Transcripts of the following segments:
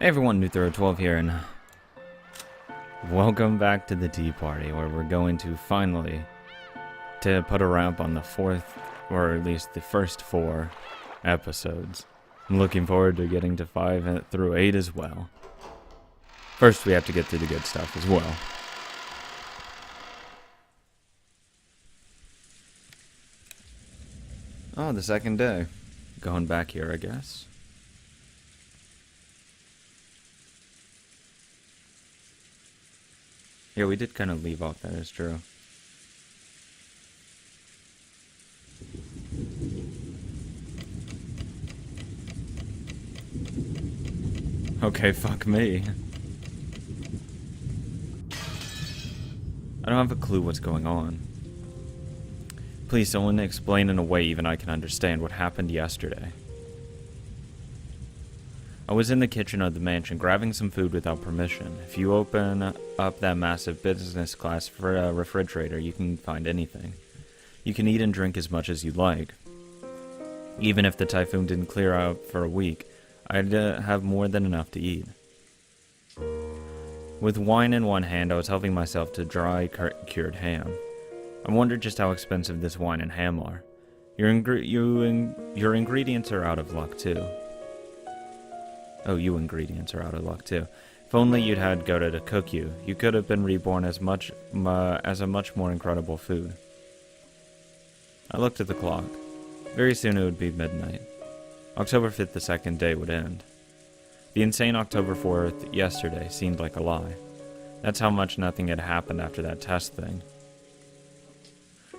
Hey everyone, New12 here, and welcome back to the tea party, where we're going to finally put a wrap on the fourth, or at least the first 4 episodes. I'm looking forward to getting to 5 through 8 as well. First, we have to get through the good stuff as well. Oh, the second day. Going back here, I guess. Yeah, we did kind of leave off, that is true. Okay, fuck me. I don't have a clue what's going on. Please, someone explain in a way even I can understand what happened yesterday. I was in the kitchen of the mansion grabbing some food without permission. If you open up that massive business class refrigerator, you can find anything. You can eat and drink as much as you like. Even if the typhoon didn't clear out for a week, I'd have more than enough to eat. With wine in one hand, I was helping myself to dry cured ham. I wondered just how expensive this wine and ham are. Your ingredients are out of luck too. Oh, you ingredients are out of luck too. If only you'd had Goda to cook you, you could have been reborn as a much more incredible food. I looked at the clock. Very soon it would be midnight. October 5th, the second day, would end. The insane October 4th yesterday seemed like a lie. That's how much nothing had happened after that test thing.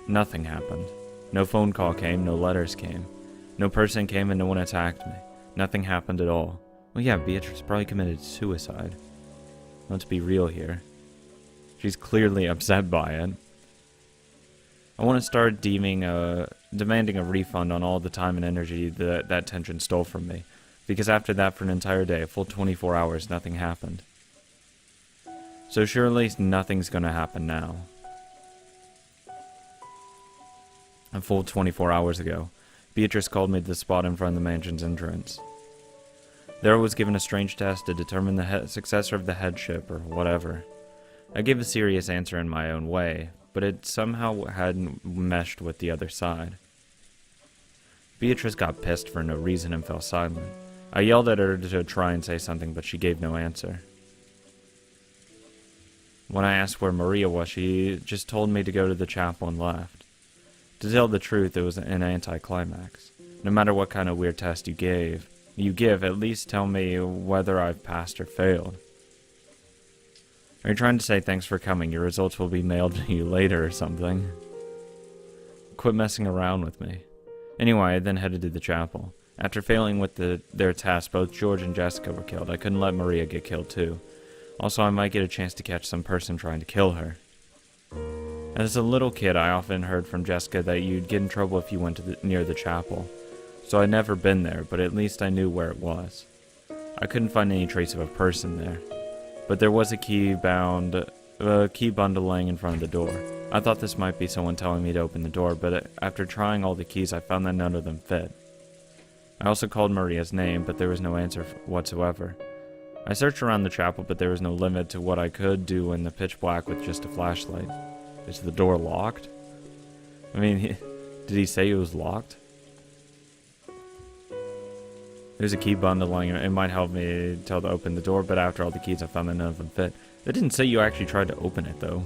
Nothing happened. No phone call came, no letters came. No person came and no one attacked me. Nothing happened at all. Well, yeah, Beatrice probably committed suicide. Let's be real here. She's clearly upset by it. I want to start demanding a refund on all the time and energy that tension stole from me. Because after that, for an entire day, a full 24 hours, nothing happened. So surely nothing's gonna happen now. A full 24 hours ago, Beatrice called me to the spot in front of the mansion's entrance. There I was given a strange test to determine the successor of the headship, or whatever. I gave a serious answer in my own way, but it somehow hadn't meshed with the other side. Beatrice got pissed for no reason and fell silent. I yelled at her to try and say something, but she gave no answer. When I asked where Maria was, she just told me to go to the chapel and left. To tell the truth, it was an anticlimax. No matter what kind of weird test you give, at least tell me whether I've passed or failed. Are you trying to say thanks for coming, your results will be mailed to you later or something? Quit messing around with me. Anyway, I then headed to the chapel. After failing with their test, both George and Jessica were killed. I couldn't let Maria get killed too. Also, I might get a chance to catch some person trying to kill her. As a little kid, I often heard from Jessica that you'd get in trouble if you went near the chapel. So I'd never been there, but at least I knew where it was. I couldn't find any trace of a person there, but there was a key bundle laying in front of the door. I thought this might be someone telling me to open the door, but after trying all the keys, I found that none of them fit. I also called Maria's name, but there was no answer whatsoever. I searched around the chapel, but there was no limit to what I could do in the pitch black with just a flashlight. Is the door locked? I mean, did he say it was locked? There's a key bundle lying. It might help me to open the door, but after all the keys, I found that none of them fit. It didn't say you actually tried to open it, though.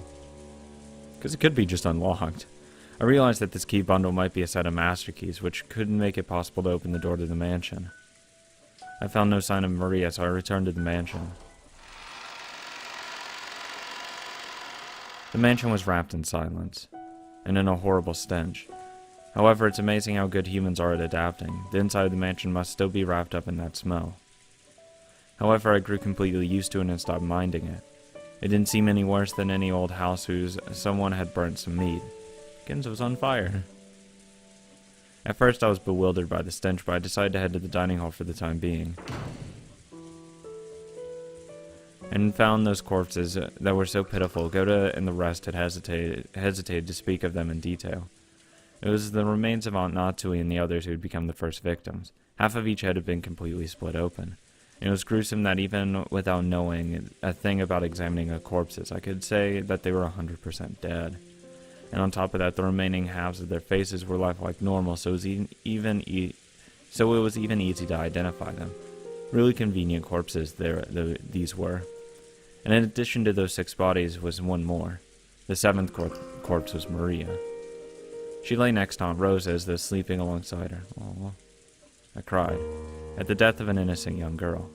Because it could be just unlocked. I realized that this key bundle might be a set of master keys, which could make it possible to open the door to the mansion. I found no sign of Maria, so I returned to the mansion. The mansion was wrapped in silence, and in a horrible stench. However, it's amazing how good humans are at adapting. The inside of the mansion must still be wrapped up in that smell. However, I grew completely used to it and stopped minding it. It didn't seem any worse than any old house whose someone had burnt some meat. Again, it was on fire. At first, I was bewildered by the stench, but I decided to head to the dining hall for the time being. And found those corpses that were so pitiful. Goda and the rest had hesitated to speak of them in detail. It was the remains of Aunt Natsui and the others who had become the first victims. Half of each head had been completely split open. It was gruesome that even without knowing a thing about examining a corpses, I could say that they were 100% dead. And on top of that, the remaining halves of their faces were left like normal, so it was even easy to identify them. Really convenient corpses these were. And in addition to those 6 bodies was one more. The 7th corpse was Maria. She lay next to Aunt Rosa as though sleeping alongside her. Aww. I cried, at the death of an innocent young girl,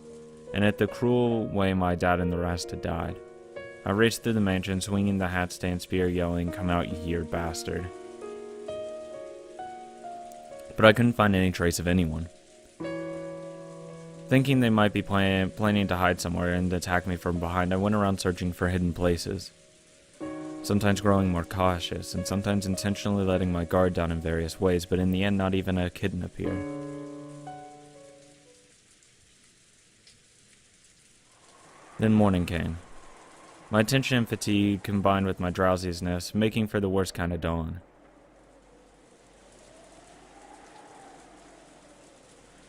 and at the cruel way my dad and the rest had died. I raced through the mansion, swinging the hat-stand spear, yelling, "Come out, you here, bastard." But I couldn't find any trace of anyone. Thinking they might be planning to hide somewhere and attack me from behind, I went around searching for hidden places. Sometimes growing more cautious, and sometimes intentionally letting my guard down in various ways, but in the end not even a kitten appeared. Then morning came. My tension and fatigue combined with my drowsiness, making for the worst kind of dawn.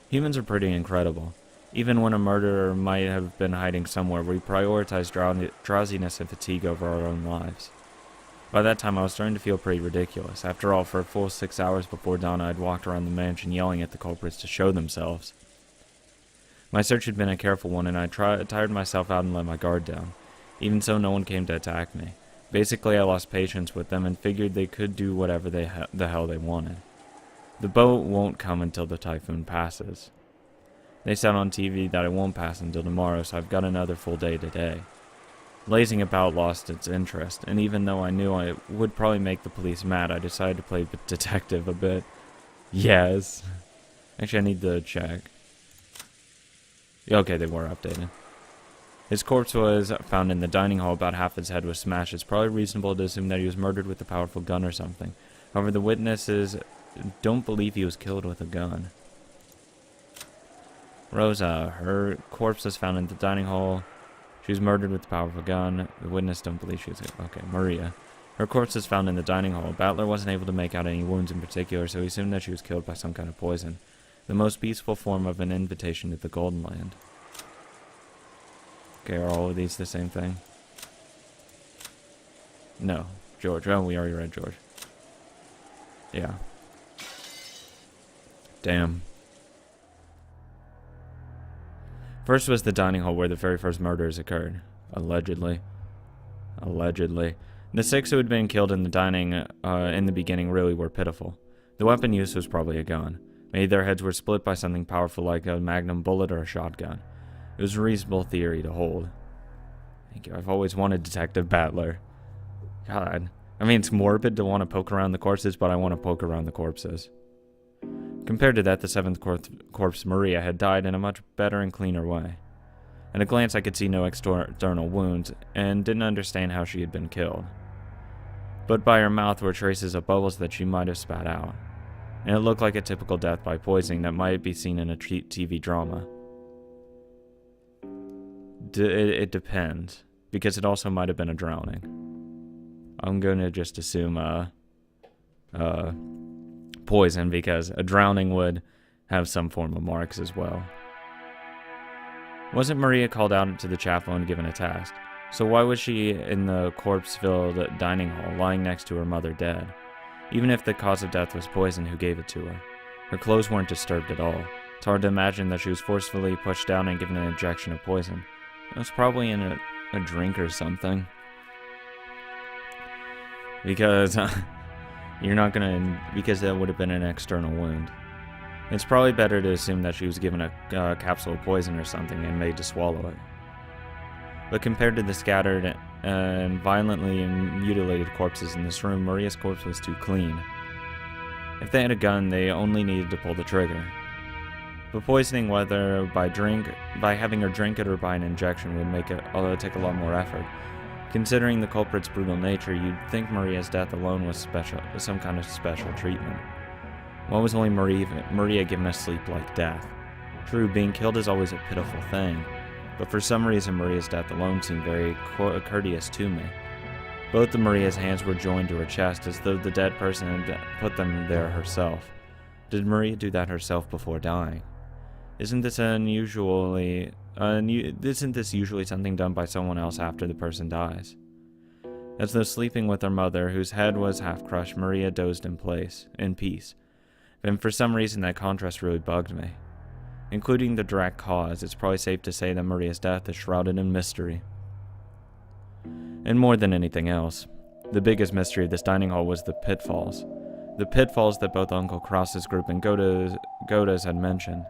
Humans are pretty incredible. Even when a murderer might have been hiding somewhere, we prioritize drowsiness and fatigue over our own lives. By that time, I was starting to feel pretty ridiculous. After all, for a full 6 hours before dawn, I had walked around the mansion yelling at the culprits to show themselves. My search had been a careful one, and I tired myself out and let my guard down. Even so, no one came to attack me. Basically, I lost patience with them and figured they could do whatever the hell they wanted. The boat won't come until the typhoon passes. They said on TV that it won't pass until tomorrow, so I've got another full day today. Lazing about lost its interest, and even though I knew I would probably make the police mad, I decided to play detective a bit. Yes. Actually, I need to check. Okay, they were updated. His corpse was found in the dining hall. About half his head was smashed. It's probably reasonable to assume that he was murdered with a powerful gun or something. However, the witnesses don't believe he was killed with a gun. Rosa, her corpse was found in the dining hall. She was murdered with a powerful gun. The witness don't believe she was... Okay, Maria. Her corpse was found in the dining hall. Battler wasn't able to make out any wounds in particular, so he assumed that she was killed by some kind of poison. The most peaceful form of an invitation to the Golden Land. Okay, are all of these the same thing? No. George. Oh, we already read George. Yeah. Damn. First was the dining hall where the very first murders occurred. Allegedly. The 6 who had been killed in the dining in the beginning really were pitiful. The weapon used was probably a gun. Maybe their heads were split by something powerful like a magnum bullet or a shotgun. It was a reasonable theory to hold. Thank you. I've always wanted Detective Battler. God. I mean, it's morbid to want to poke around the corpses, but I want to poke around the corpses. Compared to that, the 7th corpse, Maria, had died in a much better and cleaner way. At a glance, I could see no external wounds, and didn't understand how she had been killed. But by her mouth were traces of bubbles that she might have spat out, and it looked like a typical death by poisoning that might be seen in a TV drama. It depends, because it also might have been a drowning. I'm going to just assume poison, because a drowning would have some form of marks as well. Wasn't Maria called out to the chapel and given a task? So why was she in the corpse-filled dining hall, lying next to her mother dead? Even if the cause of death was poison, who gave it to her? Her clothes weren't disturbed at all. It's hard to imagine that she was forcefully pushed down and given an injection of poison. It was probably in a drink or something. Because because that would have been an external wound. It's probably better to assume that she was given a capsule of poison or something and made to swallow it. But compared to the scattered and violently mutilated corpses in this room, Maria's corpse was too clean. If they had a gun, they only needed to pull the trigger. But poisoning, whether by having her drink it or by an injection, would take a lot more effort. Considering the culprit's brutal nature, you'd think Maria's death alone was some kind of special treatment. Why was only Maria given a sleep-like death? True, being killed is always a pitiful thing, but for some reason Maria's death alone seemed very courteous to me. Both of Maria's hands were joined to her chest, as though the dead person had put them there herself. Did Maria do that herself before dying? Isn't this unusually isn't this usually something done by someone else after the person dies? As though sleeping with her mother, whose head was half crushed, Maria dozed in peace. And for some reason that contrast really bugged me. Including the direct cause, it's probably safe to say that Maria's death is shrouded in mystery. And more than anything else, the biggest mystery of this dining hall was the pitfalls. The pitfalls that both Uncle Cross's group and Goda's had mentioned.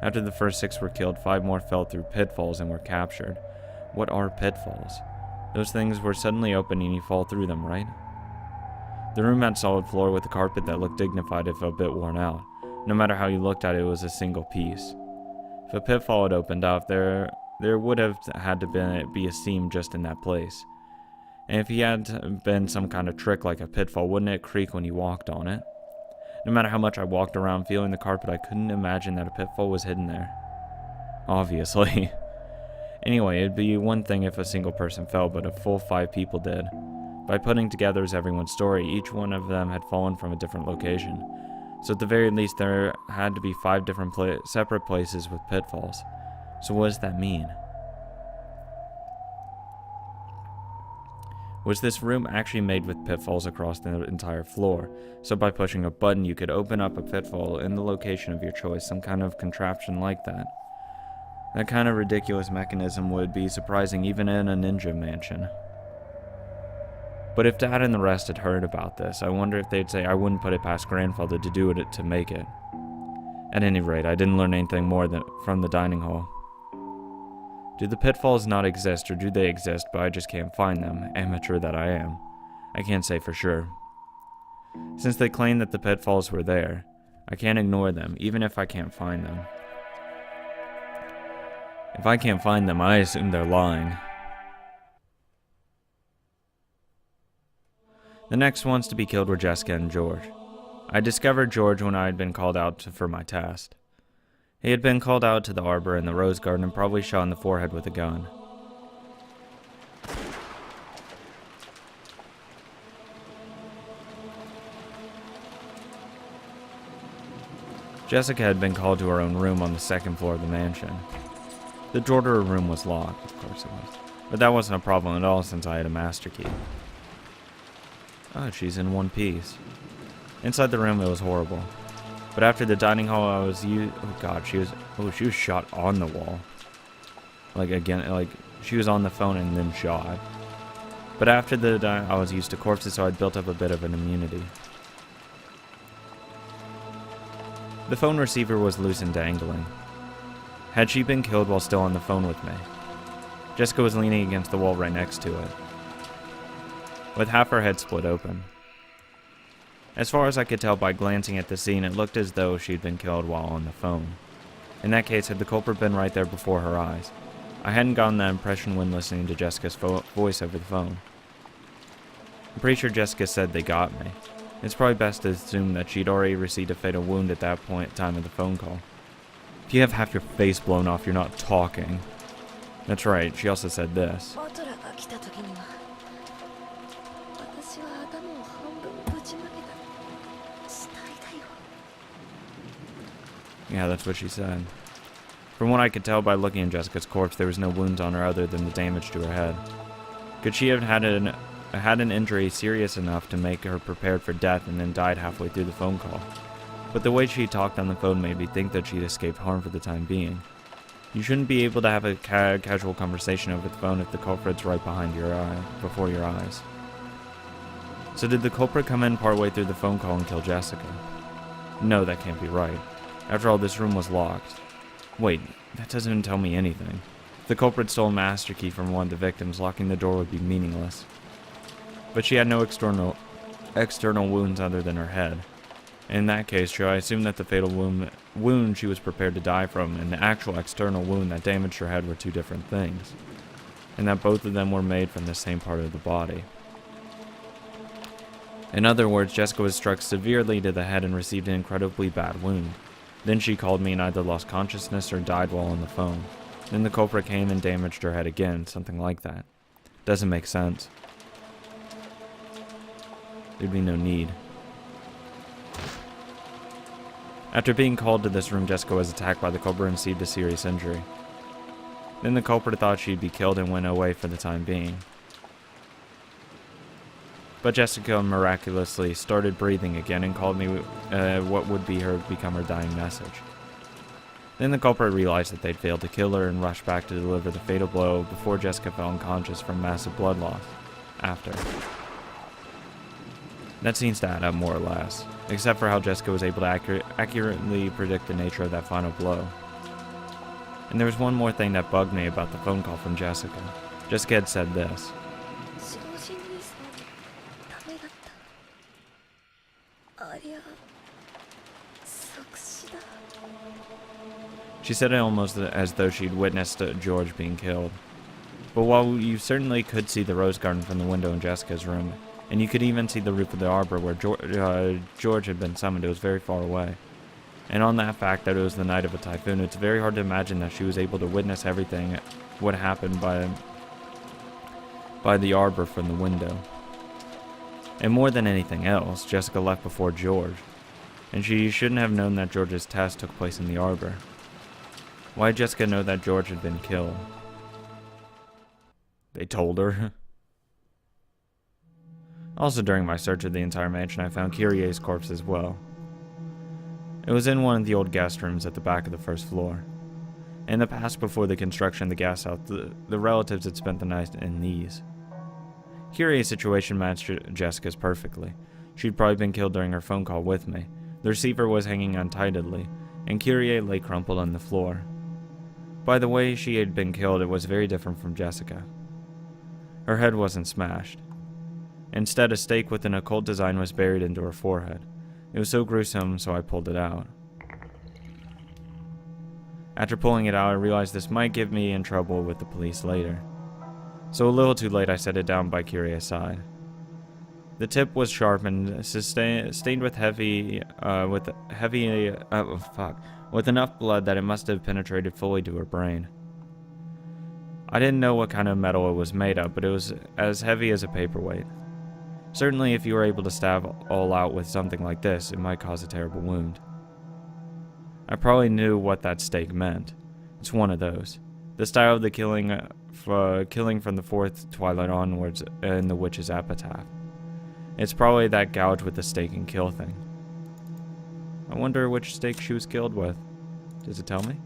After the first 6 were killed, 5 more fell through pitfalls and were captured. What are pitfalls? Those things were suddenly open and you fall through them, right? The room had solid floor with a carpet that looked dignified if a bit worn out. No matter how you looked at it, it was a single piece. If a pitfall had opened up, there would have had to be a seam just in that place. And if he had been some kind of trick like a pitfall, wouldn't it creak when you walked on it? No matter how much I walked around feeling the carpet, I couldn't imagine that a pitfall was hidden there. Obviously. Anyway, it'd be one thing if a single person fell, but a full 5 people did. By putting together everyone's story, each one of them had fallen from a different location. So at the very least, there had to be 5 different separate places with pitfalls. So what does that mean? Was this room actually made with pitfalls across the entire floor? So by pushing a button, you could open up a pitfall in the location of your choice, some kind of contraption like that. That kind of ridiculous mechanism would be surprising even in a ninja mansion. But if Dad and the rest had heard about this, I wonder if they'd say I wouldn't put it past Grandfather to do it to make it. At any rate, I didn't learn anything more from the dining hall. Do the pitfalls not exist, or do they exist, but I just can't find them, amateur that I am? I can't say for sure. Since they claim that the pitfalls were there, I can't ignore them, even if I can't find them. If I can't find them, I assume they're lying. The next ones to be killed were Jessica and George. I discovered George when I had been called out for my test. He had been called out to the arbor in the rose garden and probably shot in the forehead with a gun. Jessica had been called to her own room on the 2nd floor of the mansion. The door to her room was locked, of course it was, but that wasn't a problem at all since I had a master key. Oh, she's in one piece. Inside the room, it was horrible. But after the dining hall, oh god, she was shot on the wall. She was on the phone and then shot. But after I was used to corpses, so I'd built up a bit of an immunity. The phone receiver was loose and dangling. Had she been killed while still on the phone with me? Jessica was leaning against the wall right next to it, with half her head split open. As far as I could tell by glancing at the scene, it looked as though she'd been killed while on the phone. In that case, had the culprit been right there before her eyes? I hadn't gotten that impression when listening to Jessica's voice over the phone. I'm pretty sure Jessica said they got me. It's probably best to assume that she'd already received a fatal wound at that time of the phone call. If you have half your face blown off, you're not talking. That's right, she also said this. Yeah, that's what she said. From what I could tell by looking at Jessica's corpse, there was no wounds on her other than the damage to her head. Could she have had an injury serious enough to make her prepared for death and then died halfway through the phone call? But the way she talked on the phone made me think that she'd escaped harm for the time being. You shouldn't be able to have a casual conversation over the phone if the culprit's right before your eyes. So did the culprit come in partway through the phone call and kill Jessica? No, that can't be right. After all, this room was locked. Wait, that doesn't even tell me anything. If the culprit stole a master key from one of the victims, locking the door would be meaningless. But she had no external wounds other than her head. In that case, should I assume that the fatal wound she was prepared to die from and the actual external wound that damaged her head were two different things, and that both of them were made from the same part of the body? In other words, Jessica was struck severely to the head and received an incredibly bad wound. Then she called me and either lost consciousness or died while on the phone. Then the culprit came and damaged her head again, something like that. Doesn't make sense. There'd be no need. After being called to this room, Jessica was attacked by the culprit and received a serious injury. Then the culprit thought she'd be killed and went away for the time being. But Jessica miraculously started breathing again and called me what would become her dying message. Then the culprit realized that they'd failed to kill her and rushed back to deliver the fatal blow before Jessica fell unconscious from massive blood loss. After. That seems to add up more or less, except for how Jessica was able to accurately predict the nature of that final blow. And there was one more thing that bugged me about the phone call from Jessica. Jessica had said this. She said it almost as though she'd witnessed George being killed. But while you certainly could see the rose garden from the window in Jessica's room, and you could even see the roof of the arbor where George had been summoned, it was very far away. And on that fact that it was the night of a typhoon, it's very hard to imagine that she was able to witness everything what happened by the arbor from the window. And more than anything else, Jessica left before George, and she shouldn't have known that George's test took place in the arbor. Why did Jessica know that George had been killed? They told her. Also, during my search of the entire mansion, I found Kyrie's corpse as well. It was in one of the old guest rooms at the back of the first floor. In the past, before the construction of the gas house, the relatives had spent the night in these. Kyrie's situation matched Jessica's perfectly. She'd probably been killed during her phone call with me. The receiver was hanging untidily, and Kyrie lay crumpled on the floor. By the way she had been killed, it was very different from Jessica. Her head wasn't smashed. Instead, a stake with an occult design was buried into her forehead. It was so gruesome, so I pulled it out. After pulling it out, I realized this might get me in trouble with the police later. So a little too late, I set it down by Kyrie's side. The tip was sharp and stained with with enough blood that it must have penetrated fully to her brain. I didn't know what kind of metal it was made of, but it was as heavy as a paperweight. Certainly, if you were able to stab all out with something like this, it might cause a terrible wound. I probably knew what that stake meant. It's one of those. The style of the killing from the fourth twilight onwards in the witch's epitaph. It's probably that gouge with the stake and kill thing. I wonder which stake she was killed with. Does it tell me?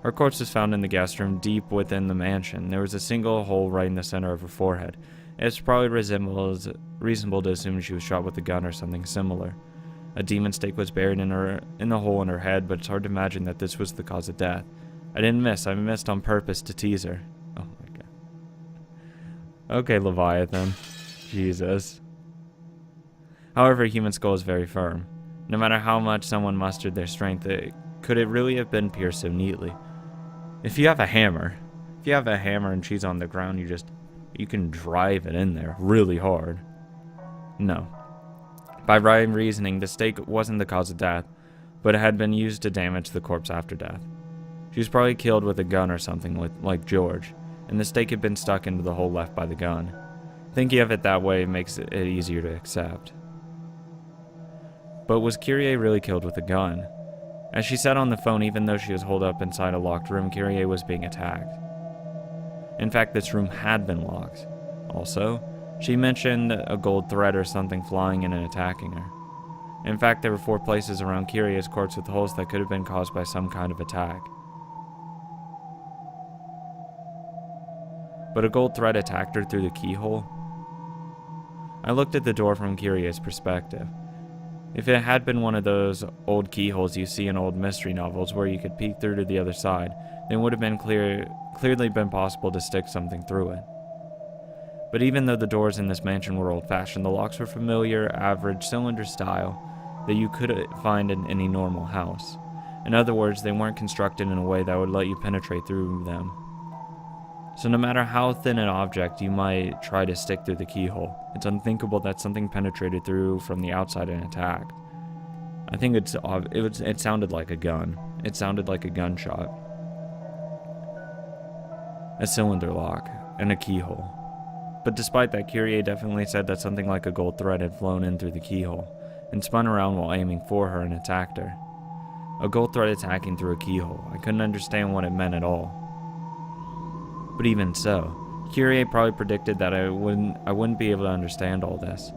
Her corpse was found in the guest room deep within the mansion. There was a single hole right in the center of her forehead. It's probably reasonable to assume she was shot with a gun or something similar. A demon stake was buried in the hole in her head, but it's hard to imagine that this was the cause of death. I didn't miss. I missed on purpose to tease her. Oh my god. Okay, Leviathan. Jesus. However, a human skull is very firm. No matter how much someone mustered their strength, could it really have been pierced so neatly? If you have a hammer and she's on the ground, you can drive it in there really hard. No. By right reasoning, the stake wasn't the cause of death, but it had been used to damage the corpse after death. She was probably killed with a gun or something like George, and the stake had been stuck into the hole left by the gun. Thinking of it that way makes it easier to accept. But was Kyrie really killed with a gun? As she said on the phone, even though she was holed up inside a locked room, Kyrie was being attacked. In fact, this room had been locked. Also, she mentioned a gold thread or something flying in and attacking her. In fact, there were 4 places around Kyrie's corpse with holes that could have been caused by some kind of attack. But a gold thread attacked her through the keyhole? I looked at the door from Kyrie's perspective. If it had been one of those old keyholes you see in old mystery novels where you could peek through to the other side, then it would have been clearly been possible to stick something through it. But even though the doors in this mansion were old-fashioned, the locks were familiar, average, cylinder style that you could find in any normal house. In other words, they weren't constructed in a way that would let you penetrate through them. So no matter how thin an object you might try to stick through the keyhole, it's unthinkable that something penetrated through from the outside and attacked. I think it sounded like a gun. It sounded like a gunshot. A cylinder lock, and a keyhole. But despite that, Kyrie definitely said that something like a gold thread had flown in through the keyhole, and spun around while aiming for her and attacked her. A gold thread attacking through a keyhole. I couldn't understand what it meant at all. But even so, Kyrie probably predicted that I wouldn't be able to understand all this.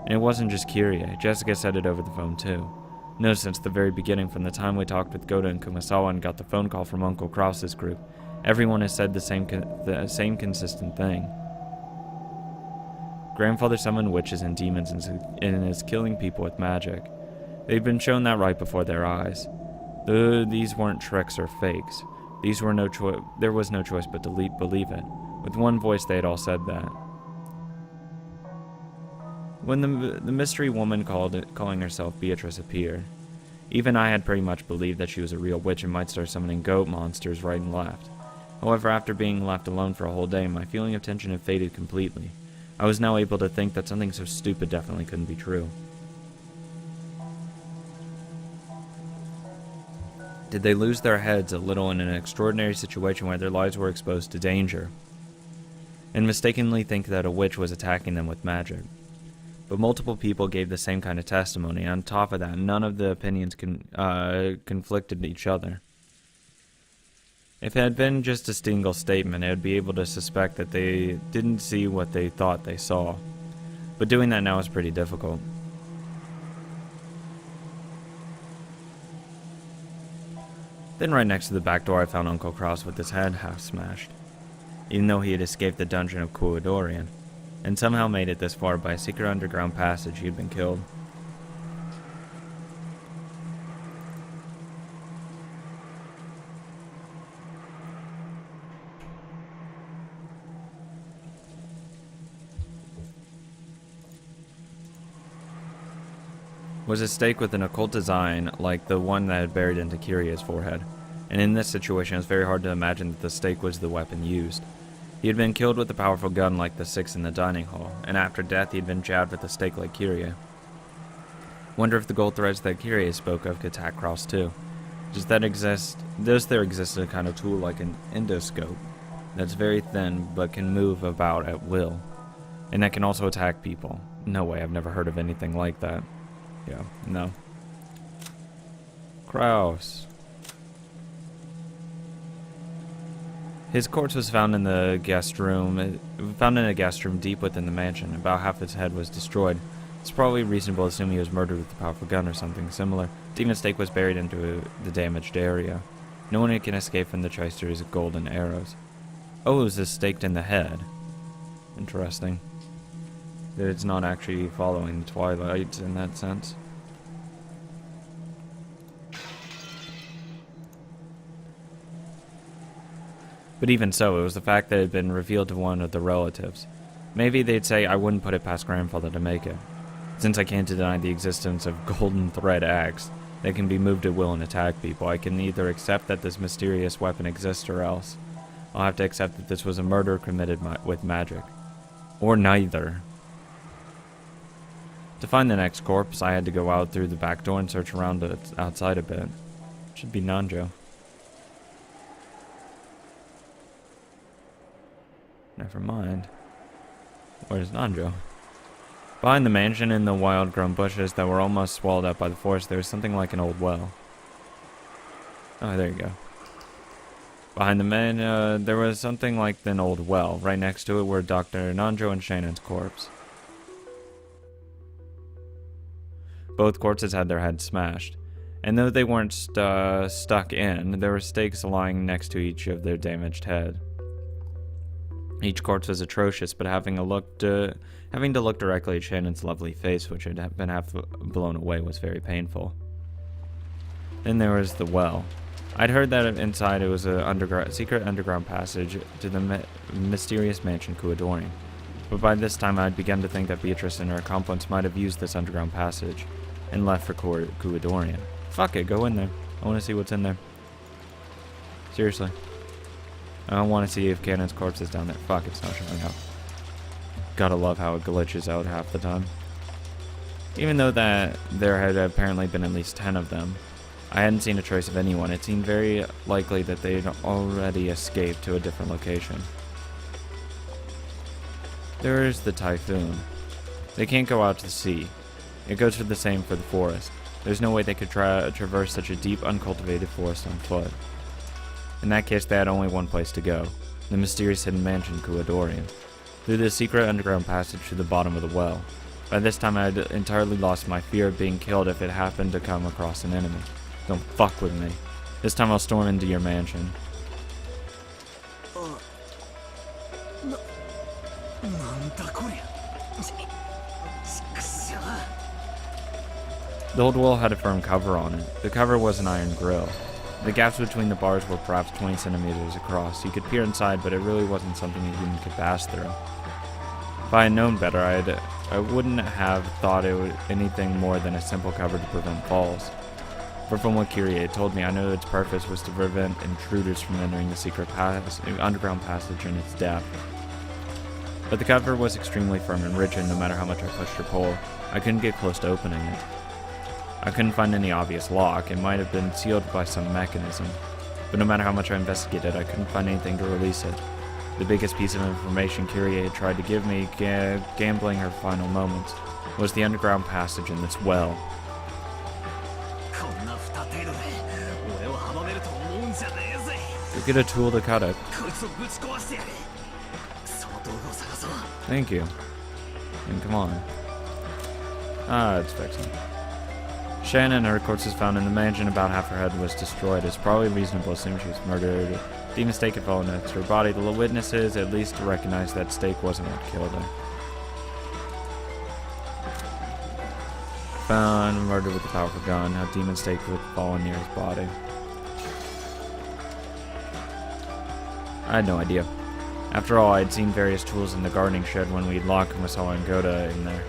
And it wasn't just Kyrie, Jessica said it over the phone too. No, since the very beginning, from the time we talked with Goda and Kumasawa and got the phone call from Uncle Cross's group, everyone has said the same consistent thing. Grandfather summoned witches and demons and is killing people with magic. They've been shown that right before their eyes. These weren't tricks or fakes. There was no choice but to believe it. With one voice, they had all said that. When the mystery woman calling herself Beatrice appeared, even I had pretty much believed that she was a real witch and might start summoning goat monsters right and left. However, after being left alone for a whole day, my feeling of tension had faded completely. I was now able to think that something so stupid definitely couldn't be true. Did they lose their heads a little in an extraordinary situation where their lives were exposed to danger, and mistakenly think that a witch was attacking them with magic? But multiple people gave the same kind of testimony, and on top of that, none of the opinions conflicted each other. If it had been just a single statement, I would be able to suspect that they didn't see what they thought they saw. But doing that now is pretty difficult. Then right next to the back door I found Uncle Cross with his head half smashed, even though he had escaped the dungeon of Kuadorian, and somehow made it this far by a secret underground passage. He had been killed. Was a stake with an occult design like the one that had buried into Kyrie's forehead, and in this situation it was very hard to imagine that the stake was the weapon used. He had been killed with a powerful gun like the 6 in the dining hall, and after death he had been jabbed with a stake like Kyrie. Wonder if the gold threads that Kyrie spoke of could attack Cross too. Does there exist a kind of tool like an endoscope that's very thin but can move about at will, and that can also attack people? No way, I've never heard of anything like that. Yeah, no. Kraus. His corpse was found in a guest room deep within the mansion. About half his head was destroyed. It's probably reasonable to assume he was murdered with a powerful gun or something similar. Demon stake was buried into the damaged area. No one can escape from the Trister's golden arrows. Oh, it was just staked in the head. Interesting. That it's not actually following Twilight in that sense. But even so, it was the fact that it had been revealed to one of the relatives. Maybe they'd say I wouldn't put it past Grandfather to make it. Since I can't deny the existence of golden thread axe that can be moved at will and attack people, I can either accept that this mysterious weapon exists or else I'll have to accept that this was a murder committed with magic. Or neither. To find the next corpse, I had to go out through the back door and search around outside a bit. Should be Nanjo. Never mind. Where's Nanjo? Behind the mansion in the wild-grown bushes that were almost swallowed up by the forest, there was something like an old well. Oh, there you go. Behind the man, there was something like an old well. Right next to it were Dr. Nanjo and Shannon's corpse. Both corpses had their heads smashed, and though they weren't stuck in, there were stakes lying next to each of their damaged head. Each corpse was atrocious, but having to look directly at Shannon's lovely face, which had been half blown away, was very painful. Then there was the well. I'd heard that inside it was a secret underground passage to the mysterious mansion Kuadorian, but by this time I had begun to think that Beatrice and her accomplice might have used this underground passage and left for Kuadorian. Fuck it, go in there. I want to see what's in there. Seriously. I want to see if Cannon's corpse is down there. Fuck, it's not showing up. Gotta love how it glitches out half the time. Even though that there had apparently been at least 10 of them, I hadn't seen a trace of anyone. It seemed very likely that they'd already escaped to a different location. There is the typhoon. They can't go out to sea. It goes for the same for the forest. There's no way they could traverse such a deep, uncultivated forest on foot. In that case, they had only one place to go. the mysterious hidden mansion Kuadorian, through the secret underground passage to the bottom of the well. By this time I had entirely lost my fear of being killed if it happened to come across an enemy. Don't fuck with me. This time I'll storm into your mansion. The old wall had a firm cover on it. The cover was an iron grill. The gaps between the bars were perhaps 20 centimeters across. You could peer inside, but it really wasn't something a human could pass through. If I had known better, I wouldn't have thought it was anything more than a simple cover to prevent falls. For from what Kyrie had told me, I knew its purpose was to prevent intruders from entering the secret underground passage in its depth. But the cover was extremely firm and rigid, no matter how much I pushed or pulled. I couldn't get close to opening it. I couldn't find any obvious lock. It might have been sealed by some mechanism. But no matter how much I investigated, I couldn't find anything to release it. The biggest piece of information Kyrie had tried to give me, gambling her final moments, was the underground passage in this well. Go get a tool to cut it. Thank you. And come on. It's fixing. Shannon and her corpse was found in the mansion. About half her head was destroyed. It's probably reasonable to assume she was murdered. Demon stake had fallen next to her body. The witnesses at least recognized that stake wasn't what killed her. Found murdered with a powerful gun. A demon stake had fallen near his body. I had no idea. After all, I had seen various tools in the gardening shed when we locked Kumasawa and Goda in there.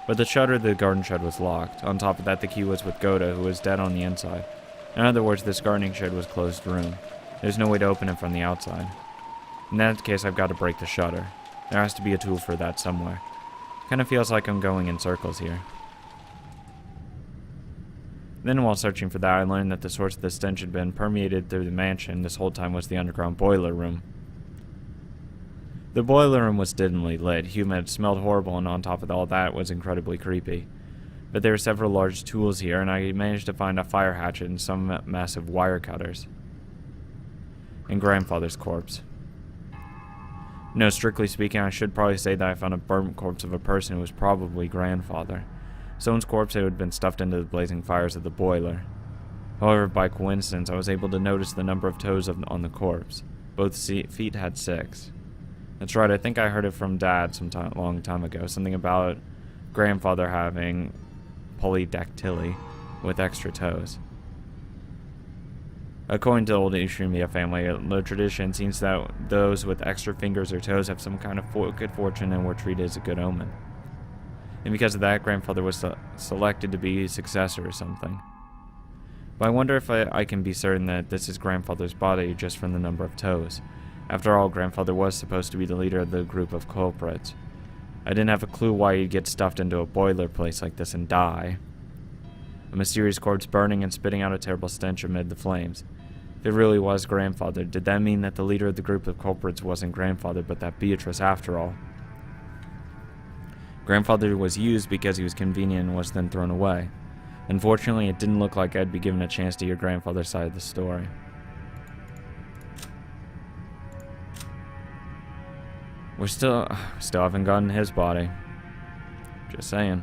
But the shutter of the garden shed was locked. On top of that, the key was with Goda, who was dead on the inside. In other words, this gardening shed was a closed room. There's no way to open it from the outside. In that case, I've got to break the shutter. There has to be a tool for that somewhere. Kind of feels like I'm going in circles here. Then, while searching for that, I learned that the source of the stench had been permeated through the mansion. This whole time was the underground boiler room. The boiler room was dimly lit, humid, smelled horrible, and on top of all that was incredibly creepy. But there were several large tools here, and I managed to find a fire hatchet and some massive wire cutters. And grandfather's corpse. No, strictly speaking, I should probably say that I found a burnt corpse of a person who was probably grandfather. Someone's corpse who had been stuffed into the blazing fires of the boiler. However, by coincidence, I was able to notice the number of toes on the corpse. Both feet had 6. That's right, I think I heard it from Dad long time ago. Something about grandfather having polydactyly with extra toes. According to the old Ishimiya family, the tradition seems that those with extra fingers or toes have some kind of good fortune and were treated as a good omen. And because of that, grandfather was selected to be his successor or something. But I wonder if I can be certain that this is grandfather's body just from the number of toes. After all, grandfather was supposed to be the leader of the group of culprits. I didn't have a clue why he'd get stuffed into a boiler place like this and die. A mysterious corpse burning and spitting out a terrible stench amid the flames. If it really was grandfather, did that mean that the leader of the group of culprits wasn't grandfather, but that Beatrice after all? Grandfather was used because he was convenient and was then thrown away. Unfortunately, it didn't look like I'd be given a chance to hear grandfather's side of the story. We still haven't gotten his body. Just saying.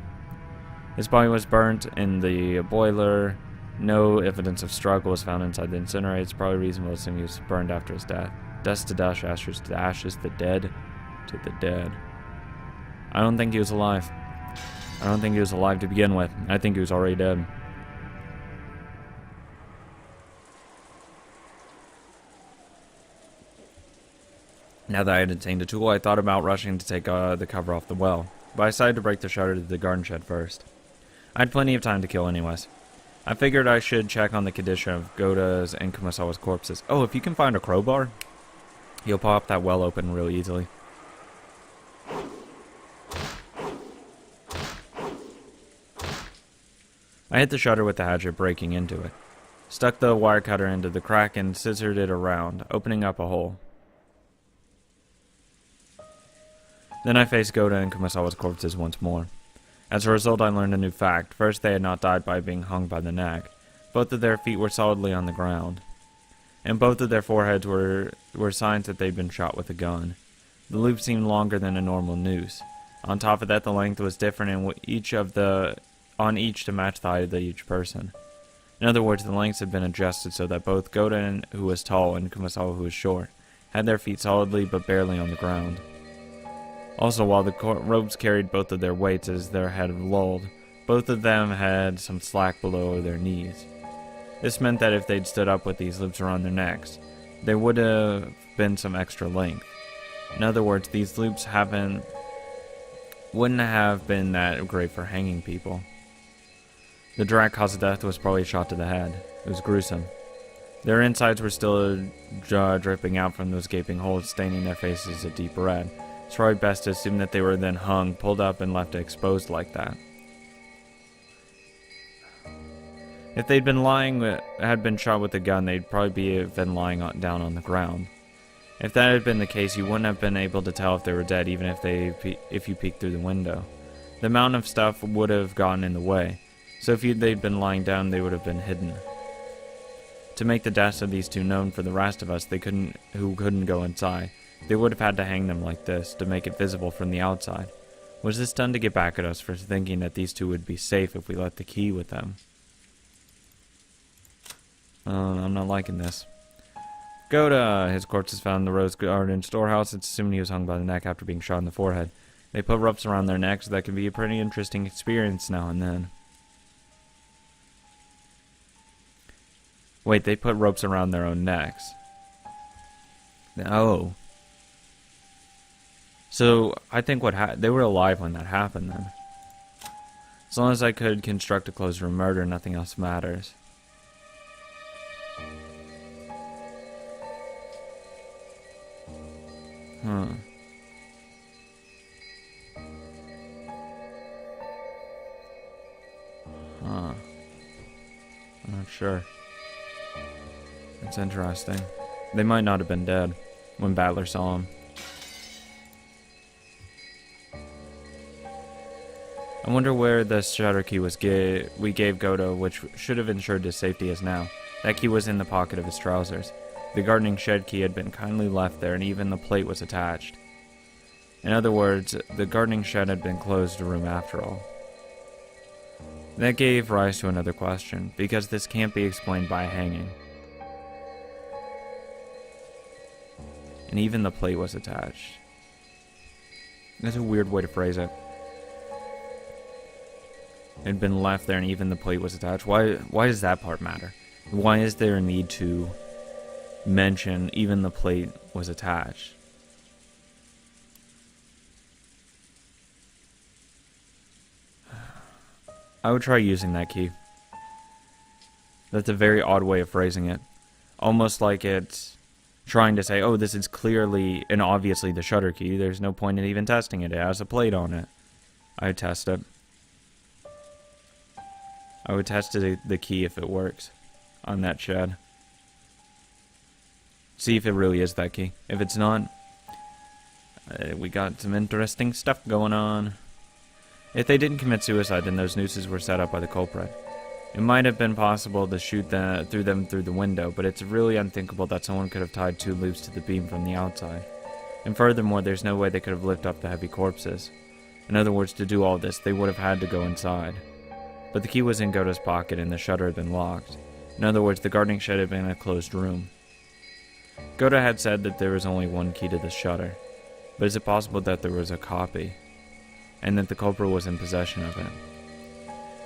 His body was burnt in the boiler. No evidence of struggle was found inside the incinerator. It's probably reasonable to assume he was burned after his death. Dust to dust, ashes to ashes, the dead to the dead. I don't think he was alive. I don't think he was alive to begin with. I think he was already dead. Now that I had obtained a tool, I thought about rushing to take the cover off the well, but I decided to break the shutter to the garden shed first. I had plenty of time to kill anyways. I figured I should check on the condition of Goda's and Kumasawa's corpses. Oh, if you can find a crowbar, you'll pop that well open real easily. I hit the shutter with the hatchet, breaking into it. Stuck the wire cutter into the crack and scissored it around, opening up a hole. Then I faced Goda and Kumasawa's corpses once more. As a result, I learned a new fact. First, they had not died by being hung by the neck. Both of their feet were solidly on the ground, and both of their foreheads were signs that they'd been shot with a gun. The loop seemed longer than a normal noose. On top of that, the length was different on each to match the height of each person. In other words, the lengths had been adjusted so that both Goten, who was tall, and Kumasawa, who was short, had their feet solidly but barely on the ground. Also, while the ropes carried both of their weights as their head lolled, both of them had some slack below their knees. This meant that if they'd stood up with these loops around their necks, there would have been some extra length. In other words, these loops wouldn't have been that great for hanging people. The direct cause of death was probably a shot to the head. It was gruesome. Their insides were still dripping out from those gaping holes, staining their faces a deep red. It's probably best to assume that they were then hung, pulled up, and left exposed like that. If they'd had been shot with a gun, they'd probably been lying down on the ground. If that had been the case, you wouldn't have been able to tell if they were dead, even if you peeked through the window. The amount of stuff would have gotten in the way, so if they'd been lying down, they would have been hidden. To make the deaths of these two known for the rest of us who couldn't go inside, they would have had to hang them like this, to make it visible from the outside. Was this done to get back at us for thinking that these two would be safe if we left the key with them? I'm not liking this. Goda, his corpse is found in the Rose Garden storehouse. It's assumed he was hung by the neck after being shot in the forehead. They put ropes around their necks, so that can be a pretty interesting experience now and then. Wait, they put ropes around their own necks. Oh. So, I think they were alive when that happened then. As long as I could construct a closed room murder, nothing else matters. Huh. I'm not sure. It's interesting. They might not have been dead when Battler saw him. I wonder where the shutter key we gave Goto, which should have ensured his safety, is now. That key was in the pocket of his trousers. The gardening shed key had been kindly left there, and even the plate was attached. In other words, the gardening shed had been closed a room after all. That gave rise to another question, because this can't be explained by hanging. And even the plate was attached. That's a weird way to phrase it. It had been left there and even the plate was attached. Why does that part matter? Why is there a need to mention even the plate was attached? I would try using that key. That's a very odd way of phrasing it. Almost like it's trying to say, oh, this is clearly and obviously the shutter key. There's no point in even testing it. It has a plate on it. I'd test it. I would test the key if it works on that shed. See if it really is that key. If it's not, we got some interesting stuff going on. If they didn't commit suicide, then those nooses were set up by the culprit. It might have been possible to shoot through the window, but it's really unthinkable that someone could have tied two loops to the beam from the outside. And furthermore, there's no way they could have lifted up the heavy corpses. In other words, to do all this, they would have had to go inside. But the key was in Goto's pocket and the shutter had been locked. In other words, the gardening shed had been a closed room. Goto had said that there was only one key to the shutter, but is it possible that there was a copy, and that the culprit was in possession of it?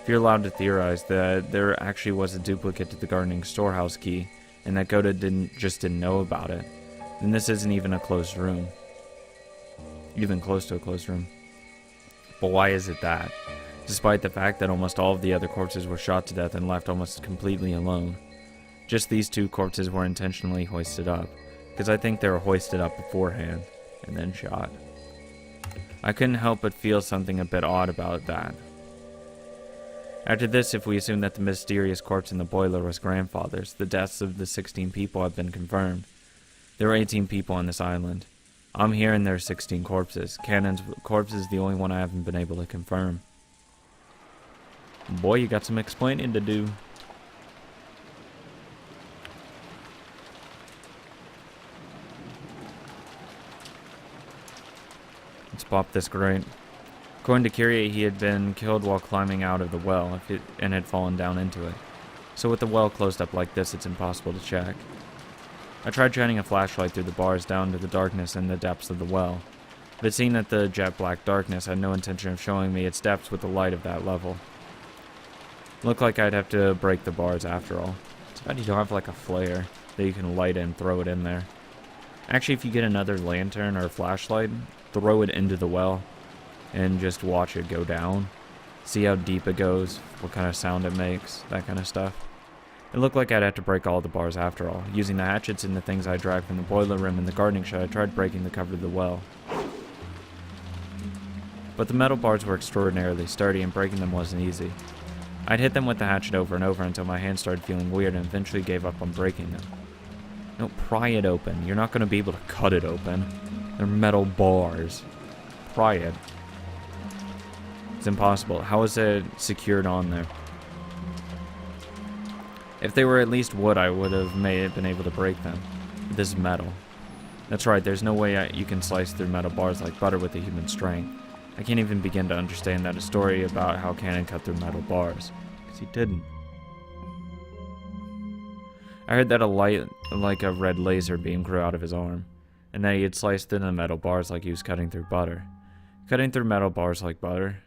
If you're allowed to theorize that there actually was a duplicate to the gardening storehouse key, and that Goto just didn't know about it, then this isn't even a closed room. Even close to a closed room. But why is it that? Despite the fact that almost all of the other corpses were shot to death and left almost completely alone. Just these two corpses were intentionally hoisted up, because I think they were hoisted up beforehand, and then shot. I couldn't help but feel something a bit odd about that. After this, if we assume that the mysterious corpse in the boiler was grandfather's, the deaths of the 16 people have been confirmed. There were 18 people on this island. I'm here and there are 16 corpses. Cannon's corpse is the only one I haven't been able to confirm. Boy, you got some explaining to do. Let's pop this grate. According to Kyrie, he had been killed while climbing out of the well and had fallen down into it. So with the well closed up like this, it's impossible to check. I tried shining a flashlight through the bars down to the darkness in the depths of the well, but seeing that the jet black darkness had no intention of showing me its depths with the light of that level. Looked like I'd have to break the bars after all. It's bad you don't have like a flare that you can light and throw it in there. Actually, if you get another lantern or a flashlight, throw it into the well and just watch it go down. See how deep it goes, what kind of sound it makes, that kind of stuff. It looked like I'd have to break all the bars after all. Using the hatchets and the things I dragged from the boiler room and the gardening shed, I tried breaking the cover of the well. But the metal bars were extraordinarily sturdy and breaking them wasn't easy. I'd hit them with the hatchet over and over until my hands started feeling weird and eventually gave up on breaking them. No, pry it open. You're not going to be able to cut it open. They're metal bars. Pry it. It's impossible. How is it secured on there? If they were at least wood, I would have been able to break them. This is metal. That's right, there's no way you can slice through metal bars like butter with a human strength. I can't even begin to understand that a story about how Cannon cut through metal bars. Because he didn't. I heard that a light like a red laser beam grew out of his arm, and that he had sliced through the metal bars like he was cutting through butter. Cutting through metal bars like butter?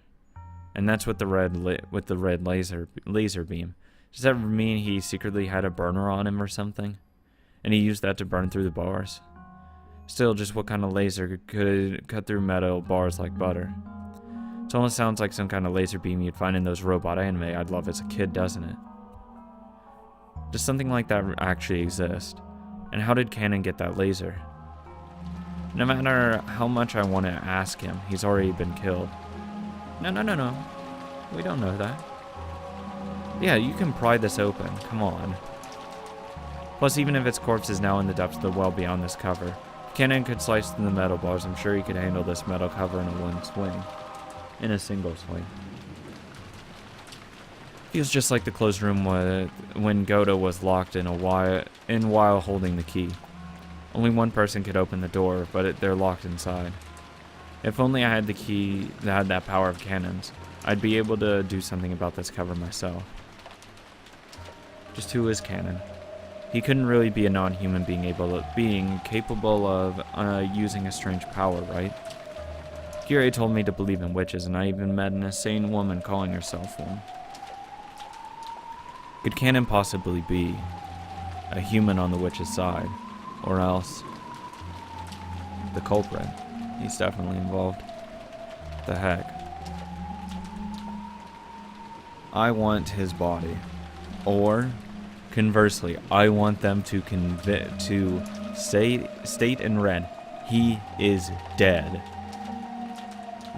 And that's what the red laser beam. Does that mean he secretly had a burner on him or something? And he used that to burn through the bars? Still, just what kind of laser could cut through metal bars like butter? It almost sounds like some kind of laser beam you'd find in those robot anime I'd love as a kid, doesn't it? Does something like that actually exist? And how did Cannon get that laser? No matter how much I want to ask him, he's already been killed. No. We don't know that. Yeah, you can pry this open. Come on. Plus, even if its corpse is now in the depths of the well beyond this cover, if Cannon could slice through the metal bars, I'm sure he could handle this metal cover in a single swing. Feels just like the closed room when Goto was locked in while holding the key. Only one person could open the door, but they're locked inside. If only I had the key that had that power of Cannon's, I'd be able to do something about this cover myself. Just who is Cannon? He couldn't really be a non-human being capable of using a strange power, right? Kyrie told me to believe in witches, and I even met an insane woman calling herself one. Could Cannon possibly be a human on the witch's side? Or else the culprit? He's definitely involved. The heck? I want his body. Or, conversely, I want them to state in red, he is dead.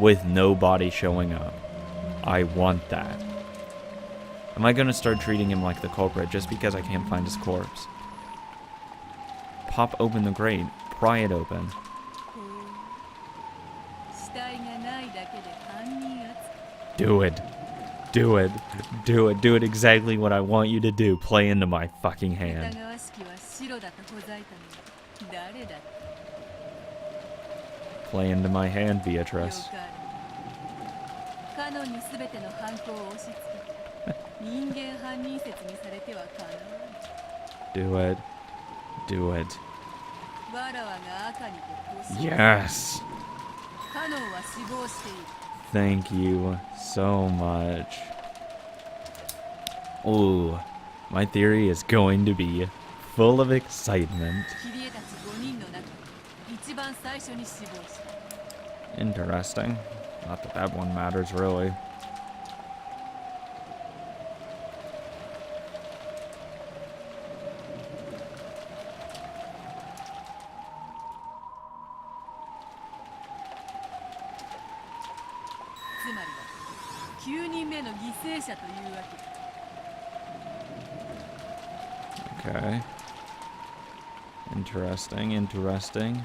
With no body showing up. I want that. Am I gonna start treating him like the culprit just because I can't find his corpse? Pop open the grate. Pry it open. Do it. Do it. Do it. Do it exactly what I want you to do. Play into my fucking hand. Play into my hand, Beatrice. Do it. Do it. Yes. Thank you so much. Ooh, my theory is going to be full of excitement. Interesting. Not that that one matters, really. Okay. Interesting, interesting.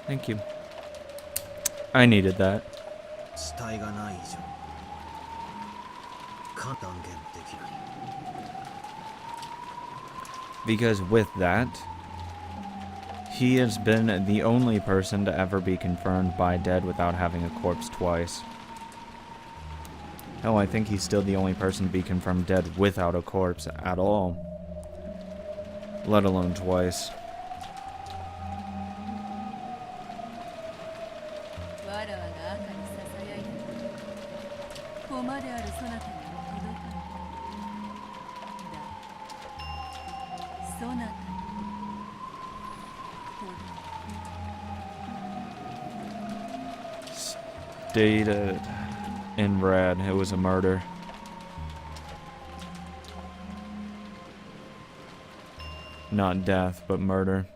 Thank you. I needed that. Because with that, he has been the only person to ever be confirmed by dead without having a corpse twice. Hell, I think he's still the only person to be confirmed dead without a corpse at all. Let alone twice. Stated in red, it was a murder. Not death, but murder.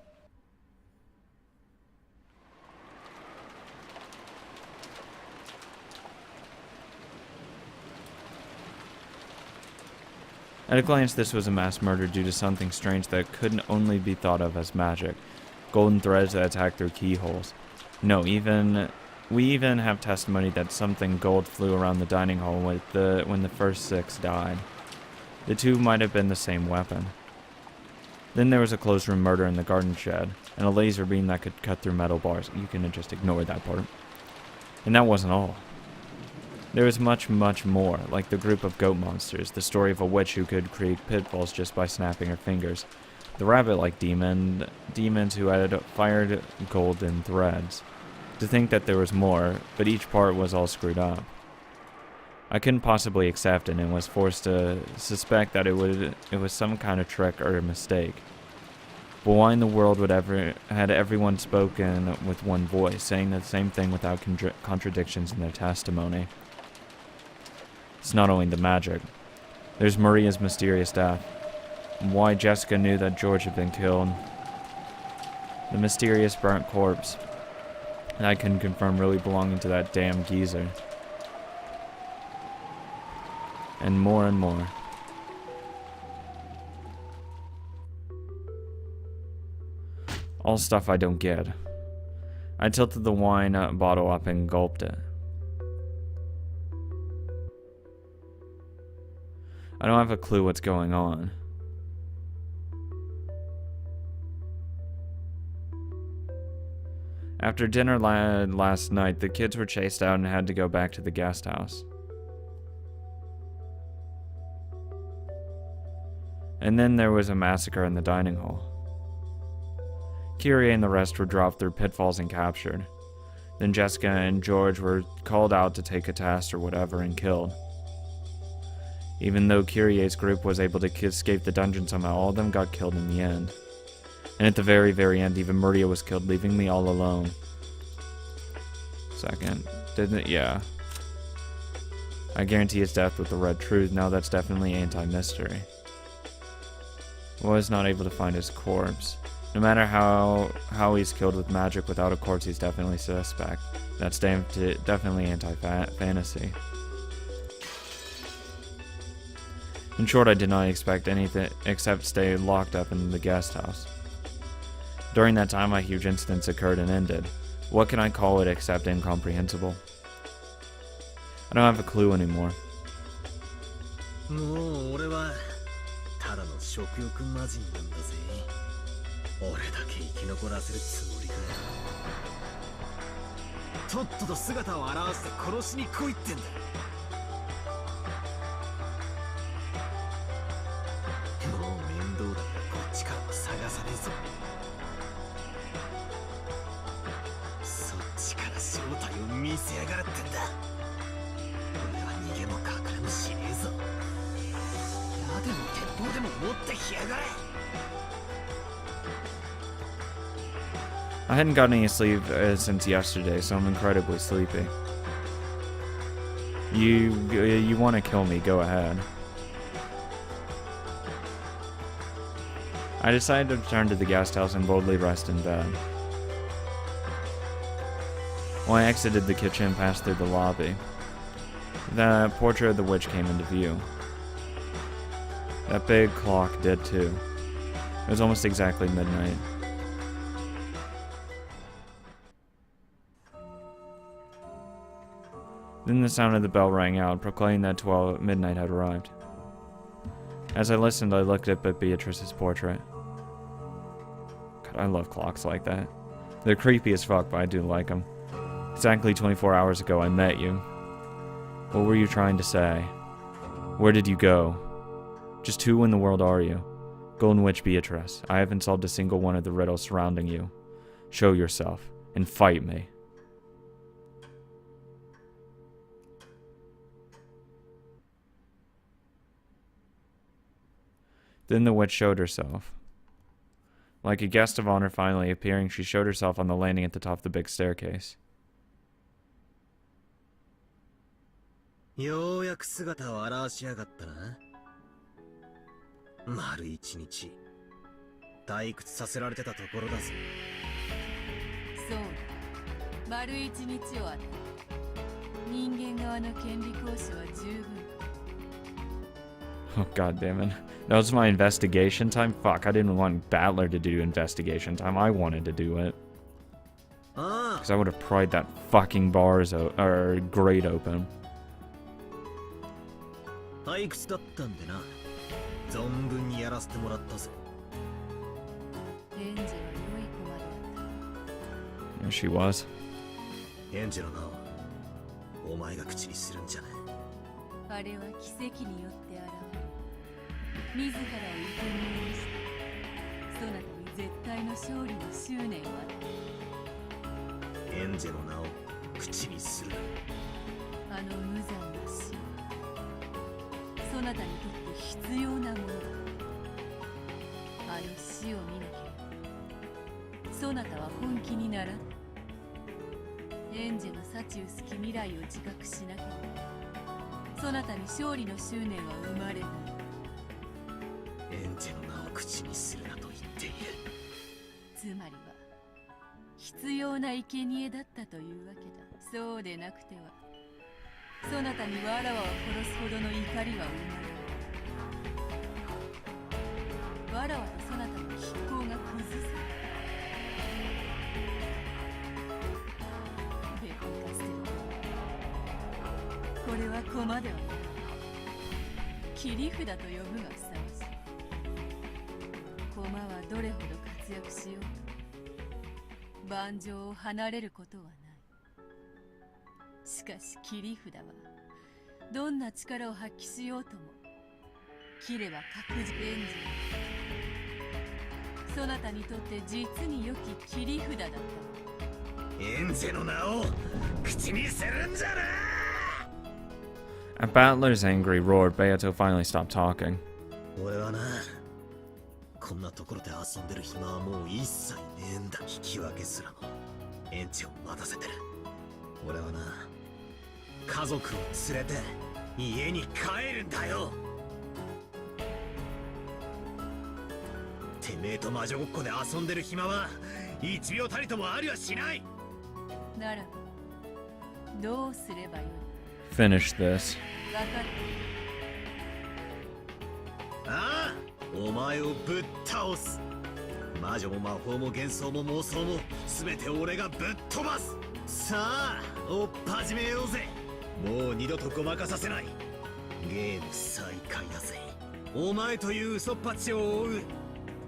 At a glance, this was a mass murder due to something strange that couldn't only be thought of as magic. Golden threads that attack through keyholes. No, we even have testimony that something gold flew around the dining hall when the first 6 died. The two might have been the same weapon. Then there was a closed room murder in the garden shed, and a laser beam that could cut through metal bars. You can just ignore that part. And that wasn't all. There was much, much more, like the group of goat monsters, the story of a witch who could create pitfalls just by snapping her fingers, the rabbit-like demons who had fired golden threads. To think that there was more, but each part was all screwed up. I couldn't possibly accept it and was forced to suspect that it was some kind of trick or a mistake. But why in the world had everyone spoken with one voice, saying the same thing without contradictions in their testimony? It's not only the magic. There's Maria's mysterious death. Why Jessica knew that George had been killed. The mysterious burnt corpse that I couldn't confirm really belonging to that damn geezer. And more and more. All stuff I don't get. I tilted the wine bottle up and gulped it. I don't have a clue what's going on. After dinner last night, the kids were chased out and had to go back to the guest house. And then there was a massacre in the dining hall. Kyrie and the rest were dropped through pitfalls and captured. Then Jessica and George were called out to take a test or whatever and killed. Even though Kyrie's group was able to escape the dungeon somehow, all of them got killed in the end. And at the very, very end, even Maria was killed, leaving me all alone. Second. Didn't it? Yeah. I guarantee his death with the red truth. Now that's definitely anti-mystery. Was not able to find his corpse. No matter how he's killed with magic without a corpse, he's definitely suspect. That's definitely anti-fantasy. In short, I did not expect anything except stay locked up in the guest house. During that time, a huge incident occurred and ended. What can I call it except incomprehensible? I don't have a clue anymore. I hadn't gotten any sleep since yesterday, so I'm incredibly sleepy. You want to kill me, go ahead. I decided to return to the guest house and boldly rest in bed. When I exited the kitchen and passed through the lobby, the portrait of the witch came into view. That big clock did too. It was almost exactly midnight. Then the sound of the bell rang out, proclaiming that midnight had arrived. As I listened, I looked up at Beatrice's portrait. God, I love clocks like that. They're creepy as fuck, but I do like them. Exactly 24 hours ago, I met you. What were you trying to say? Where did you go? Just who in the world are you? Golden Witch Beatrice, I haven't solved a single one of the riddles surrounding you. Show yourself, and fight me. Then the witch showed herself. Like a guest of honor finally appearing, she showed herself on the landing at the top of the big staircase. ようやく姿を現しやがったな。丸一日退屈させられてたところだぜ。そうだ。丸一日をあった。人間側の権利行使は十分。 Oh, god damn it. That was my investigation time? Fuck, I didn't want Battler to do investigation time. I wanted to do it. Because I would have pried that fucking grate open. 退屈だったんでな。存分にやらせてもらったぜ。エンジェは良い駒だった。 There she was. エンジェの名をお前が口にするんじゃねあれは奇跡によって現れ、自らを生贄にして、そなたに絶対の勝利の執念を与え。エンジェの名を口にするな。あの無残な死、そなたにとって必要なものだ。あの死を見なければ、そなたは本気にならん。エンジェの幸薄き未来を自覚しなければ、そなたに勝利の執念は生まれない。エンジェの名を口にするなと言っている。つまりは必要な生贄だったというわけだ。そうでなくては、そなたにわらわを殺すほどの怒りは生まれない。わらわとそなたの拮抗が崩せ。ベコンカステル、これは駒ではない。切り札と呼ぶがふさわしい。駒はどれほど活躍しようと、盤上を離れることはない。しかし切り札はどんな力を発揮しようとも、切れば確実。エンジン、そなたにとって実に良き切り札だった。エンジェの名を口にするんじゃな。 At Battler's angry roar, Beato finally stopped talking. 俺はな、こんなところで遊んでる暇はもう一切ねえんだ。引き分けすらもエンジェを待たせてる。俺はな、家族を連れて家に帰るんだよ。てめえと魔女ごっこで遊んでる暇は1秒たりともありはしない。ならばどうすればよい。 Finish this. 分かっている。ああ、お前をぶっ倒す。魔女も魔法も幻想も妄想も全て俺がぶっ飛ばす。さあ、おっ始めようぜ。もう二度とごまかさせない。ゲーム再開だぜ。お前という嘘っぱちを追う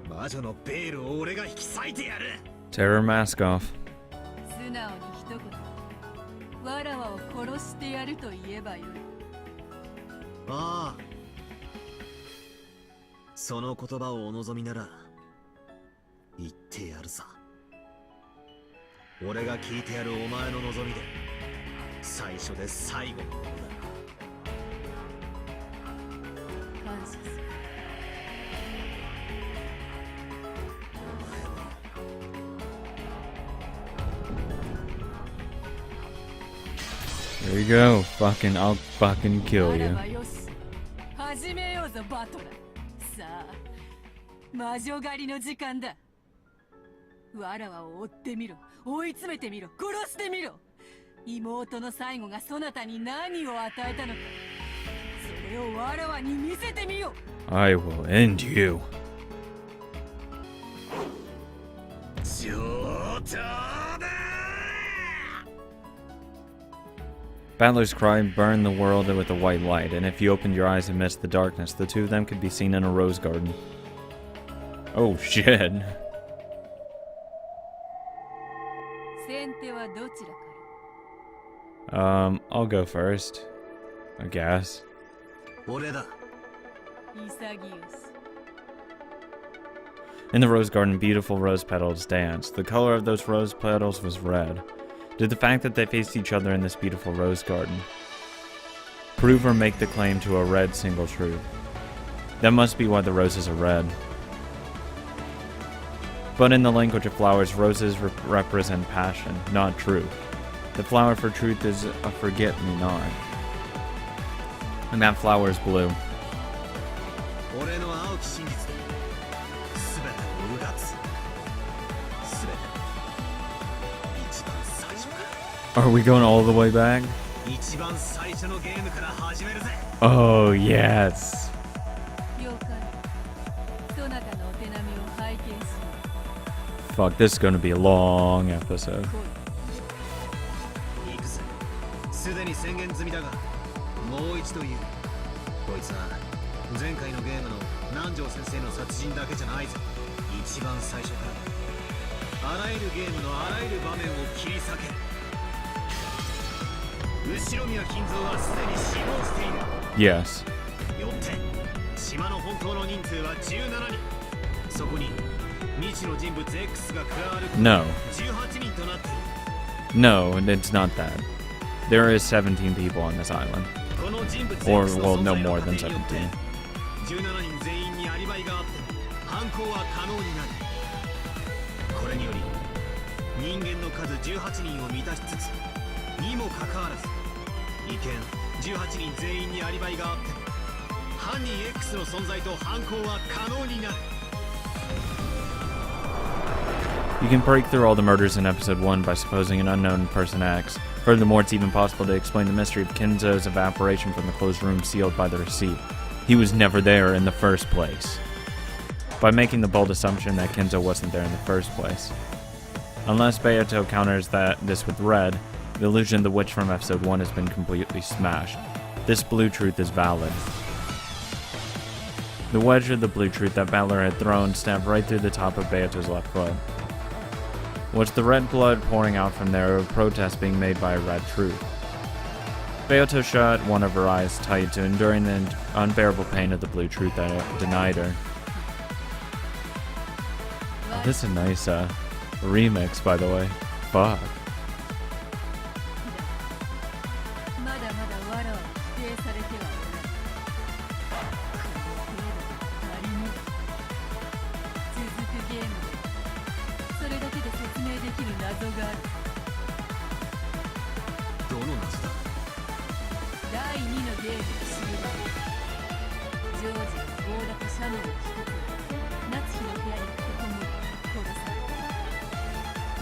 魔女のベールを俺が引き裂いてやる。 Tear her mask off. 素直に一言、わらわを殺してやると言えばよい。ああ、その言葉をお望みなら言ってやるさ。俺が聞いてやるお前の望みで最初で最後のものだ。感謝する。お前は There you go. I'll fucking kill な you. らばよし、始めようぞバトラー。さあ、魔女狩りの時間だ。わらわを追ってみろ、追い詰めてみろ、殺してみろ。妹の最後がそなたに何を与えたのか、それをわらわに見せてみよ。 I will end you. 上等だ。Battler's cry burned the world with a white light, and if you opened your eyes amidst the darkness, the two of them could be seen in a rose garden. Oh shit. 先手はどちらか I'll go first. I guess. 俺だ。潔し In the rose garden, beautiful rose petals danced. The color of those rose petals was red. Did the fact that they faced each other in this beautiful rose garden prove or make the claim to a red single truth? That must be why the roses are red. But in the language of flowers, roses represent passion, not truth. The flower for truth is a forget-me-not. And that flower is blue. 俺の青き真実で全てをうがつ。全て一番最初から。 Are we going all the way back? 一番最初のゲームから始めるぜ。 Oh, yes. 了解そなたのお手並みを拝見しよ Fuck, this is gonna be a long episode. う来い行くぜ。すでに宣言済みだが、もう一度言う。こいつは前回のゲームの南條先生の殺人だけじゃないぞ。一番最初からあらゆるゲームのあらゆる場面を切り裂ける。後宮金蔵はすでに死亡している。 Yes. よって島の本当の人数は17人。そこに未知の人物 X が加わることで No. 18人となっている。 No, it's not that. There is 17 people on this island. この人物 X Or, の well, 存 no 在の more 過程 than によって 17. 17人全員にアリバイがあっても犯行は可能になる。これにより人間の数18人を満たしつつにもかかわらず意見18人全員にアリバイがあっても犯人 X の存在と犯行は可能になる。 You can break through all the murders in episode 1 by supposing an unknown person X. Furthermore, it's even possible to explain the mystery of Kenzo's evaporation from the closed room sealed by the receipt. He was never there in the first place. By making the bold assumption that Kenzo wasn't there in the first place. Unless Beato counters this with red, the illusion of the witch from episode 1 has been completely smashed. This blue truth is valid. The wedge of the blue truth that Battler had thrown stabbed right through the top of Beato's left foot. Was the red blood pouring out from there, or a protest being made by a red truth? Beato shut one of her eyes tight to enduring the unbearable pain of the blue truth that denied her. Oh, this is a nice remix, by the way. Fuck. まだまだ藁を否定されてはおらぬこの程度足りぬ続くゲームでそれだけで説明できる謎があるどの謎だ。第2のゲーム終盤ジョージが大田とシャネルを引き取り夏日の部屋に立てこもり殺された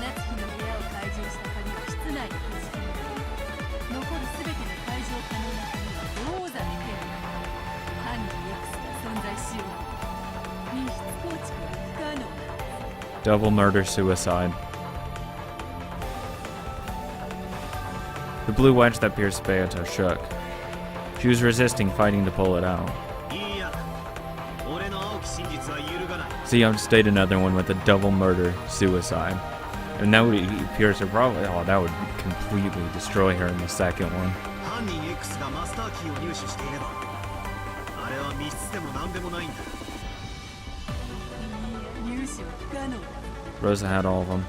夏日の部屋を開錠した鍵を室内に閉じ込められ残る全ての開錠可能な鍵は王座で手に犯人 X が存在しよう密室構築は不可能だ Double murder suicide. The blue wedge that pierced Beato shook. She was resisting, fighting to pull it out. いいや、俺の青き真実は揺るがない。 See, I've stayed another one with a double murder suicide. And that would pierce her probably. Oh, that would completely destroy her in the second one. 犯人 X がマスターキーを入手していればあれは密室でも何でもないんだ。いいや入手は不可能だ Rosa had all of them.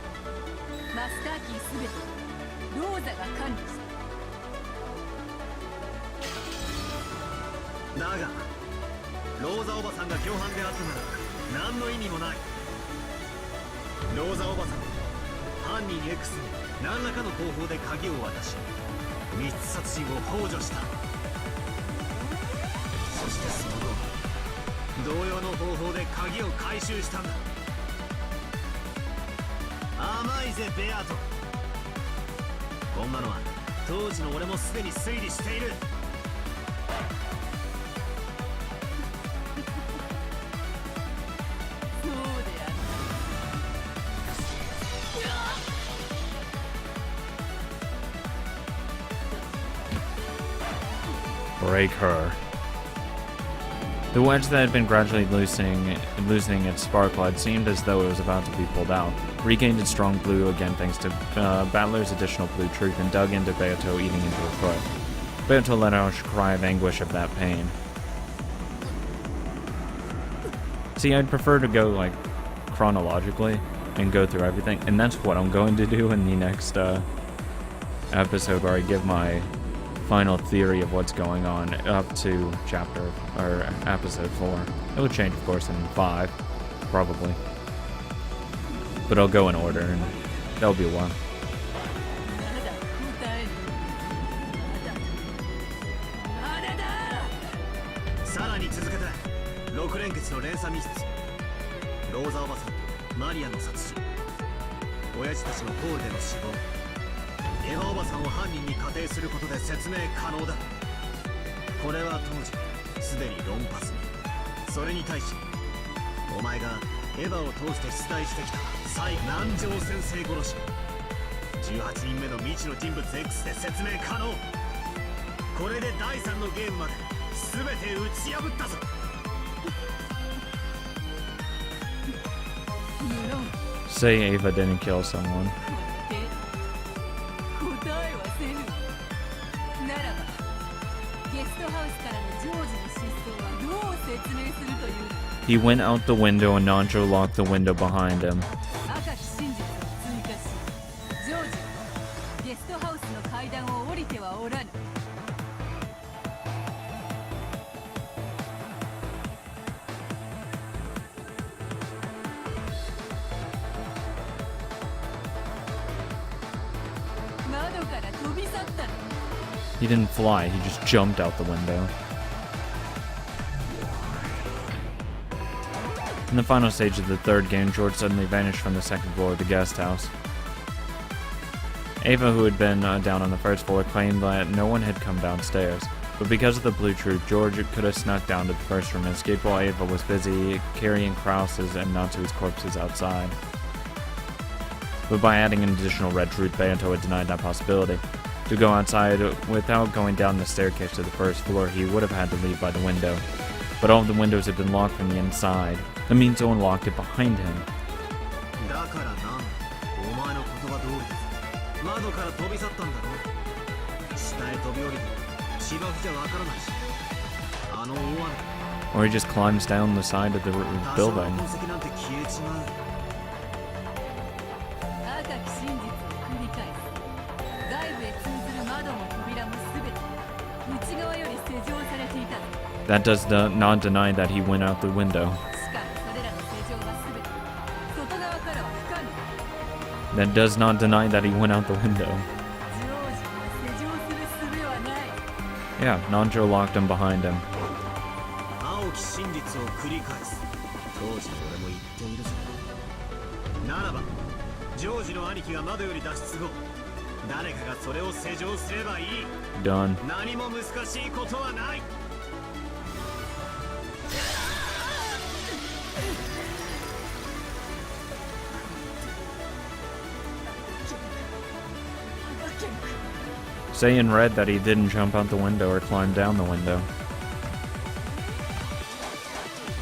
マスターキー全てローザが管理しただがローザおばさんが共犯であったなら何の意味もない。ローザおばさんは犯人 X に何らかの方法で鍵を渡し密室殺人を幇助した。そしてその後同様の方法で鍵を回収したんだ。甘いぜベアート。こんなのは当時の俺もすでに推理している。そうである Fuck. Break her. The wedge that had been gradually loosening its spark plug seemed as though it was about to be pulled out. Regained its strong blue again thanks to Battler's additional blue truth and dug into Beato, eating into her foot. Beato let out a cry of anguish of that pain. See, I'd prefer to go, like, chronologically and go through everything, and that's what I'm going to do in the next episode, where I give my final theory of what's going on up to episode 4. It will change, of course, in 5, probably. But I'll go in order, and that'll be a while. さらに続けて6連結の連鎖密室、ローザおばさんとマリアの殺人、親父たちのホールでの死亡、エヴァおばさんを犯人に仮定することで説明可能だ。これは当時すでに論破済み。それに対しお前がエヴァを通して出題してきた南條先生殺し、18人目の未知の人物 X で説明可能。これで第3のゲームまで全て打ち破ったぞ。 Say Ava didn't kill someone. 答えはせぬ。ならばゲストハウスからのジョージの失踪はどう説明するというの？ He went out the window and Nanjo locked the window behind him. 赤き真実を追加し、ジョージはゲストハウスの階段を降りてはおらぬ。 He didn't fly, he just jumped out the window. In the final stage of the third game, George suddenly vanished from the second floor of the guest house. Ava, who had been down on the first floor, claimed that no one had come downstairs. But because of the blue truth, George could have snuck down to the first room and escaped while Ava was busy carrying Krause's and Natsu's corpses outside. But by adding an additional red truth, Beato had denied that possibility. To go outside without going down the staircase to the first floor, he would have had to leave by the window. But all of the windows had been locked from the inside. That means someone locked it behind him. Or he just climbs down the side of the building. That does not deny that he went out the window. That does not deny that he went out the window. Yeah, Nanjo locked him behind him. Done. Saying read that he didn't jump out the window or climb down the window.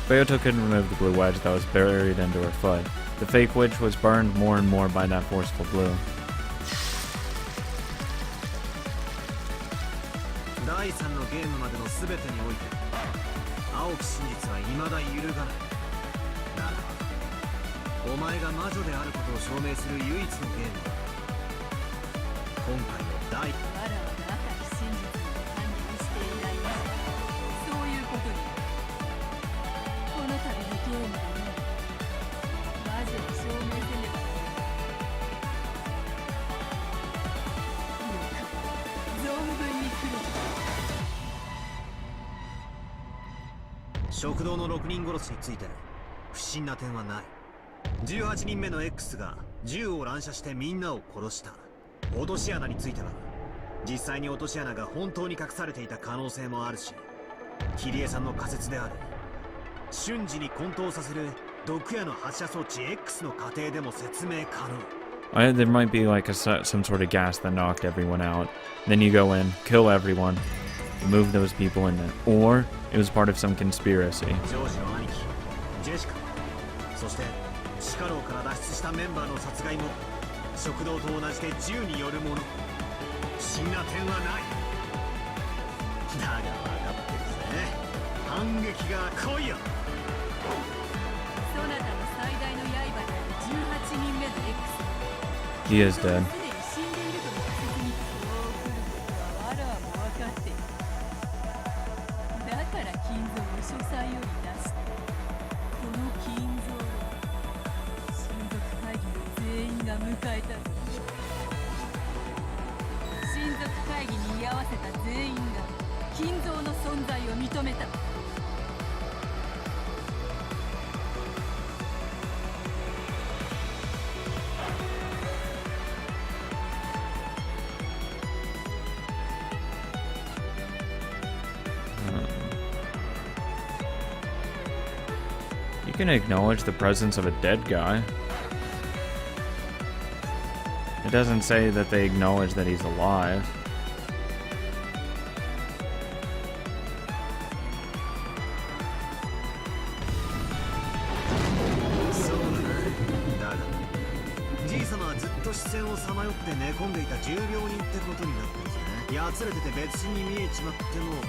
Beato couldn't remove the blue wedge that was buried into her foot. The fake wedge was burned more and more by that forceful glue. X 人目の X が銃を乱射してみんなを殺した。落とし穴については実際に落とし穴が本当に隠されていた可能性もあるし、桐江さんの仮説である瞬時に混沌させる毒矢の発射装置 X の過程でも説明可能。 There might be like some sort of gas that knocked everyone out. Then you go in, kill everyone, to move those people in there, or it was part of some conspiracy. ジョージの兄貴ジェシカ、そして地下牢から脱出したメンバーの殺害も食堂と同じで銃によるもの。不審な点はない。だが分かってるぜ、反撃が来いよ。そなたの最大の刃である18人目の X He is dead. すでに死んでいるとの仮説にそう来ることはわらわも分かっている。だから金蔵を書斎より出した。この金蔵を親族会議の全員が迎えた。親族会議に居合わせた全員が金蔵の存在を認めた。You can acknowledge the presence of a dead guy. It doesn't say that they acknowledge that he's alive. そうだな。だがじいさまはずっと視線をさまよって寝込んでいた重病人ってことになってるぜ。やつれてて別人に見えちまってもみんな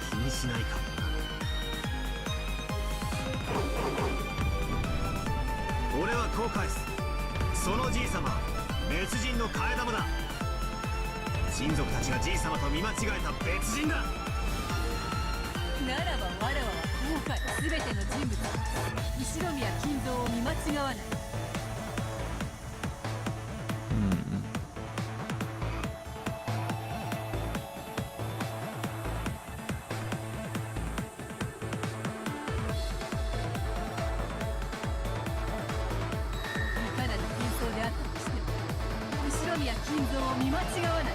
気にしないかもな。俺はこう返す。そのじいさま別人の替え玉だ。親族たちがじいさまと見間違えた別人だ。ならば我らは後悔すべての人物後宮金蔵を見間違わない。いかなる変装であったとしても後宮金蔵を見間違わない。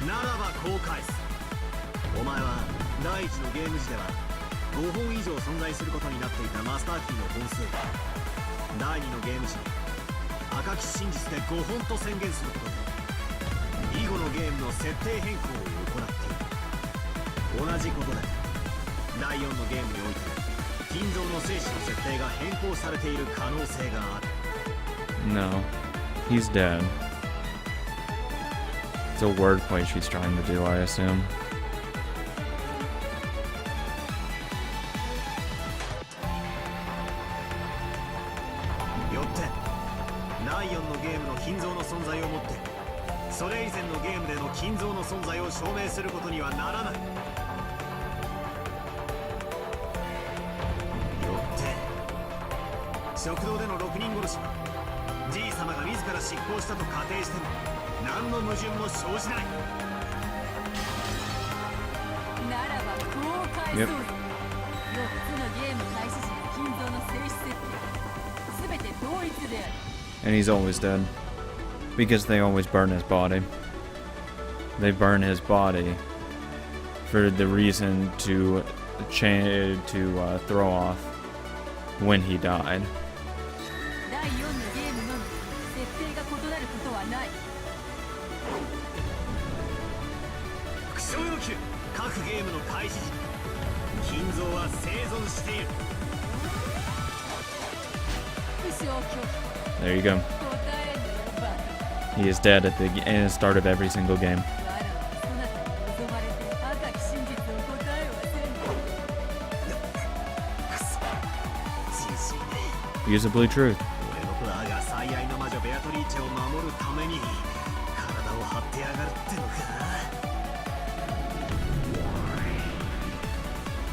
ならばこう返す。お前は第一のゲーム時では5本以上存在することになっていたマスターキーの本数が第2のゲーム時に赤き真実で5本と宣言することで以後のゲームの設定変更を行っている。同じことで第4のゲームにおいて金蔵の生死の設定が変更されている可能性がある。 No, he's dead. It's a wordplay she's trying to do, I assume. よって第4のゲームの金蔵の存在をもってそれ以前のゲームでの金蔵の存在を証明することにはならない。よって食堂での6人殺しはじいさまが自ら執行したと仮定しても何の矛盾も生じない。ならばこう返そう。4つのゲーム開始時の金蔵の性質設定すべて同一である。 And he's always dead. Because they always burn his body. They burn his body for the reason to throw off when he died. 第4のゲームのみ設定が異なることはない。副将要求各ゲームの開始時金蔵は生存している。副将拒 There you go. 否答えるよバカ。 He is dead at the start of every single game. 我らはそなたに望まれて赤き真実を答えはせん。人生ね。 Usably truth. 俺のプラが最愛の魔女ベアトリーチェを守るために体を張ってやがるってのか。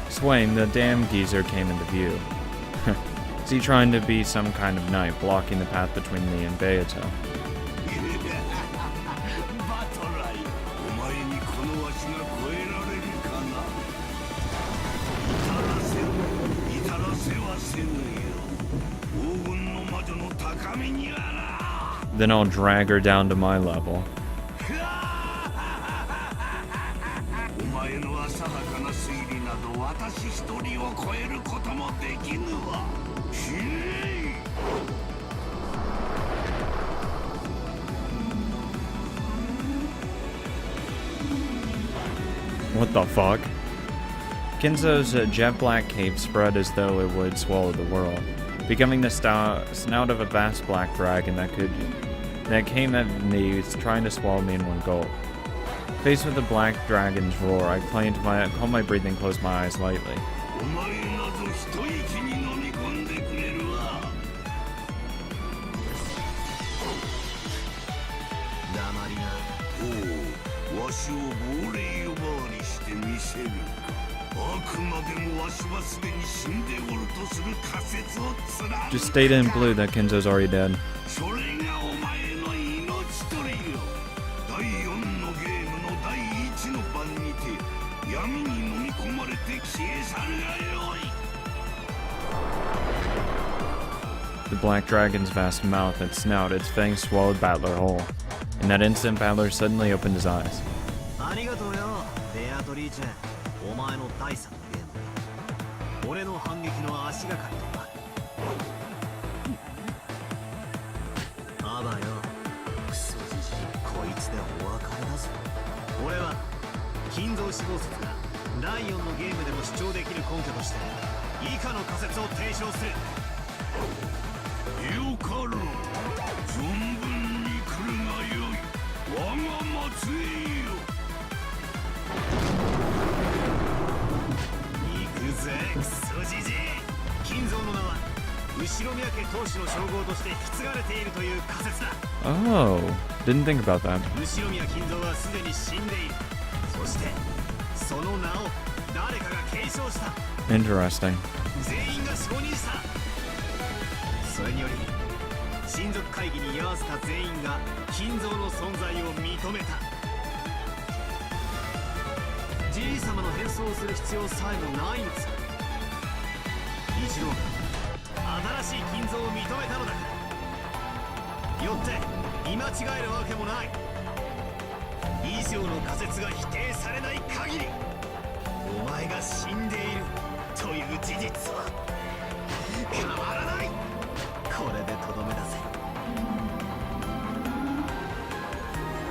Swain, the damn geezer came into view. Is he trying to be some kind of knight, blocking the path between me and Beato? バトライ、お前にこのわしが超えられるかな。至らせはせぬよ。黄金の魔女の高みにはな。 Then I'll drag her down to my level. お前の浅はかな推理など私一人を超えることもできぬわ。ひえい。 What the fuck? Kinzo's jet black cape spread as though it would swallow the world, becoming the snout of a vast black dragon that came at me, trying to swallow me in one gulp. Faced with the black dragon's roar, I caught my breathing and closed my eyes lightly. お前なぞ一息に飲み込んでくれるわ。黙りな。おう、わしを亡霊呼ばわりしてみせるか。あくまでもわしはすでに死んでおるとする仮説を貫く。 Just state it in blue that Kinzo's already dead. それがお前の命取りよ。第4のゲームの第1の番にて闇に飲み込まれて消え去るがよい。 The black dragon's vast mouth and snout, its fangs swallowed Battler whole. In that instant, Battler suddenly opened his eyes. ありがとうよ、ベアトリーチェ。お前の第3のゲーム。俺の反撃の足がかりとなる。あばよ、クソじじい、こいつでお別れだぞ。俺は金蔵死亡説が第4のゲームでも主張できる根拠として以下の仮説を提唱する。よかろう。存分に来るがよい。我が末裔よ。行くぜ、クソじじい。金蔵の名は後宮家当主の称号として引き継がれているという仮説だ。 Oh, didn't think about that. 後宮金蔵はすでに死んでいる。そしてその名を誰かが継承した。 Interesting. 全員が承認した。それにより親族会議に居合わせた全員が金蔵の存在を認めた。じい様の変装をする必要さえもないのさ。一郎が新しい金蔵を認めたのだから。よって見間違えるわけもない。以上の仮説が否定されない限りお前が死んでいるという事実は変わらない。これでとどめだぜ。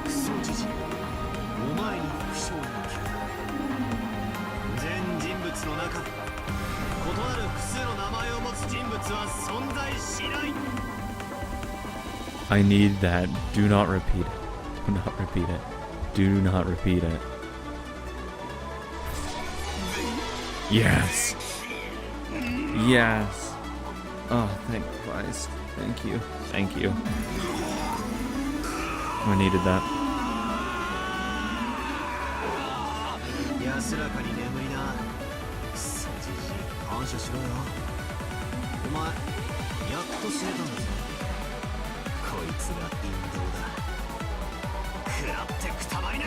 クソじじい、お前に副将に全人物の中で異なる複数の名前を持つ人物は存在しない。 I need that. Do not repeat it. Do not repeat it. Do not repeat it. Yes. Yes. Oh, thank Christ. Thank you. Thank you. I needed that. 安らかに眠りな。クソじじい、感謝しろよ。お前やっと死ねたんだぞ。こいつが陰謀だ。食らってくたまりな。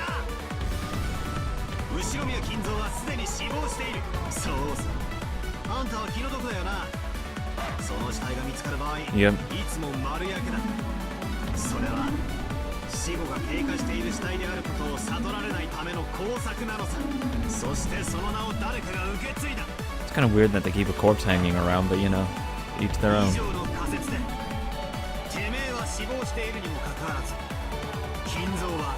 後宮金蔵はすでに死亡している。そうさ、あんたは気の毒だよな。その死体が見つかる場合、Yep. いつも丸焼けだ。それは死後が経過している死体であることを悟られないための工作なのさ。そしてその名を誰かが受け継いだ。 It's kind of weird that they keep a corpse hanging around, but you know, each their 以 own. 上の仮説でてめえは死亡しているにもかかわらず金蔵は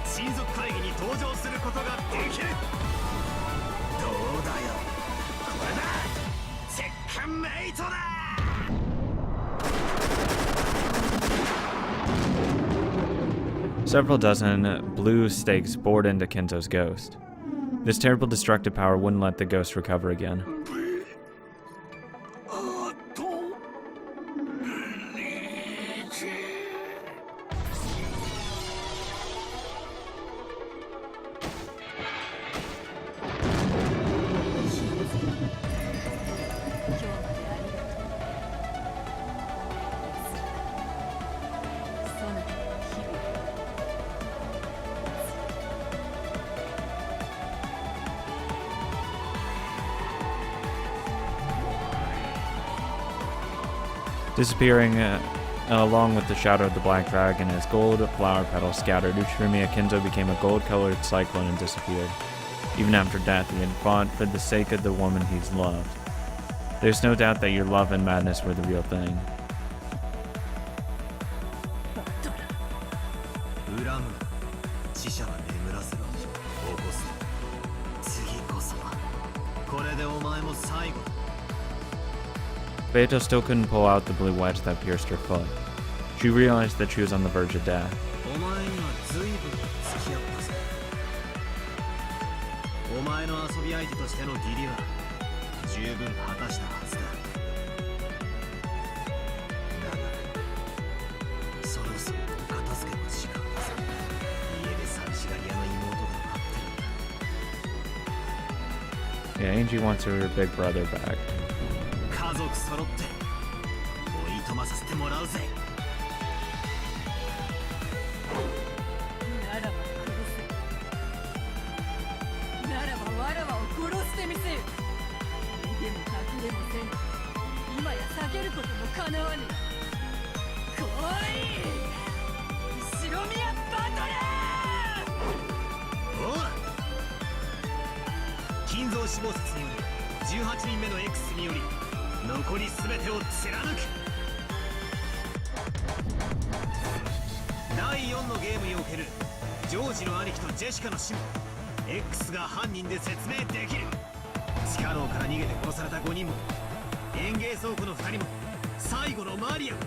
親族会議に登場することができる。どうだよ、これだ、絶艦メイトだ。 Several dozen blue stakes bored into Kinzo's ghost. This terrible destructive power wouldn't let the ghost recover again. あとリーチ。 Disappearing along with the shadow of the black dragon as gold flower petals scattered, Ushirimiya Kinzo became a gold-colored cyclone and disappeared. Even after death, he had fought for the sake of the woman he's loved. There's no doubt that your love and madness were the real thing. バトラ恨むな。死者は眠らせろ。起こす。次こそは。これでお前も最後だ。Beato still couldn't pull out the blue wedge that pierced her foot. She realized that she was on the verge of death. お前には随分付き合ったぞ。お前の遊び相手としての義理は十分果たしたはずだ。だがそろそろお片付けの時間だぞ。家で寂しがり屋の妹が待ってるんだ。 Yeah, Angie wants her big brother back. 家族揃っておいとまさせてもらうぜ。ならば殺せ。ならばわらわを殺してみせよ。逃げも隠れもせん。今や避けることもかなわぬ。来い後ろ宮バトラー。おう金蔵死亡説により18人目の X により残り全てを貫く。第4のゲームにおけるジョージの兄貴とジェシカの死も X が犯人で説明できる。地下牢から逃げて殺された5人も園芸倉庫の2人も最後のマリアも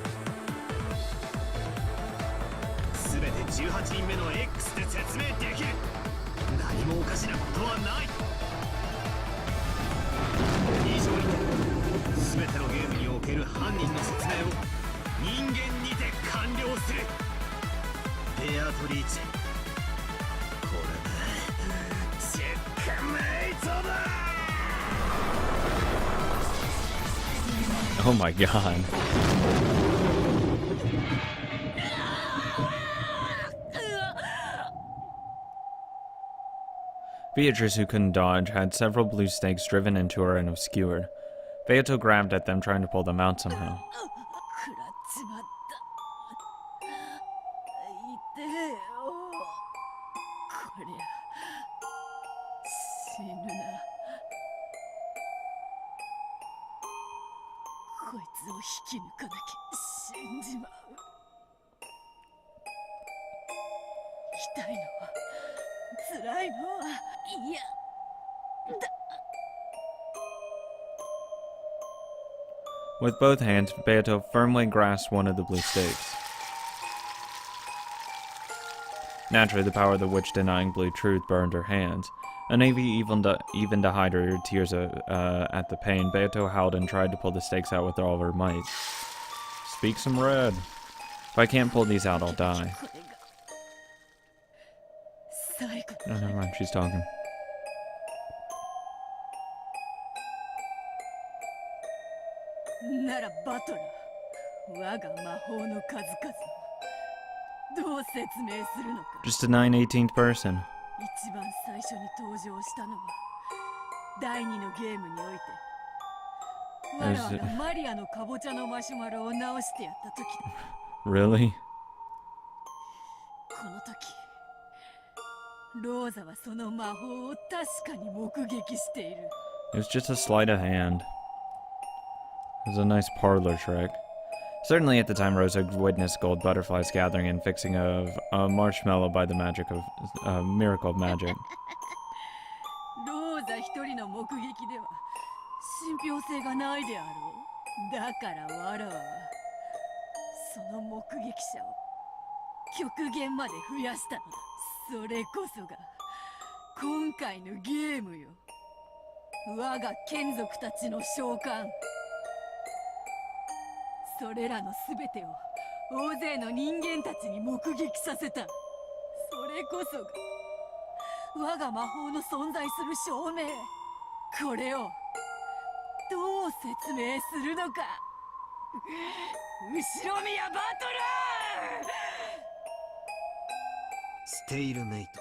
全て18人目の X で説明できる。何もおかしなことはない。以上にて全てのゲームにおける犯人の説明を人間にて完了する。ベアトリーチェ、これだ。チェックメイトだ。 Oh my god. Beatrice, who couldn't dodge, had several blue stakes driven into her and obscured. Beato grabbed at them, trying to pull them out somehow. 食らっちまった。痛えよ。こりゃ死ぬな。こいつを引き抜かなきゃ死んじまう。痛いのは辛いのはいやだ。 With both hands, Beato firmly grasped one of the blue stakes. Naturally, the power of the witch-denying blue truth burned her hands. Unable even to hide her tears at the pain, Beato howled and tried to pull the stakes out with all of her might. Speak some red. If I can't pull these out, I'll die. Oh, never mind, she's talking. ならバトラー、我が魔法の数々をどう説明するのか。 Just a 9/18th person. 一番最初に登場したのは第2のゲームにおいて我らがマリアのカボチャのマシュマロを直してやった時だ。 Really? この時ローザはその魔法を確かに目撃している。 It was just a sleight of hand. It was a nice parlor trick. Certainly at the time, Rosa witnessed gold butterflies gathering and fixing of a marshmallow by the magic of miracle of magic. ローザ一人の目撃では信憑性がないであろう。だからわらわはその目撃者を極限まで増やしたのだ。それこそが今回のゲームよ。我が眷属たちの召喚。それらの全てを大勢の人間たちに目撃させた。それこそが我が魔法の存在する証明。これをどう説明するのか。後ろ宮バトラー。ステイルメイト。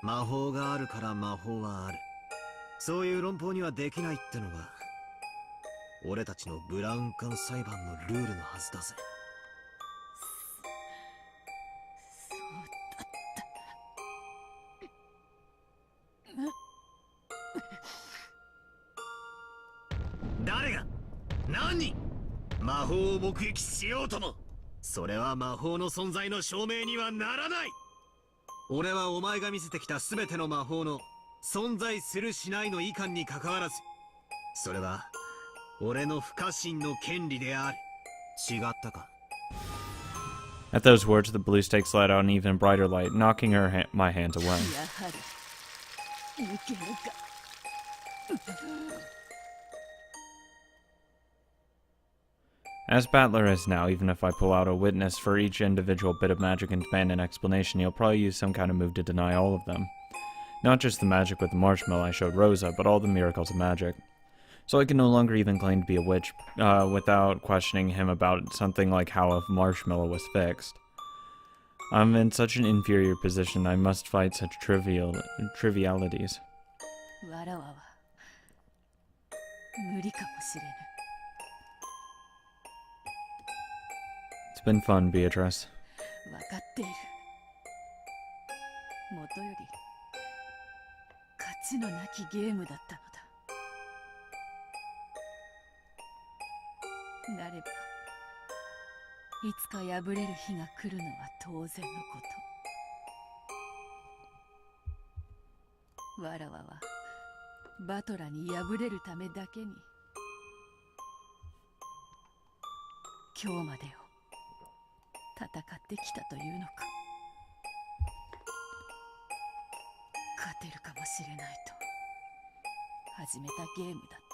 魔法があるから魔法はある。そういう論法にはできないってのが俺たちのブラウン管裁判のルールのはずだぜ。そうだっ誰が何魔法を目撃しようともそれは魔法の存在の証明にはならない。俺はお前が見せてきた全ての魔法の存在するしないの遺憾にかかわらずそれは俺の不可侵の権利である。違ったか。 At those words, the blue stakes let out an even brighter light, knocking my hands away. やはり抜けぬか。As Battler is now, even if I pull out a witness for each individual bit of magic and demand an explanation, he'll probably use some kind of move to deny all of them. Not just the magic with the marshmallow I showed Rosa, but all the miracles of magic. So I can no longer even claim to be a witch, without questioning him about something like how a marshmallow was fixed. I'm in such an inferior position I must fight such trivialities. わらわは無理かもしれぬ。 It's been fun, Beatrice. わかっている。もとより価値のなきゲームだったのだ。なればいつか破れる日が来るのは当然のこと。わらわはバトラに敗れるためだけに今日までを戦ってきたというのか。勝てるかもしれないと始めたゲームだった。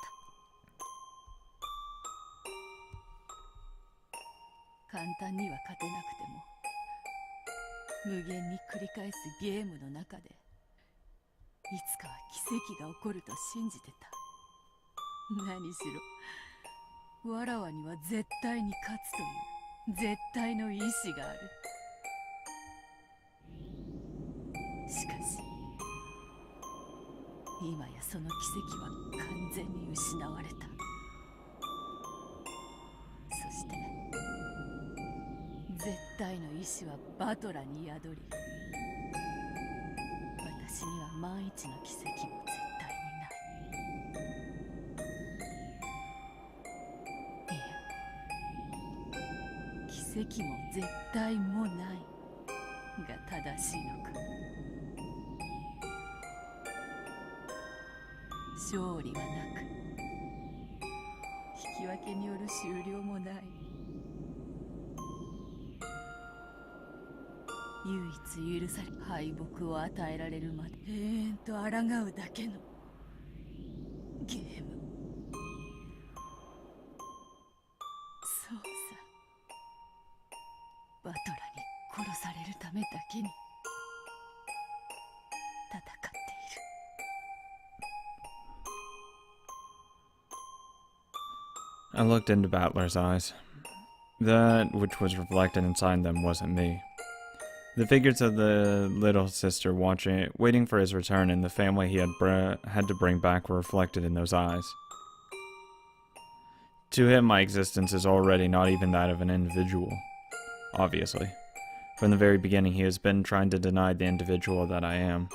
簡単には勝てなくても無限に繰り返すゲームの中でいつかは奇跡が起こると信じてた。何しろわらわには絶対に勝つという絶対の意志がある。しかし今やその奇跡は完全に失われた。そして絶対の意志はバトラに宿り私には万一の奇跡も絶対にない。いや奇跡も絶対もないが正しいのか。勝利はなく引き分けによる終了もない。唯一許され敗北を与えられるまで永遠と抗うだけのゲーム。そうさ、バトラに殺されるためだけに戦っている。I looked into Battler's eyes. That which was reflected inside them wasn't me. The figures of the little sister waiting for his return and the family he had to bring back were reflected in those eyes. To him, my existence is already not even that of an individual. Obviously. From the very beginning, he has been trying to deny the individual that I am.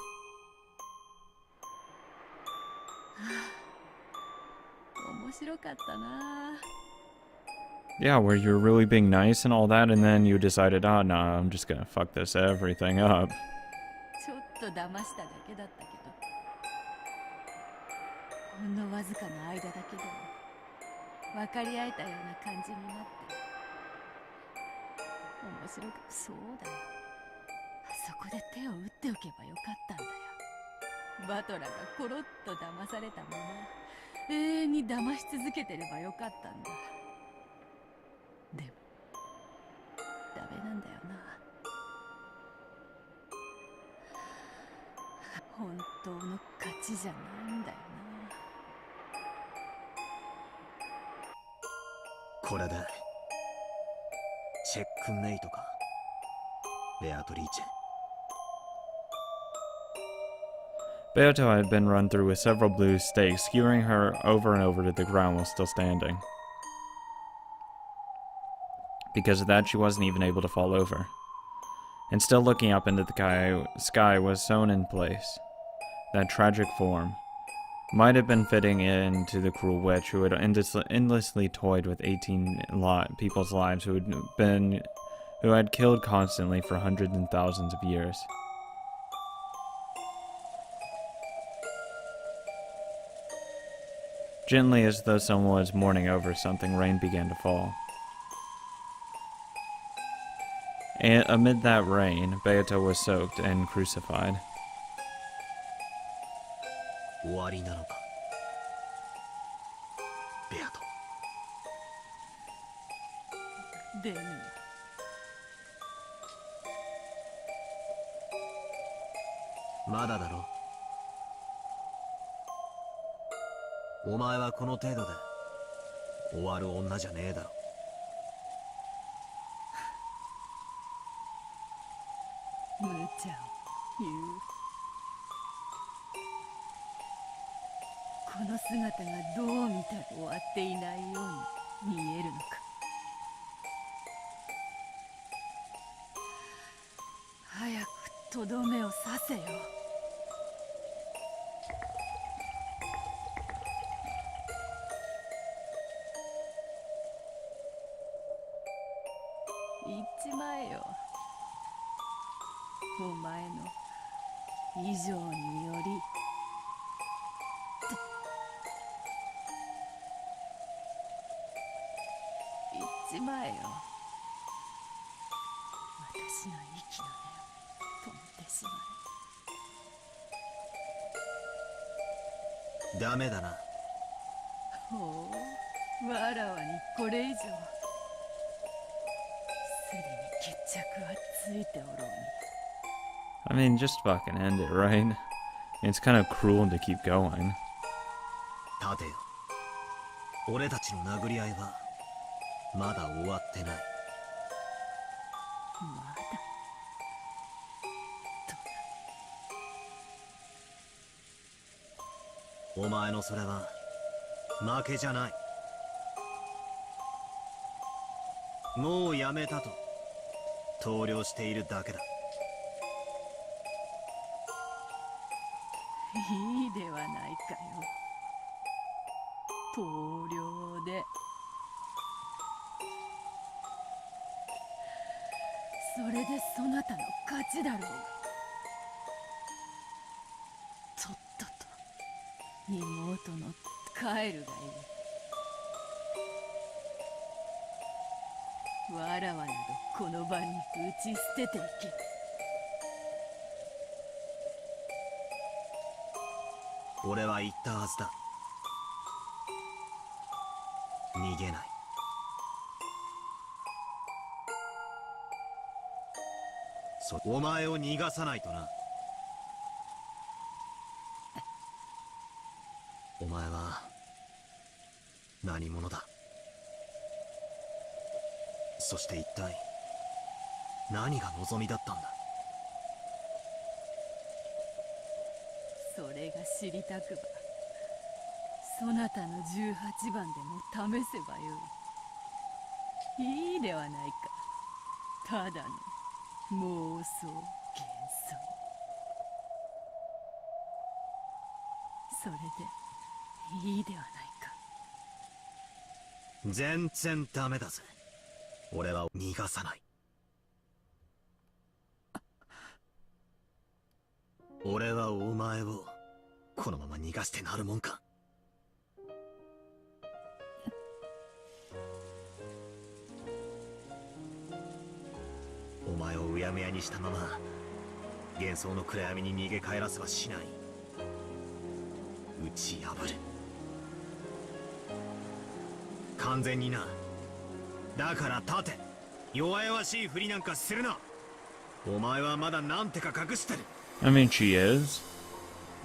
面白かったな。 Yeah, where you were really being nice and all that, and then you decided, oh, nah, I'm just gonna fuck this everything up. ちょっと騙しただけだったけど、ほんのわずかな間だけでも分かり合えたような感じになって、面白く、そうだよ。あそこで手を打っておけばよかったんだよ。バトラがコロッと騙されたまま永遠に騙し続けてればよかったんだ。でもダメなんだよな。本当の勝ちじゃないんだよな。これだ。チェックメイトか。ベアトリーチェ。Beato had been run through with several blue stakes, skewering her over and over to the ground while still standing. Because of that, she wasn't even able to fall over. And still looking up into the sky was sewn in place. That tragic form. Might have been fitting into the cruel witch who had endlessly toyed with 18 people's lives who had killed constantly for hundreds and thousands of years. Gently, as though someone was mourning over something, rain began to fall. And amid that rain, Beata was soaked and crucified. 終わりなのかベアト。でもまだだろ。お前はこの程度で終わる女じゃねえだろ。無茶を言う。この姿がどう見たら終わっていないように見えるのか。早くとどめを刺せよ。言っちまえよ。お前の以上により。言っちまえよ。私の息の根を止めてしまえ。ダメだな。ほう、わらわにこれ以上。すでに決着はついておろうに。I mean, just fucking end it, right? It's kind of cruel to keep going. 立てよ。俺たちの殴り合いはまだ終わってない。まだお前のそれは負けじゃない。もうやめたと投了しているだけだ。いいではないかよ。投了で。それでそなたの勝ちだろうが。とっとと妹の帰るがいい。わらわなどこの場に打ち捨てていけ。俺は言ったはずだ。逃げない。お前を逃がさないとな。お前は何者だ。そして一体何が望みだったんだ。それが知りたくば、そなたの18番でも試せばよい。いいではないか。ただの妄想幻想。それでいいではないか。全然ダメだぜ。俺は逃がさない。俺はお前をこのまま逃がしてなるもんか。お前をうやむやにしたまま幻想の暗闇に逃げ帰らせはしない。打ち破る。完全にな。だから立て。弱々しいふりなんかするな。お前はまだなんてか隠してる。I mean, she is,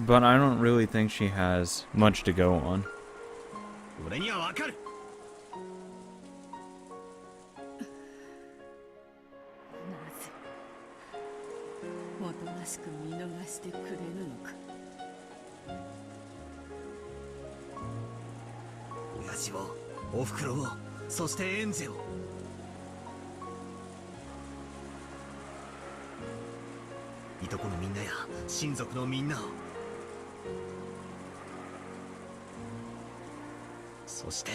but I don't really think she has much to go on. 俺にはわかる。なぜおとなしく見逃してくれるのか。親父を、おふくろを、そしてエンジェを。いとこのみんなや親族のみんなを。そして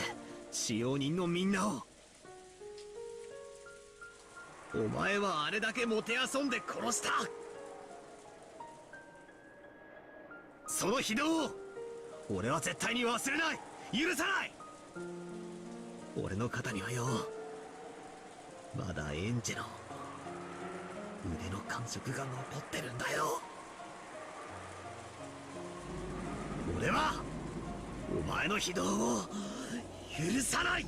使用人のみんなを。お前はあれだけもてあそんで殺した。その非道を俺は絶対に忘れない、許さない。俺の肩にはよ、まだエンジェの腕の感触が残ってるんだよ。俺はお前の非道を許さない。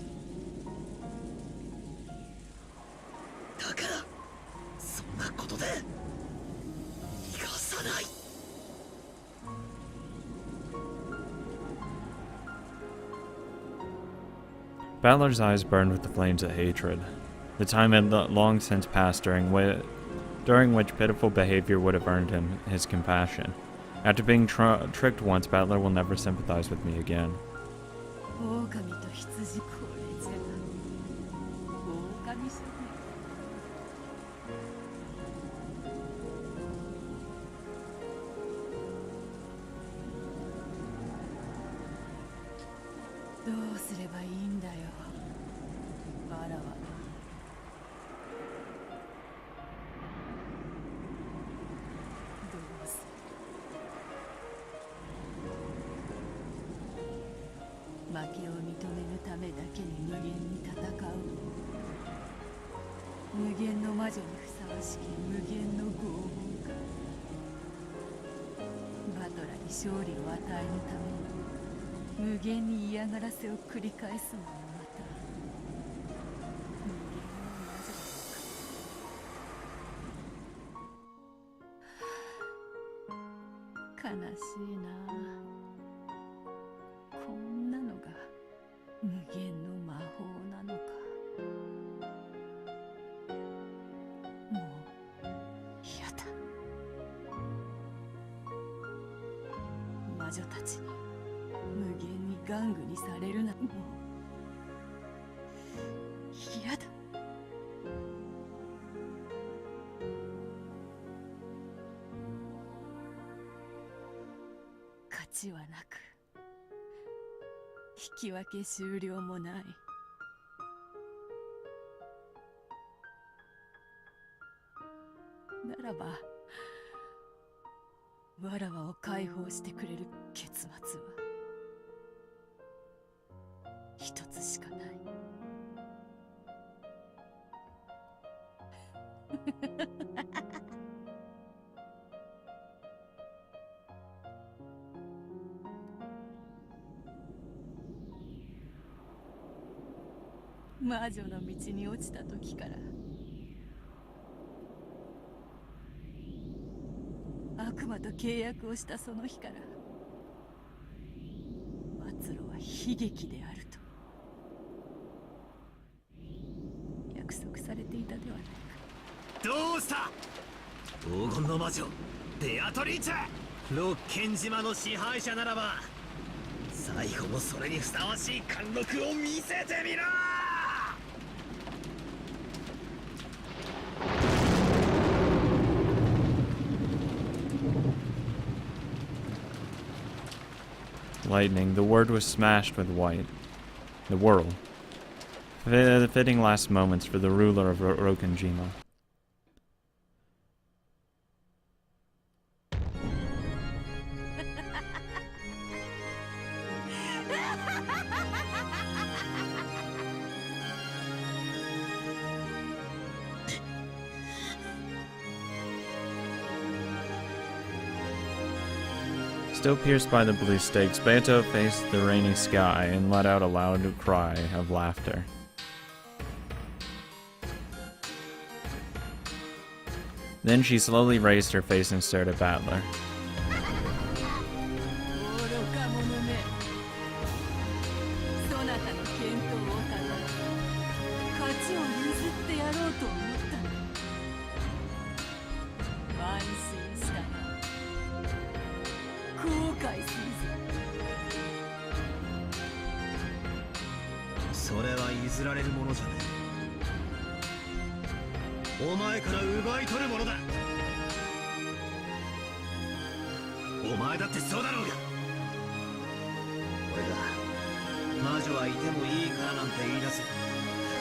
だからそんなことで逃がさない。Balor's eyes burned with the flames of hatred. The time had long since passed during which pitiful behavior would have earned him his compassion. After being tricked once, Balor will never sympathize with me again. 狼と羊これじゃ狼さね。どうすればいいんだよ、わらわ。どうせ負けを認めぬためだけに無限に戦う。無限の魔女にふさわしき無限の拷問か。バトラに勝利を与えぬために無限に嫌がらせを繰り返すのもまた無限の魔女か。悲しいな。こんなのが無限の魔法なのか。もう嫌だ。魔女たちに無限に玩具にされるなんてもう嫌だ。勝ちはなく引き分け終了もない。ならばわらわを解放してくれる結末は一つしかない。魔女の道に落ちた時から悪魔と契約をしたその日から末路は悲劇であると約束されていたではないか。どうした、黄金の魔女ベアトリーチェ。ロッケン島の支配者ならば最後もそれにふさわしい貫禄を見せてみろ。Lightning, the word was smashed with white. The world. The fitting last moments for the ruler of Rokenjima. Still pierced by the blue stakes, Beto faced the rainy sky and let out a loud cry of laughter. Then she slowly raised her face and stared at Battler. 愚か者め、そなたの健闘をたたえ勝ちを譲ってやろうと思ったの。安心したな。後悔するぞ。それは譲られるものじゃねえ。お前から奪い取るものだ。お前だってそうだろうが。俺が魔女はいてもいいからなんて言い出す。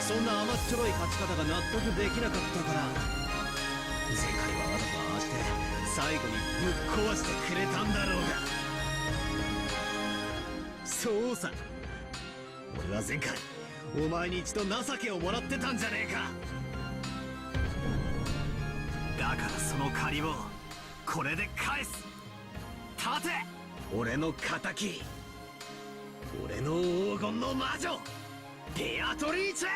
そんな甘っちょろい勝ち方が納得できなかったから、前回はわざとああして最後にぶっ壊してくれたんだろうが。そうさ、俺は前回お前に一度情けをもらってたんじゃねえか。だからその借りをこれで返す。立て、俺の敵、俺の黄金の魔女ベアトリーチェ。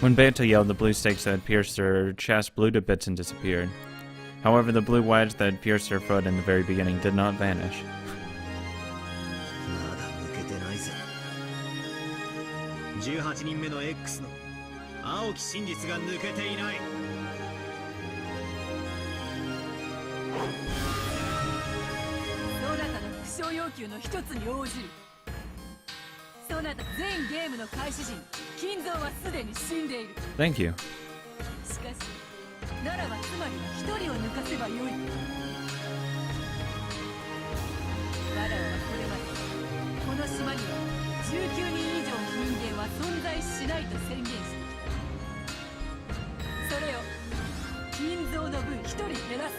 When Beata yelled, the blue stakes that had pierced her chest blew to bits and disappeared. However, the blue wedge that had pierced her foot in the very beginning did not vanish. まだ抜けてないぜ。18人目の X の青き真実が抜けていない。そなたの副賞要求の一つに応じる。そなた全ゲームの開始時に金蔵はすでに死んでいる。 Thank you. しかしならばつまりは一人を抜かせばよい。我らはこれまでこの島には19人以上の人間は存在しないと宣言してきた。それを金蔵の分一人減らす。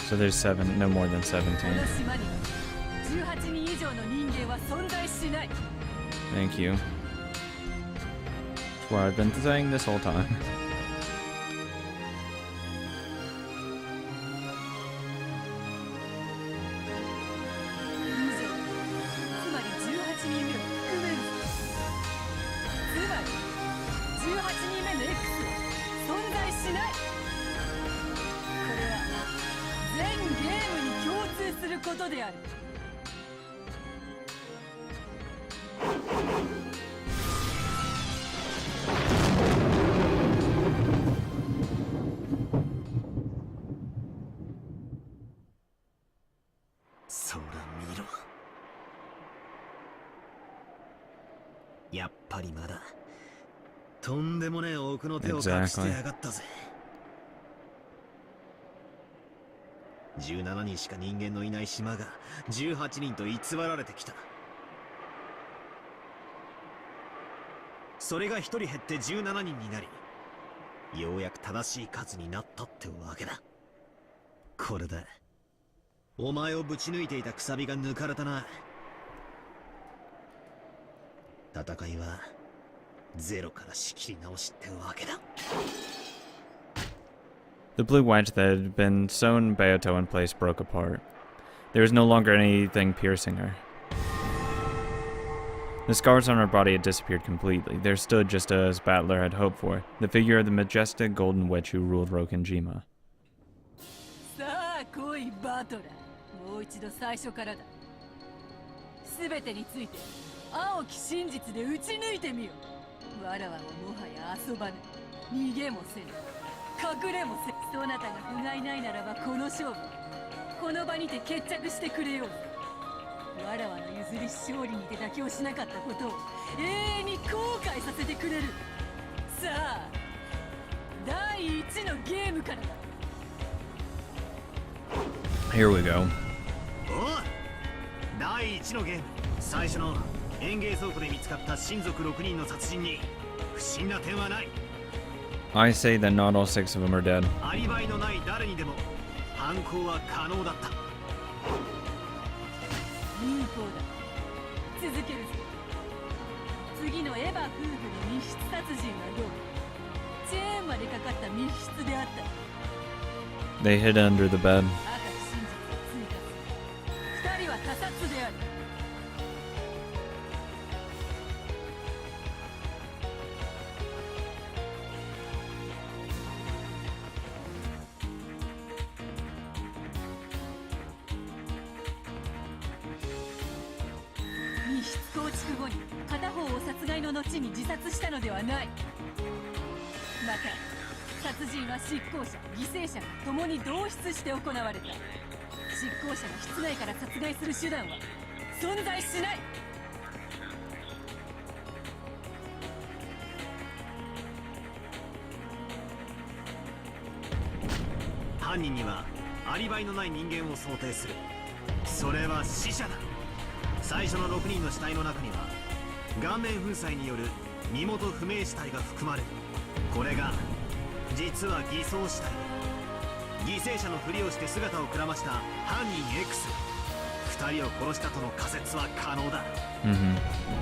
So there's no more than 17. この島には18人以上の人間は存在しない。 Thank you. That's what I've been saying this whole time. つまり18人目を含める。つまり18人目の X は存在しない。これは全ゲームに共通することである。そら見ろ。やっぱりまだとんでもねえ奥の手を隠してやがったぜ。17人しか人間のいない島が18人と偽られてきた。それが1人減って17人になり、ようやく正しい数になったってわけだ。これでお前をぶち抜いていたくさびが抜かれたな。戦いはゼロから仕切り直しってわけだ。 The blue wedge that had been sewn Beato in place broke apart. There was no longer anything piercing her. The scars on her body had disappeared completely. There stood, just as Battler had hoped for, the figure of the majestic golden witch who ruled Rokenjima. さあ来いバトラー、もう一度最初からだ。すべてについて青き真実で打ち抜いてみよ。わらわはもはや遊ばぬ。逃げもせぬ。隠れもせぬ。そなたが不甲斐ないならばこの勝負、この場にて決着してくれよう。わらわの譲り勝利にて妥協しなかったことを永遠に後悔させてくれる。さあ、第一のゲームからだ。 Here we go. おい、第1のゲーム、最初の園芸倉庫で見つかった親族6人の殺人に不審な点はない。 I say that not all 6 of them are dead. アリバイのない誰にでも犯行は可能だった。有効だ。続けるぞ。次のエヴァ夫婦の密室殺人はどう？チェーンまでかかった密室であった。 They hid under the bed. 赤き真実を追加す。2人は他殺である。の後に自殺したのではない。また殺人は執行者犠牲者が共に同室して行われた。執行者が室内から殺害する手段は存在しない。犯人にはアリバイのない人間を想定する。それは死者だ。最初の6人の死体の中には顔面粉砕による身元不明死体が含まれる。これが実は偽装死体だ。犠牲者のふりをして姿をくらました犯人 X 2人を殺したとの仮説は可能だ。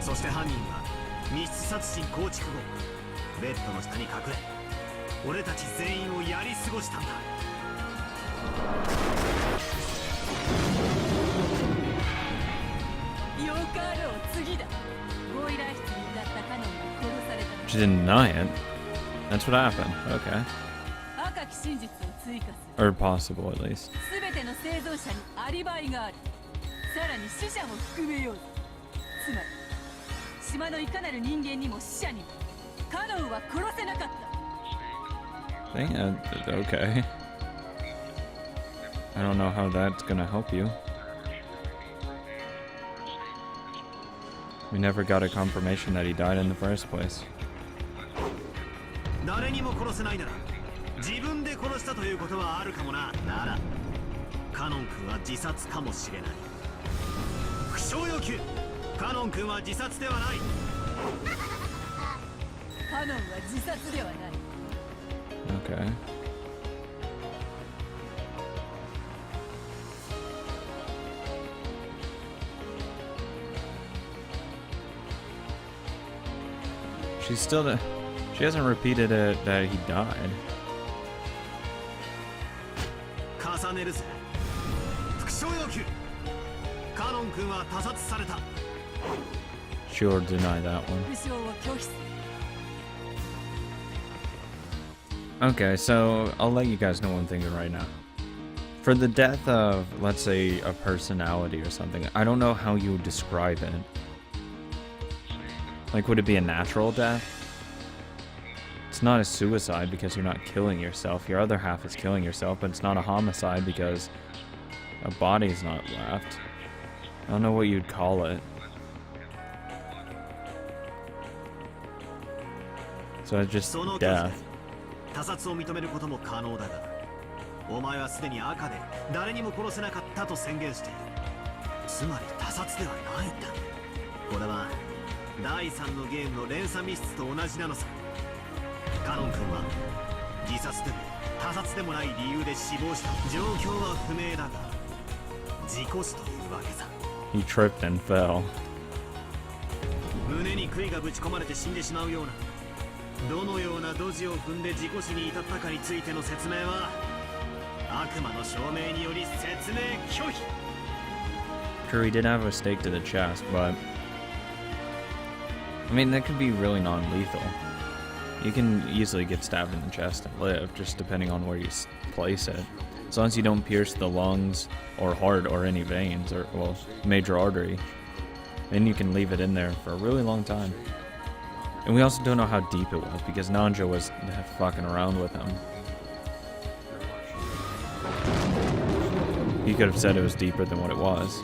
そして犯人は密室殺人構築後ベッドの下に隠れ俺たち全員をやり過ごしたんだ。よかろう次だ。ボイラー室にいたカノンが殺された。 She didn't deny it. That's what happened. Okay. 赤き真実を追加する。 Or possible, at least. すべての生存者にアリバイがある。さらに死者も含めよう。つまり島のいかなる人間にも死者にもカノンは殺せなかった。 Dang it. Okay. I don't know how that's gonna help you. We never got a confirmation that he died in the first place. 誰にも殺せないなら自分で殺したということはあるかもな。ならカノン君は自殺かもしれない。不詳要求。カノン君は自殺ではない。カノンは自殺ではない。 Okay. She's still she hasn't repeated it that he died. 重ねるぜ。副将要求。カノン君は他殺された。 Sure, deny that one. 不詳を拒否する。 Okay, so I'll let you guys know one thing right now. For the death of, let's say, a personality or something, I don't know how you would describe it. Like, would it be a natural death? It's not a suicide because you're not killing yourself. Your other half is killing yourself, but it's not a homicide because a body's not left. I don't know what you'd call it. So it's just death. 他殺を認めることも可能だが、お前はすでに赤で誰にも殺せなかったと宣言している。つまり他殺ではないんだ。これは第3のゲームの連鎖密室と同じなのさ。カノン君は自殺でも他殺でもない理由で死亡した。状況は不明だが事故死というわけさ。 He tripped and fell. 胸に杭がぶち込まれて死んでしまうような、どのようなドジを踏んで事故死に至ったかについての説明は悪魔の証明により説明拒否。 Sure, he did have a stake to the chest, but I mean, that could be really non-lethal. You can easily get stabbed in the chest and live, just depending on where you place it. As long as you don't pierce the lungs or heart or any veins or, well, major artery, then you can leave it in there for a really long time. And we also don't know how deep it was because Nanja was fucking around with him. He could have said it was deeper than what it was.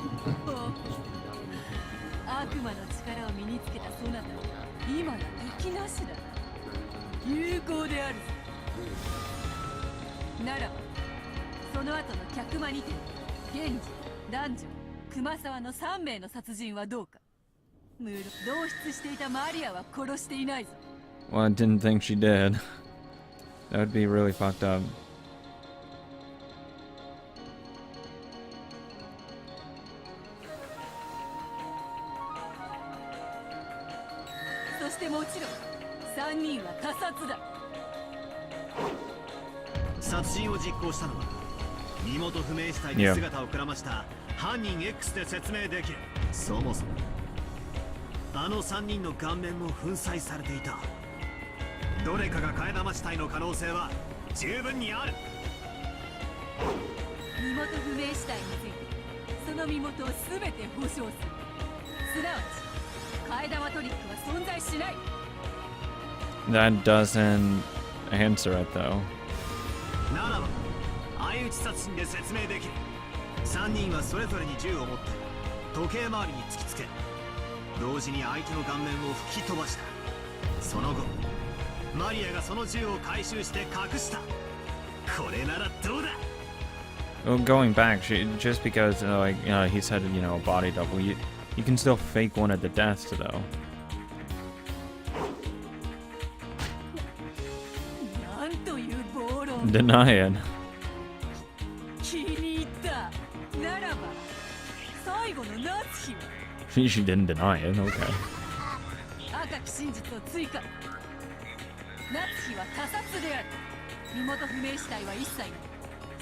悪魔の力を身につけたそなたは今や敵なしだ。有効であるぞ。ならばその後の客間にて源氏、男女、熊沢の3名の殺人はどうか。無論同室していたマリアは殺していないぞ。 Well, I didn't think she did. That would be really fucked up. そしてもちろん3人は他殺だ。殺人を実行したのは身元不明死体に姿をくらました犯人 X で説明できる。そもそもあの3人の顔面も粉砕されていた。どれかが替え玉死体の可能性は十分にある。身元不明死体についてその身元を全て保証する。すなわち替え玉トリックは存在しない。 That doesn't answer it though. ならば相打ち殺人で説明できる。3人はそれぞれに銃を持って時計回りに突きつけ、同時に相手の顔面を吹き飛ばした。その後マリアがその銃を回収して隠した。これならどうだ。 Well, going back, just because he said a body double, you can still fake one of the deaths though. なんという暴論。 Deny it. 気に入った。ならば最後の夏日は She didn't deny it. Okay. 赤き真実を追加。夏日は他殺である。身元不明死体は一切ない。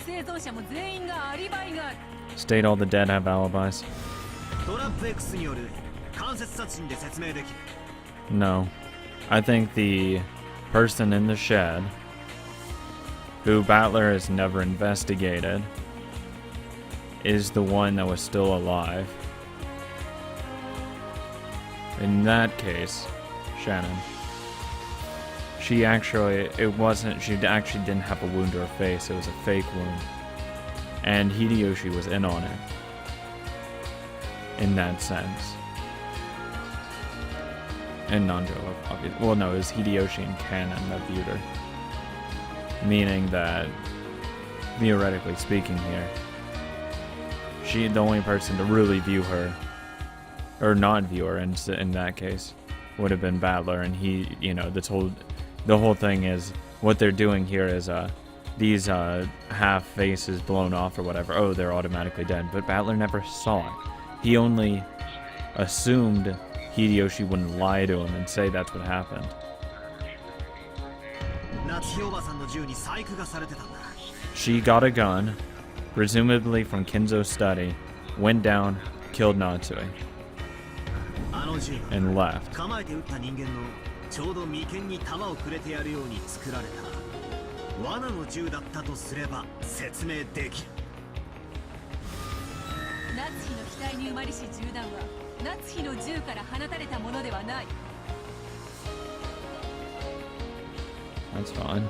生存者も全員がアリバイがある。 State all the dead have alibis. トラップ X による間接殺人で説明できる。 No. I think the person in the shed, who Battler has never investigated, is the one that was still alive. In that case, Shannon. She actually didn't have a wound to her face, it was a fake wound. And Hideyoshi was in on it. In that sense. And Nanjo, obviously. Well, no, it was Hideyoshi and Canon that viewed her. Meaning that, theoretically speaking here, the only person to really view her, or not view her in that case, would have been Battler, and he, the whole thing is, what they're doing here is, these half faces blown off or whatever, oh, they're automatically dead, but Battler never saw it. He only assumed Hideyoshi wouldn't lie to him and say that's what happened. 夏日おばさんの銃に細工がされてたんだ。 She got a gun, presumably from Kinzo's study, went down, killed Natsue, あの銃は and left. 構えて撃った人間のちょうど眉間に弾をくれてやるように作られた罠の銃だったとすれば説明できる。夏日の額に生まれし銃弾は夏日の銃から放たれたものではない。 That's fine.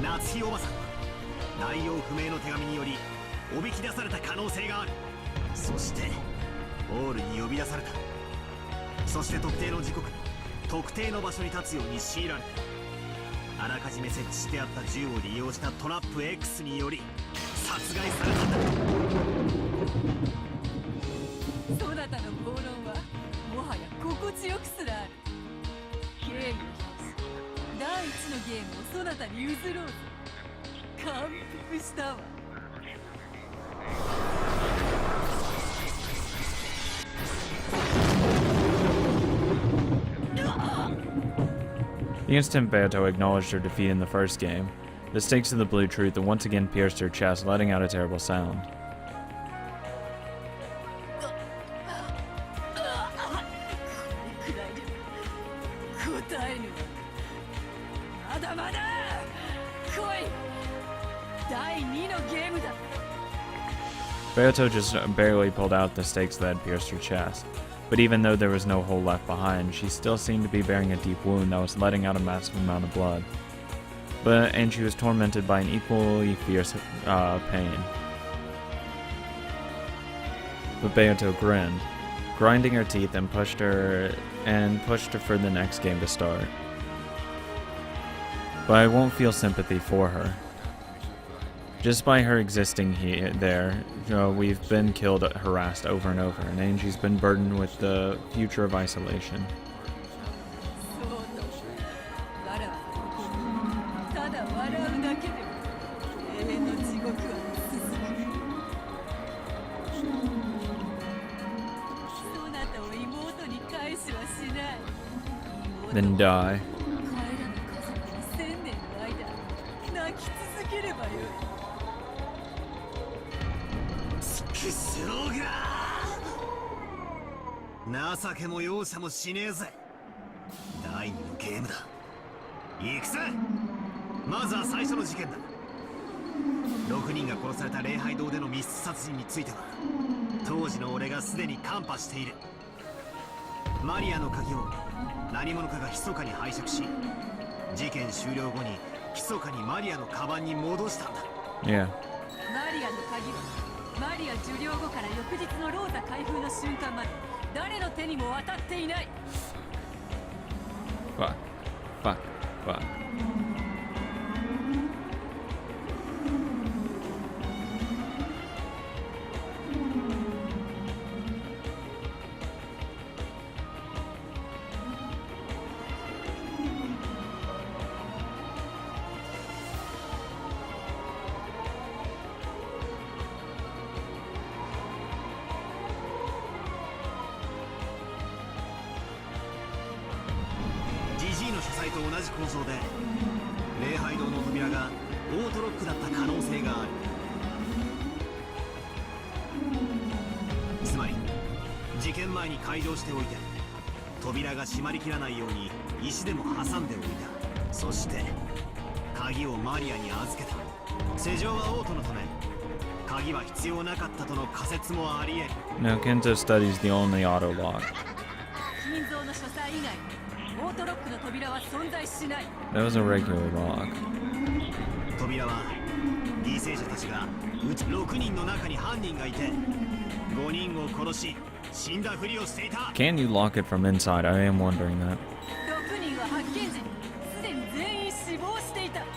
夏日おばさんは内容不明の手紙によりおびき出された可能性がある。そしてオールに呼び出された。そして特定の時刻特定の場所に立つように強いられた。あらかじめ設置してあった銃を利用したトラップ X により殺害されたんだ。そなたの暴論はもはや心地よくすらある。ゲームの一つ第一のゲームをそなたに譲ろうぞ。感服したわ。 The instant Beato acknowledged her defeat in the first game, the stakes of the Blue Truth once again pierced her chest, letting out a terrible sound. 答えぬ。まだまだ。来い。第2のゲームだ。 Beato just barely pulled out the stakes that had pierced her chest. But even though there was no hole left behind, she still seemed to be bearing a deep wound that was letting out a massive amount of blood. And she was tormented by an equally fierce pain. But Beato grinned, grinding her teeth, and pushed her for the next game to start. But I won't feel sympathy for her. Just by her existing there, we've been killed, harassed over and over, and Angie's been burdened with the future of isolation. ただ笑うだけでも永遠の地獄は続く。そなたを妹に返しはしない。 Then die. 帰らぬ家族に1000年の間泣き続ければよい。 くそが情けも容赦もしねえぜ。第2のゲームだ。行くぜ。まずは最初の事件だ。6人が殺された礼拝堂での密室殺人については当時の俺がすでにカンパしている。マリアの鍵を何者かが密かに拝借し、事件終了後に密かにマリアのカバンに戻したんだ。 Yeah. マリアの鍵はマリア受領後から翌日のローザ開封の瞬間まで誰の手にも渡っていない。 Fuck. Fuck. Fuck. GG の書斎と同じ構造で礼拝堂の扉がオートロックだった可能性がある。つまり事件前に開錠しておいて扉が閉まりきらないように石でも挟んでおいた。そして鍵をマリアに預けた。施錠はオートのため鍵は必要なかったとの仮説もあり得る。 Now Kento studies the only auto lock. 金蔵の書斎以外オートロックの扉は存在しない。 That was a regular lock. 扉は犠牲者たちがうち6人の中に犯人がいて5人を殺し死んだふりをしていた。 Can you lock it from inside? I am wondering that. 6人は発見時にすでに全員死亡していた。6人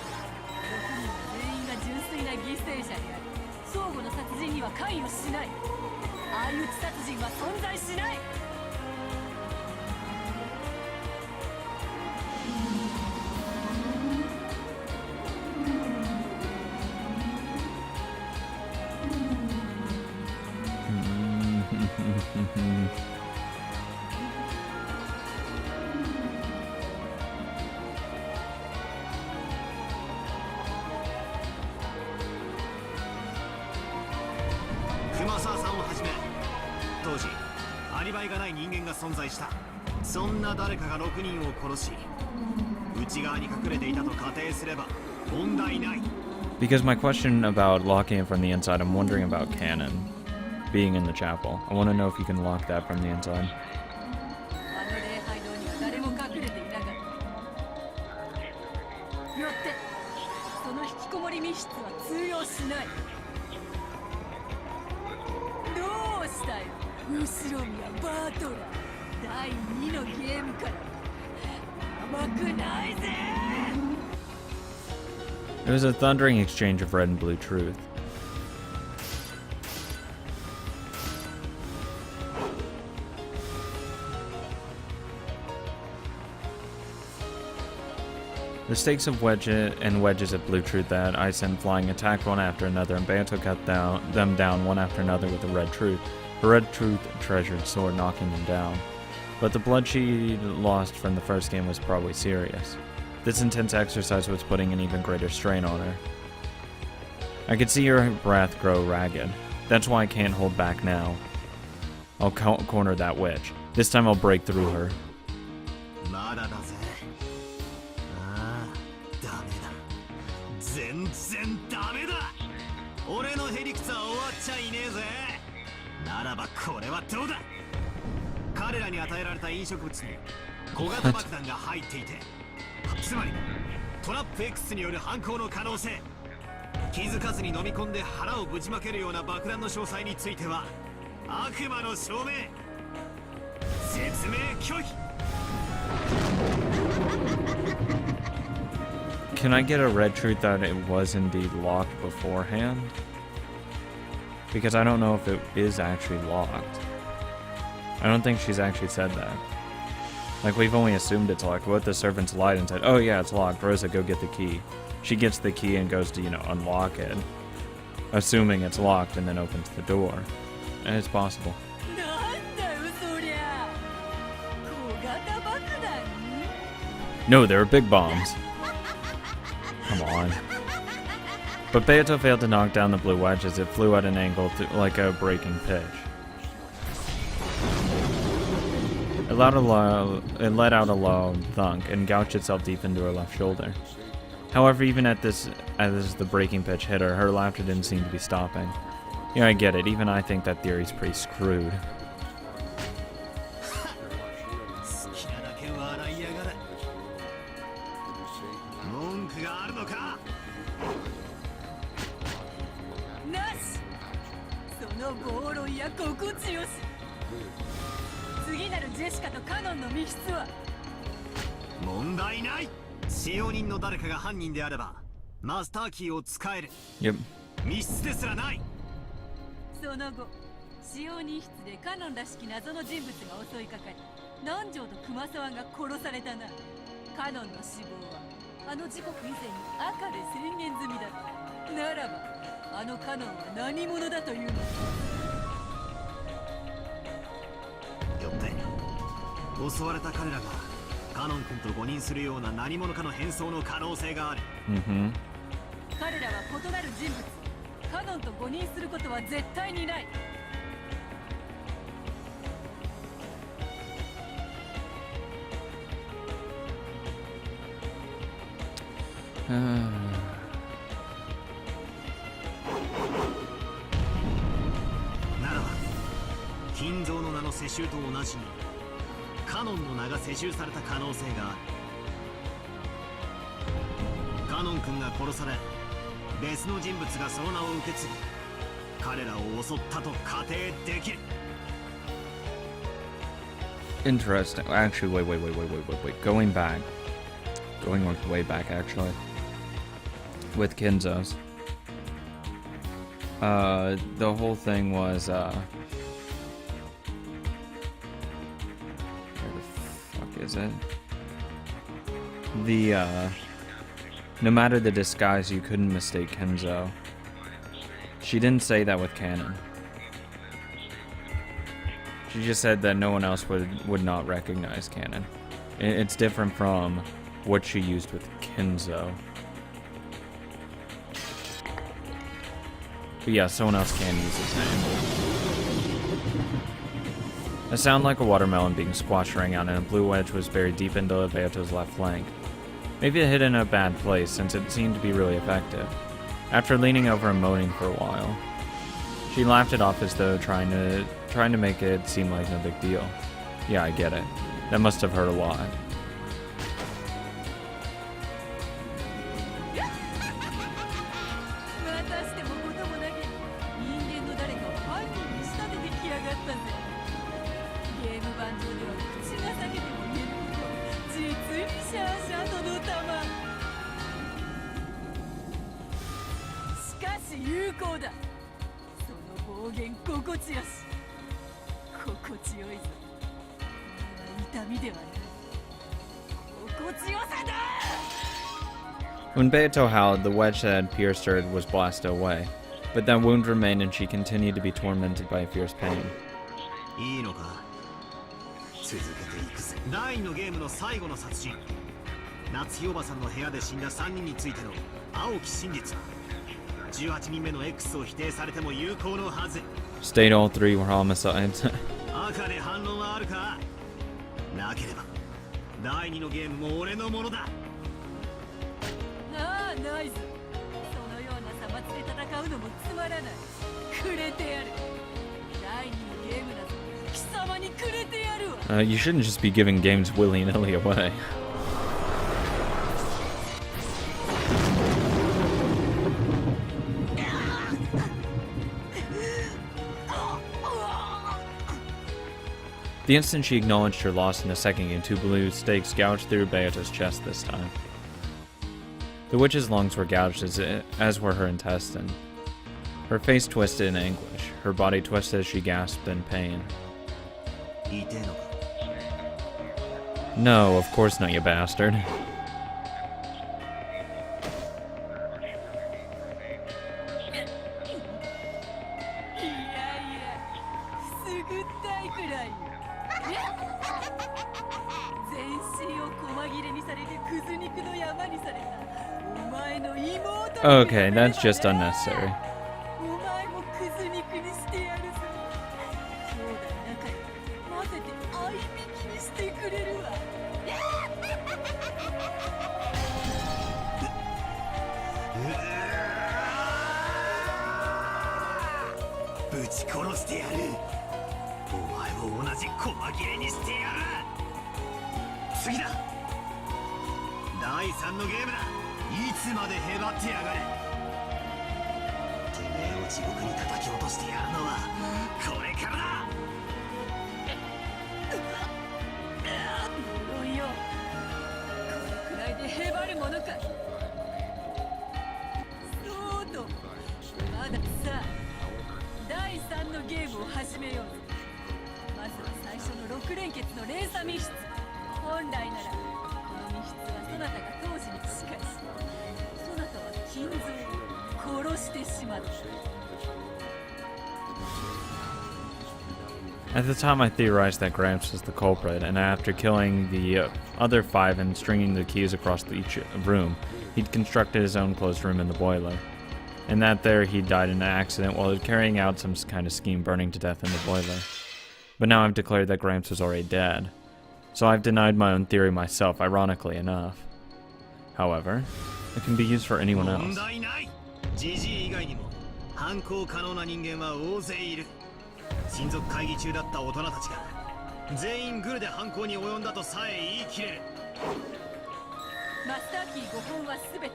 は全員が純粋な犠牲者であり相互の殺人には関与しない。相打ち殺人は存在しない。 熊沢さんをはじめ当時アリバイがない人間が存在した。そんな誰かが6人を殺し内側に隠れていたと仮定すれば問題ない。 Because my question about locking it from the inside, I'm wondering about Cannon being in the chapel. I want to know if you can lock that from the inside. あの礼拝堂には誰も隠れていなかった。よってその引きこもり密室は通用しない。どうしたよ後ろ宮バートラー。第2のゲームから甘くないぜ。 It was a thundering exchange of red and blue truth. The stakes of wedges of blue truth that I sent flying attacked one after another, and Banto cut them down one after another with the red truth. Her red truth treasured sword knocking them down. But the blood she lost from the first game was probably serious. This intense exercise was putting an even greater strain on her. I could see her breath grow ragged. That's why I can't hold back now. I'll corner that witch. This time I'll break through her. まだだぜ。ああ、ダメだ。全然ダメだ。俺のへりくつは終わっちゃいねえぜ。ならばこれはどうだ。彼らに与えられた飲食物に小型爆弾が入っていて、つまりトラップ X による犯行の可能性。気づかずに飲み込んで腹をぶちまけるような爆弾の詳細については悪魔の証明。説明拒否。 Can I get a red truth that it was indeed locked beforehand? Because I don't know if it is actually locked. I don't think she's actually said that. Like, we've only assumed it's locked. What if the servants lied and said, oh yeah, it's locked, Rosa, go get the key. She gets the key and goes to, unlock it. Assuming it's locked and then opens the door. And it's possible. なんだよそりゃ。小型爆弾？ No, they were big bombs. Come on. But Beato failed to knock down the blue wedge as it flew at an angle like a breaking pitch. It let out a low thunk and gouged itself deep into her left shoulder. However, even at as the breaking pitch hit her, her laughter didn't seem to be stopping. Yeah, I get it. Even I think that theory's pretty screwed. 好きなだけ笑いやがれ。文句があるのか。なし。その暴論や心地よし。次なるジェシカとカノンの密室は。問題ない。使用人の誰かが犯人であればマスターキーを使える。 Yep. 密室ですらない。その後使用人室でカノンらしき謎の人物が襲いかかり、南條と熊沢が殺されたな。カノンの死亡はあの時刻以前に赤で宣言済みだった。ならばあのカノンは何者だというのだ。よって襲われた彼らがカノン君と誤認するような何者かの変装の可能性がある。彼らは異なる人物。カノンと誤認することは絶対にない。ならば金蔵の名の世襲と同じにカノンの名が世襲された可能性がある。カノン君が殺され別の人物がその名を受け継ぎ彼らを襲ったと仮定できる。 Interesting. Actually, wait. Going way back, actually. With Kinzo's. The whole thing was, where the fuck is it? No matter the disguise, you couldn't mistake Kenzo. She didn't say that with Canon. She just said that no one else would not recognize Canon. It's different from what she used with Kenzo. But yeah, someone else can use his name. A sound like a watermelon being squashed rang out, and a blue wedge was buried deep into Beato's left flank. Maybe it hit in a bad place, since it seemed to be really effective. After leaning over and moaning for a while, she laughed it off as though trying to make it seem like no big deal. Yeah, I get it. That must have hurt a lot. When Beato howled, the wedge that had pierced her was blasted away, but that wound remained and she continued to be tormented by fierce pain. いいのか。続けていくぜ。第2のゲームの最後の殺人。夏日おばさんの部屋で死んだ3人についての青き真実は18人目の X を否定されても有効のはず。 State all three were homicides. 赤で反論はあるか。なければ第2のゲームも俺のものだ。ああ、ナイス。そのような差別で戦うのもつまらない。くれてやる。第2のゲームだぞ。貴様にくれてやるわ。You shouldn't just be giving games willy-nilly away. The instant she acknowledged her loss in the second game, two blue stakes gouged through Beata's chest this time. The witch's lungs were gouged as were her intestine. Her face twisted in anguish. Her body twisted as she gasped in pain. No, of course not, you bastard. Okay, that's just unnecessary. ぶち殺してやる。お前を同じ細切れにしてやる。次だ。第3のゲームだ。いつまでへばってやがれ。てめえを地獄に叩き落としてやるのはこれからだ。呪いよ、これくらいでへばるものか。そうとまださ、第3のゲームを始めよう。まずは最初の6連結の連鎖密室。本来ならこの密室はそなたが当時に近いし、そなたは金蔵を殺してしまった。 At the time, I theorized that Gramps was the culprit, and after killing the other 5 and stringing the keys across each room, he'd constructed his own closed room in the boiler. And that there he died in an accident while carrying out some kind of scheme burning to death in the boiler. But now I've declared that Gramps was already dead. So I've denied my own theory myself, ironically enough. However, it can be used for anyone 問 else. 題ない。ジジイ以外にも犯行可能な人間は大勢いる。親族会議中だった大人たちが全員グルで犯行に及んだとさえ言い切れる。マスターキー5本はすべて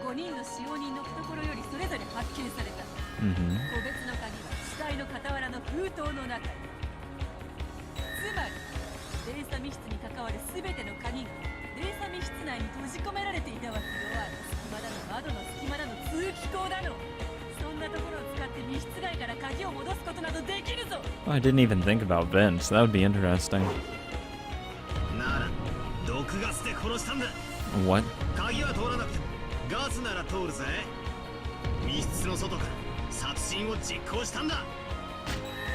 5人の使用人の懐よりそれぞれ発見された。個別の鍵は死体の傍らの封筒の中に。つまり連鎖密室に関わるすべての鍵が連鎖密室内に閉じ込められていたわけよ。隙間だの窓の隙間だの通気口だの、そんなところを使って密室外から鍵を戻すことなどできるぞ。 I didn't even think about vents. That would be interesting. なら毒ガスで殺したんだ。 What? 鍵は通らなくてもガスなら通るぜ。密室の外から殺人を実行したんだ。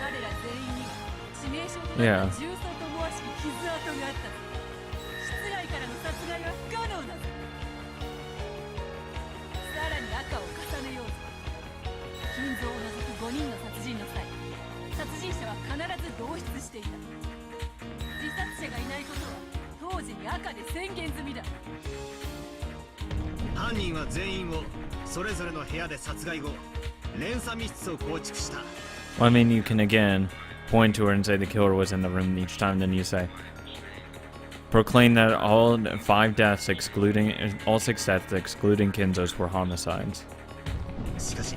彼ら全員には致命傷となった重曹と思わしき傷跡があった。室外からの殺害は不可能だぞ。さらに赤を重ねようぞ。金蔵を除く5人の殺人の際、殺人者は必ず同室していた。自殺者がいないことは当時に赤で宣言済みだ。犯人は全員をそれぞれの部屋で殺害後、連鎖密室を構築した。 Well, I mean, you can again point to her and say the killer was in the room each time, then you say, proclaim that all 6 deaths excluding Kinzo's were homicides. しかし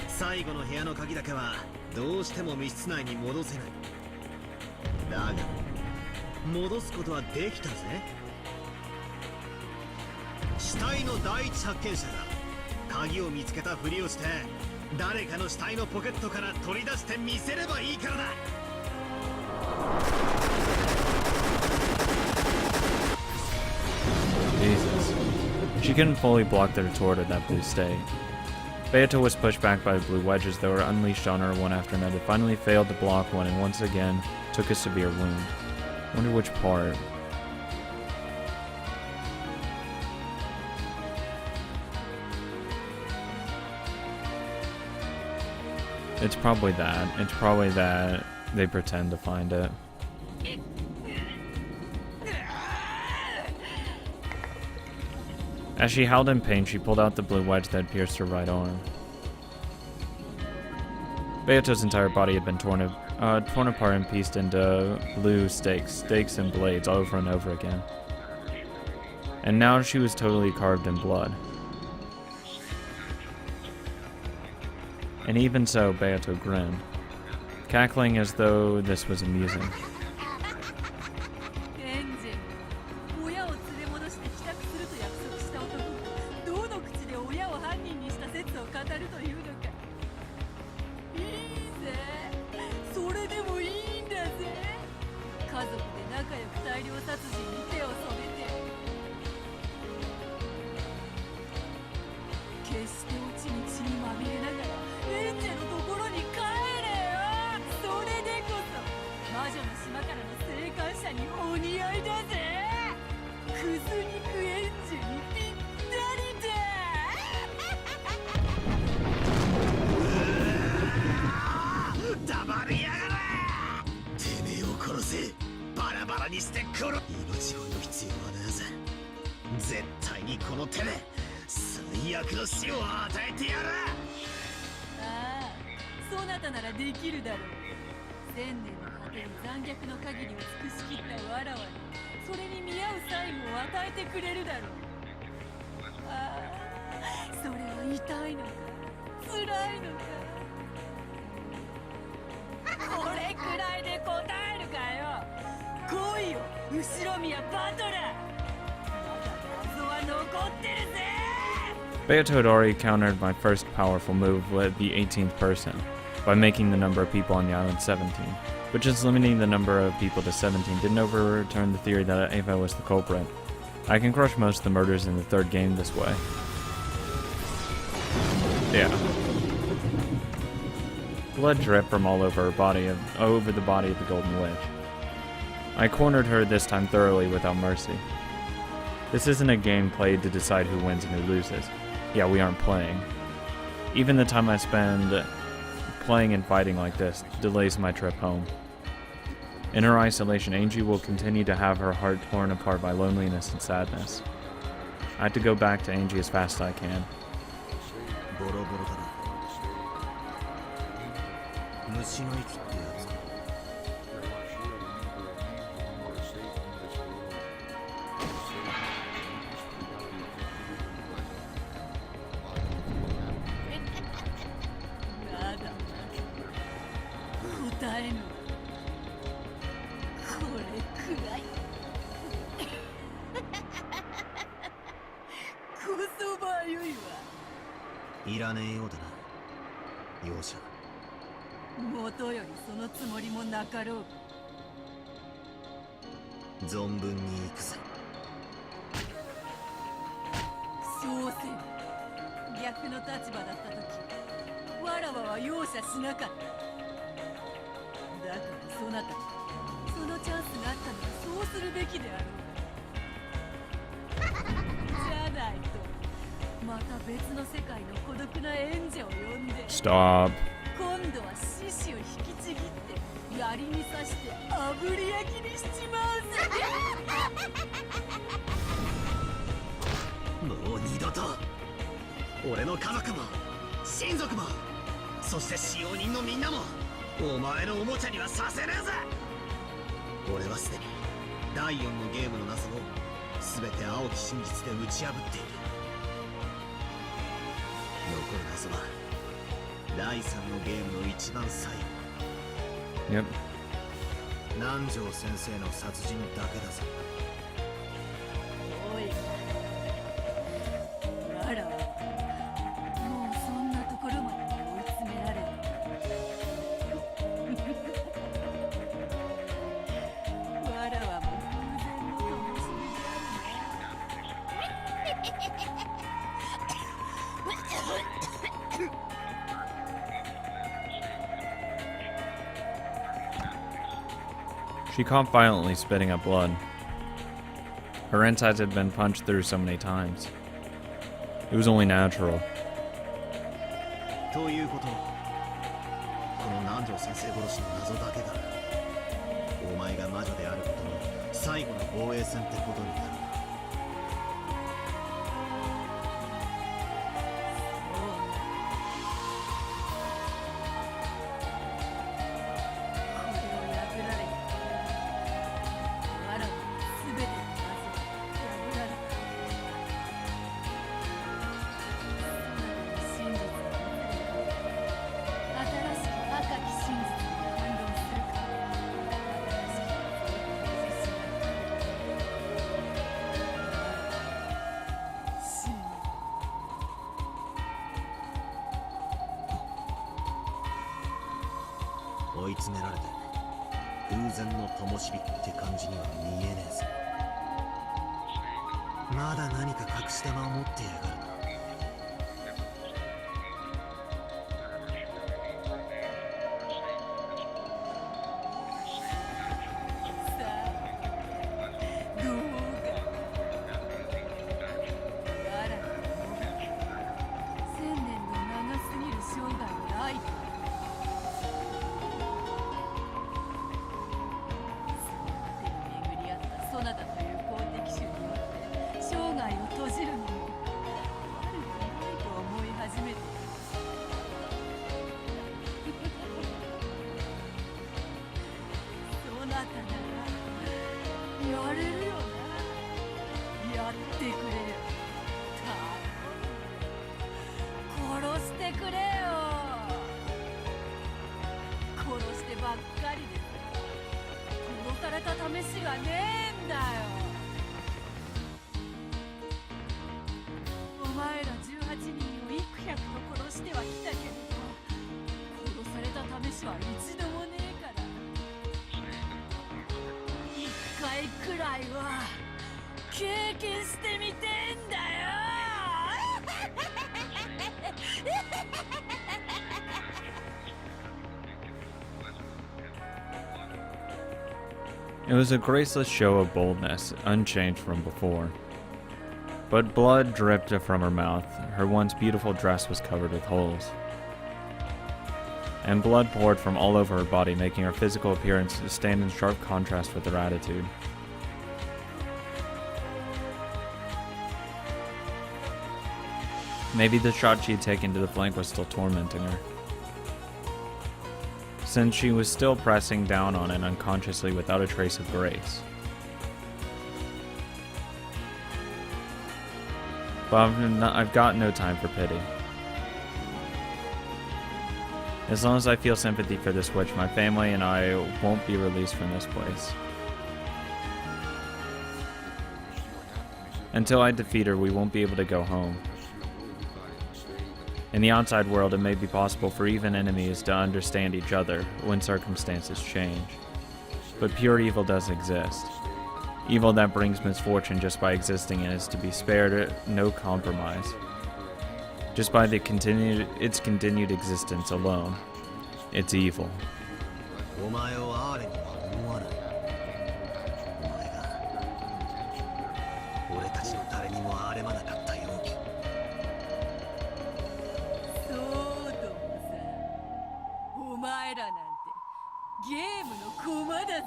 最後の部屋の鍵だけはどうしても密室内に戻せない。だが戻すことはできたぜ。死体の第一発見者が鍵を見つけたふりをして誰かの死体のポケットから取り出して見せればいいからだ。 Jesus. She couldn't fully block the retort at that blue state. Beato was pushed back by the blue wedges that were unleashed on her one after another, finally failed to block one and once again took a severe wound. Wonder which part. It's probably that. It's probably that they pretend to find it. As she howled in pain, she pulled out the blue wedge that pierced her right arm. Beato's entire body had been torn apart and pieced into blue stakes and blades over and over again. And now she was totally carved in blood. And even so, Beato grinned, cackling as though this was amusing. エンジェル、親を連れ戻して帰宅すると約束した男がどの口で親を犯人にした説を語るというのか。いいぜ、それでもいいんだぜ。家族で仲良く大量殺人に手を染めて決して落ちに血にまみれながらエンジェのところに帰れよ。それでこそ魔女の島からの生還者にお似合いだぜ。クズ肉エンジェにぴったりだ。黙りやがれ。てめえを殺せ。バラバラにして殺。命を追う必要はないぜ。絶対にこの手で最悪の死を与えてやる。ああ、そなたならできるだろう。千年の果てに残虐の限りを尽くしきったわらわにそれに見合う最後を与えてくれるだろう。ああ、それは痛いのか辛いのか。これくらいで答えるかよ。来いよ後ろ宮バトラー。まだ謎は残ってるぜ。Beato had already countered my first powerful move with the 18th person, by making the number of people on the island 17. But just limiting the number of people to 17 didn't overturn the theory that Ava was the culprit. I can crush most of the murders in the third game this way. Yeah. Blood dripped from all over the body of the Golden Witch. I cornered her this time thoroughly without mercy. This isn't a game played to decide who wins and who loses. Yeah, we aren't playing. Even the time I spend playing and fighting like this delays my trip home. In her isolation, Angie will continue to have her heart torn apart by loneliness and sadness. I have to go back to Angie as fast as I can. ボロボロだな。虫の息ってやつか。やだ。答えぬ。これくらい。こそばゆいわ。いらねえようだな、容赦。元よりそのつもりもなかろう。存分に行くぜ。そうせよ。逆の立場だった時、わらわは容赦しなかった。だからそなたにそのチャンスがあったならそうするべきであろう。じゃないとまた別の世界の孤独な演者を呼んで Stop. 今度は獅子を引きちぎって槍に刺して炙り焼きにしちまうぜ。もう二度と俺の家族も親族もそして使用人のみんなもお前のおもちゃにはさせねえぜ。俺はすでに第4のゲームの謎を全て青き真実で打ち破っている。残る謎は第3のゲームの一番最後。 Yep. 南條先生の殺人だけだぞ。おいわらわもうそんなところまで追い詰められる。わらわも偶然の灯火であるね。She coughed violently, spitting up blood. Her insides had been punched through so many times. It was only natural. ということこの南條先生殺しの謎だけがお前が魔女であることの最後の防衛戦ってことになる。追い詰められて偶然の灯火って感じには見えねえぜ。まだ何か隠し玉を持ってやがるな。そなたという公的種によって生涯を閉じるのもやれるよな。やってくれよ。殺してくれよ。殺してばっかりで殺された試しがねえんだよ。お前ら18人を幾百と殺してはきたけれど、殺された試しは一度もねえから、一回くらいは経験してみてんだよ。It was a graceless show of boldness, unchanged from before. But blood dripped from her mouth, her once beautiful dress was covered with holes. And blood poured from all over her body, making her physical appearance stand in sharp contrast with her attitude. Maybe the shot she had taken to the flank was still tormenting her, since she was still pressing down on it unconsciously without a trace of grace. But I've got no time for pity. As long as I feel sympathy for this witch, my family and I won't be released from this place. Until I defeat her, we won't be able to go home. In the outside world, it may be possible for even enemies to understand each other when circumstances change. But pure evil does exist. Evil that brings misfortune just by existing and is to be spared no compromise. Just by its continued existence alone, it's evil. お前をアーレには思わない。お前が俺たちの誰にも憐れまなかったように。そうともさ、お前らなんてゲームの駒だぜ。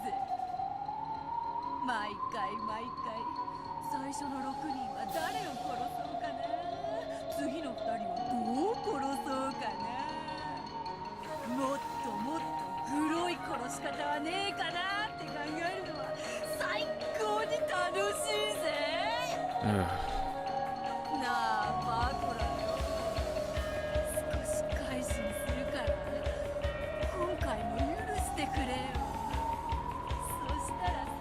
毎回最初の6人は誰を殺そうかな、次の2人はどう殺そうかな、もっとグロい殺し方はねえかなって考えるのは最高に楽しいぜ。なあバトラよ、少し改心するから今回も許してくれよ。そしたらさ、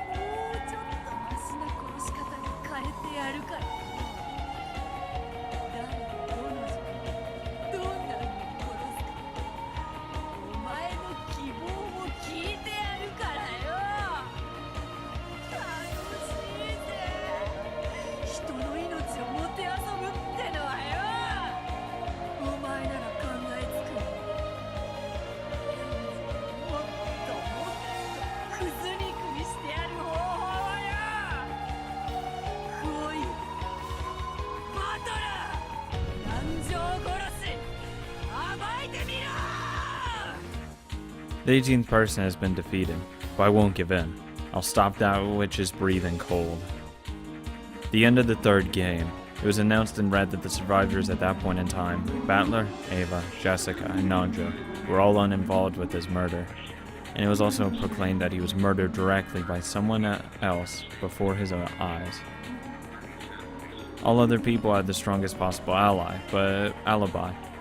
もうちょっとマシな殺し方に変えてやるから。誰をどの時間どんな風に殺すか、お前の希望も聞いてやるからよ。楽しいぜ、人の命をもてあそぶってのはよ。お前なら考えつく。もっとクズ肉にしてやる方法はよ。来いバトラー、南條殺し暴いてみろ。 The 18th person has been defeated, but I won't give in. I'll stop that witch's breathing cold. The end of the third game. It was announced and read that the survivors at that point in time, Battler, Ava, Jessica, and Nanja, were all uninvolved with his murder. And it was also proclaimed that he was murdered directly by someone else before his eyes. All other people had the strongest possible alibi,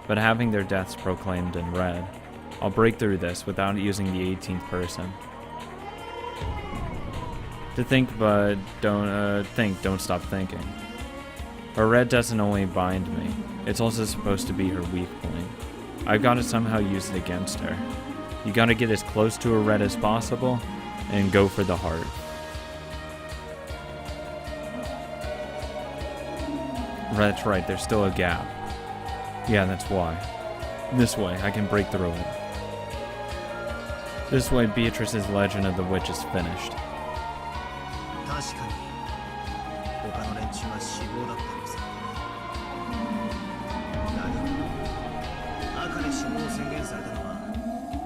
but having their deaths proclaimed and read. I'll break through this without using the 18th person. To think, but don't stop thinking. Her red doesn't only bind me, it's also supposed to be her weak point. I've got to somehow use it against her. You gotta get as close to a red as possible, and go for the heart. That's right, there's still a gap. Yeah, that's why. This way, I can break through it. This way, Beatrice's legend of the witch is finished. 確かに他の連中は死亡だったのさ。だが赤で死亡を宣言されたのは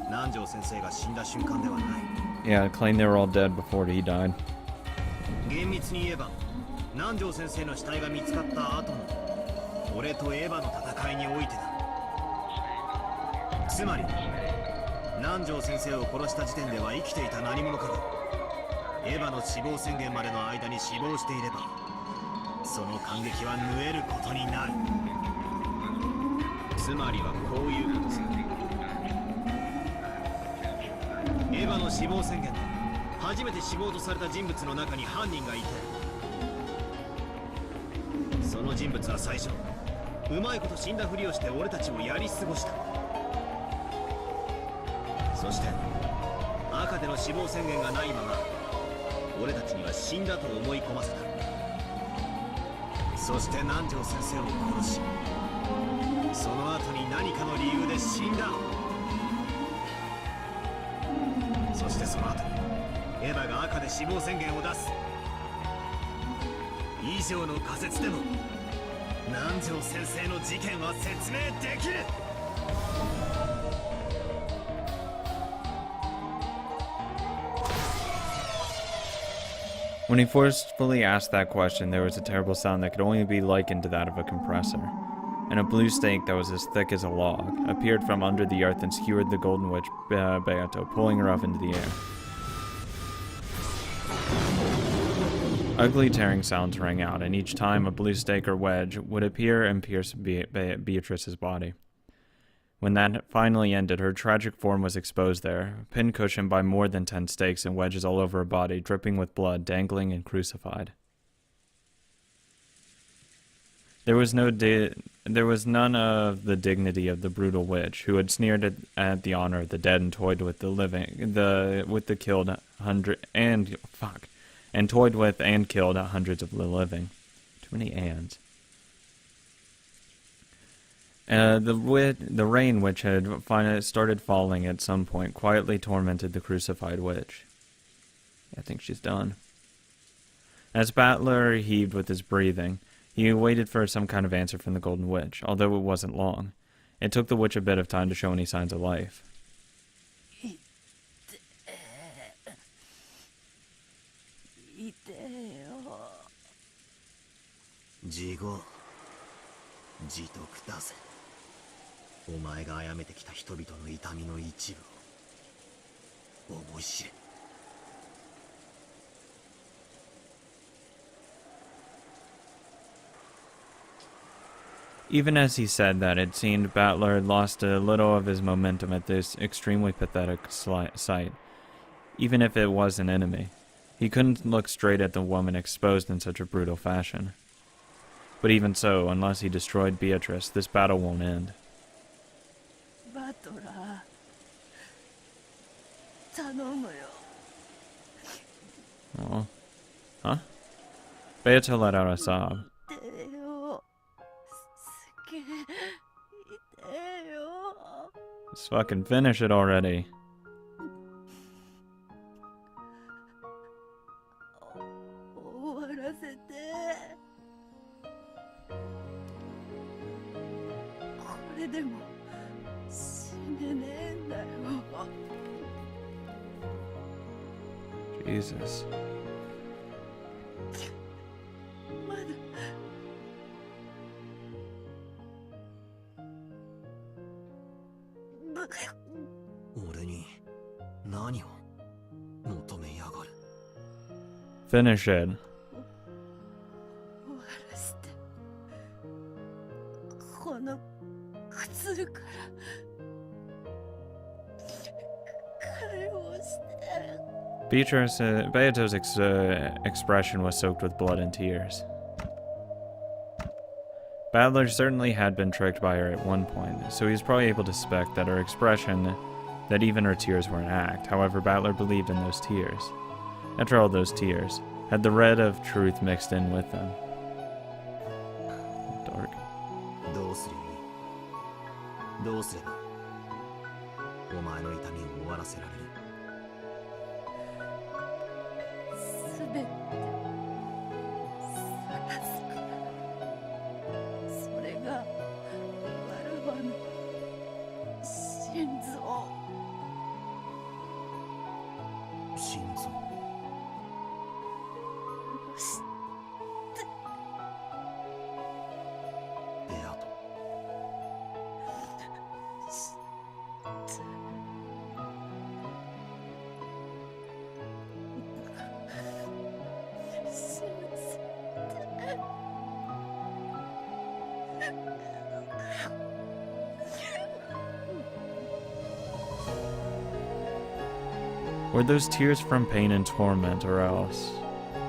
南條先生が死んだ瞬間ではない。 Yeah, claim they were all dead before he died. 厳密に言えば南條先生の死体が見つかった後の俺とエヴァの戦いにおいてだ。つまり南條先生を殺した時点では生きていた何者かがエヴァの死亡宣言までの間に死亡していれば、その感激は縫えることになる。つまりはこういうことさ。エヴァの死亡宣言で初めて死亡とされた人物の中に犯人がいて、その人物は最初うまいこと死んだふりをして俺たちをやり過ごした。そして赤での死亡宣言がないまま俺たちには死んだと思い込ませた。そして南條先生を殺し、その後に何かの理由で死んだ。そしてその後にエヴァが赤で死亡宣言を出す。以上の仮説でも南條先生の事件は説明できる。When he forcefully asked that question, there was a terrible sound that could only be likened to that of a compressor, and a blue snake that was as thick as a log appeared from under the earth and skewered the golden witch Beato, pulling her up into the air. Ugly tearing sounds rang out, and each time a blue stake or wedge would appear and pierce Beatrice's body. When that finally ended, her tragic form was exposed there, pincushioned by more than 10 stakes and wedges all over her body, dripping with blood, dangling and crucified. There was none of the dignity of the brutal witch, who had sneered at the honor of the dead and toyed with the killed and toyed with and killed hundreds of the living. Too many ands. The rain, which had finally started falling at some point, quietly tormented the crucified witch. I think she's done. As Battler heaved with his breathing, he waited for some kind of answer from the Golden Witch, although it wasn't long. It took the witch a bit of time to show any signs of life. Jigo, 自得だぜ。お前が殺めてきた人々の痛みの一部を思い知れ。Even as he said that, it seemed Battler had lost a little of his momentum at this extremely pathetic sight, even if it was an enemy. He couldn't look straight at the woman exposed in such a brutal fashion. But even so, unless he destroyed Beatrice, this battle won't end. Oh. Huh? Beato let out a sob. Just fucking finish it already. Jesus. Finish it. Beato's expression was soaked with blood and tears. Battler certainly had been tricked by her at one point, so he was probably able to suspect that her expression, that even her tears were an act. However, Battler believed in those tears. After all, those tears had the red of truth mixed in with them. Dark. どうすればお前の痛みを終わらせられる。全て晒すから。それがわらわの心臓。心臓。ベアト。Were those tears from pain and torment, or else?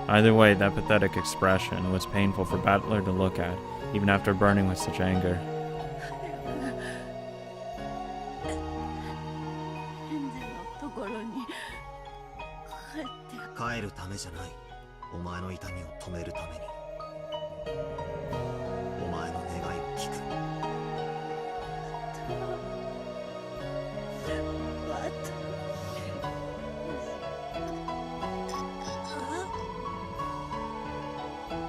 Either way, that pathetic expression was painful for Battler to look at, even after burning with such anger. エンジェルのところに帰って帰るためじゃない。お前の痛みを止めるために。お前の願いを聞く。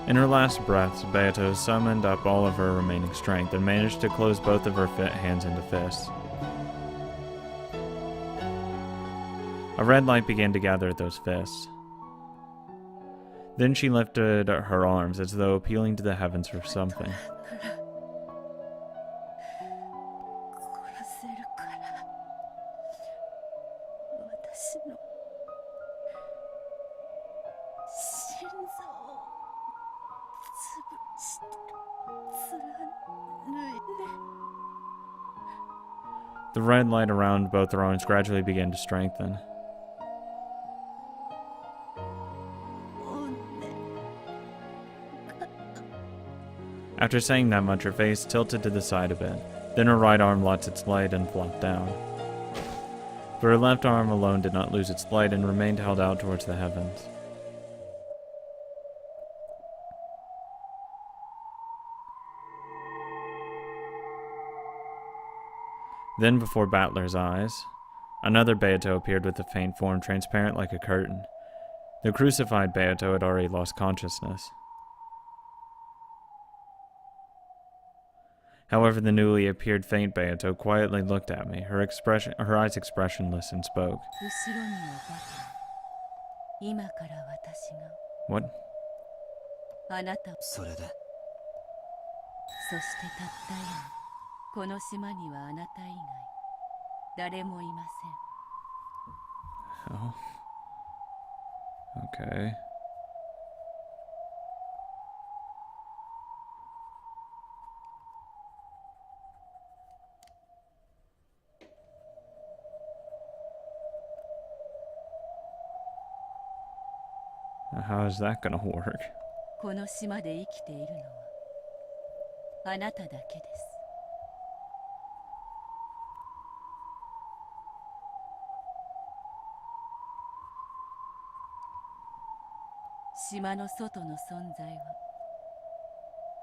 In her last breaths, Beato summoned up all of her remaining strength and managed to close both of her hands into fists. A red light began to gather at those fists. Then she lifted her arms as though appealing to the heavens for something. 殺せるから私の心臓を潰して貫いて The red light around both her arms gradually began to strengthen. After saying that much, her face tilted to the side a bit. Then her right arm lost its light and flopped down. But her left arm alone did not lose its light and remained held out towards the heavens. Then, before Battler's eyes, another Beato appeared with a faint form transparent like a curtain. The crucified Beato had already lost consciousness. However, the newly appeared faint Beato quietly looked at me, her eyes expressionless, and spoke. 後ろにはバトル今から私が What? あなたをそれでそしてたった今この島にはあなた以外誰もいません Oh. Okay. How is that gonna work? この島で生きているのはあなただけです島の外の存在は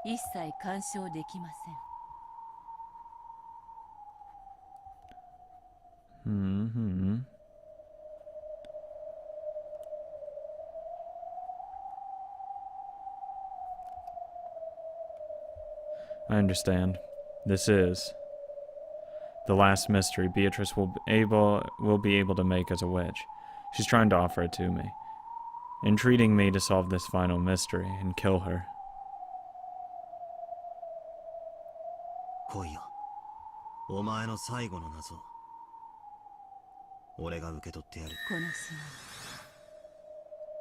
一切干渉できません Mm-hmm. I understand. This is the last mystery Beatrice will be able to make as a witch. She's trying to offer it to me, entreating me to solve this final mystery and kill her. 来いよ。お前の最後の謎。俺が受け取ってやる。この島に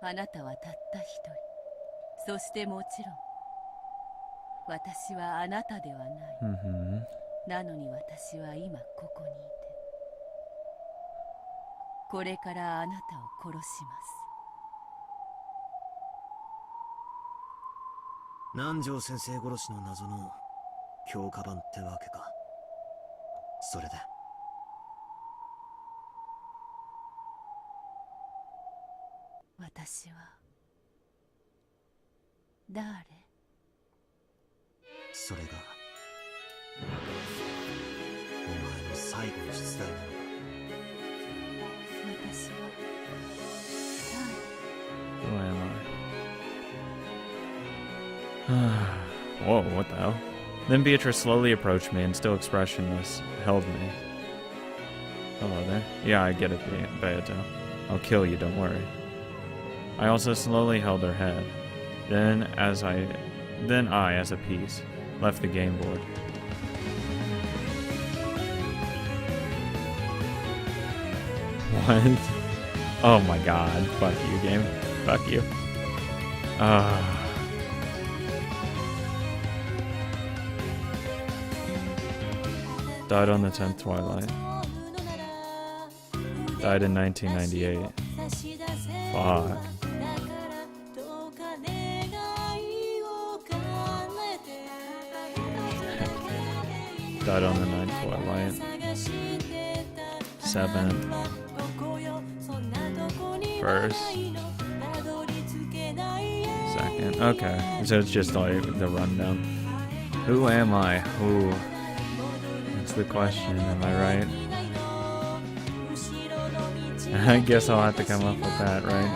あなたはたった一人そしてもちろん私はあなたではない、Mm-hmm. なのに私は今ここにいてこれからあなたを殺します南條先生殺しの謎の強化版ってわけか。それで私は誰それがお前の最後の出題なのか。私は Who am I? Whoa, what the hell? Then Beatrice slowly approached me and, still expressionless, held me. Hello there. Yeah, I get it, Beato. I'll kill you, don't worry. I also slowly held her head. Then I, as a piece, left the game board. What? Oh my god. Fuck you, game. Fuck you. Died on the 10th Twilight. Died in 1998. Fuck. Died on the ninth twilight. 7th. 1st. 2nd. Okay, so it's just like the rundown. Who am I? Who? That's the question, am I right? I guess I'll have to come up with that, right?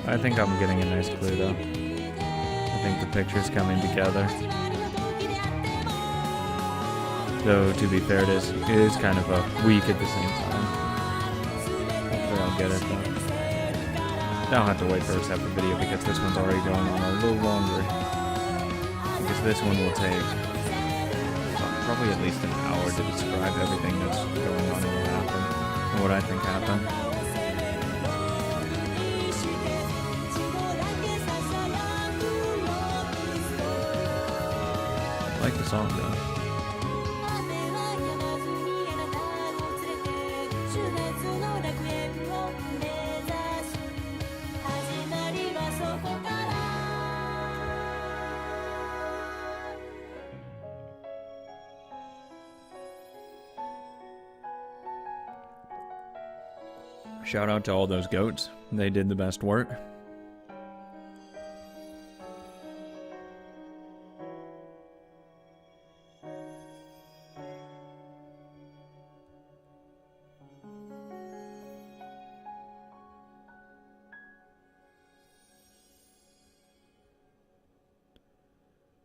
I think I'm getting a nice clue though. I think the picture's coming together. Though, to be fair, it is kind of a week at the same time. Hopefully I'll get it though. Now I'll have to wait for a separate video because this one's already going on a little longer. Because this one will take probably at least an hour to describe everything that's going on and what happened. And what I think happened. I like the song though. Shout out to all those goats. They did the best work.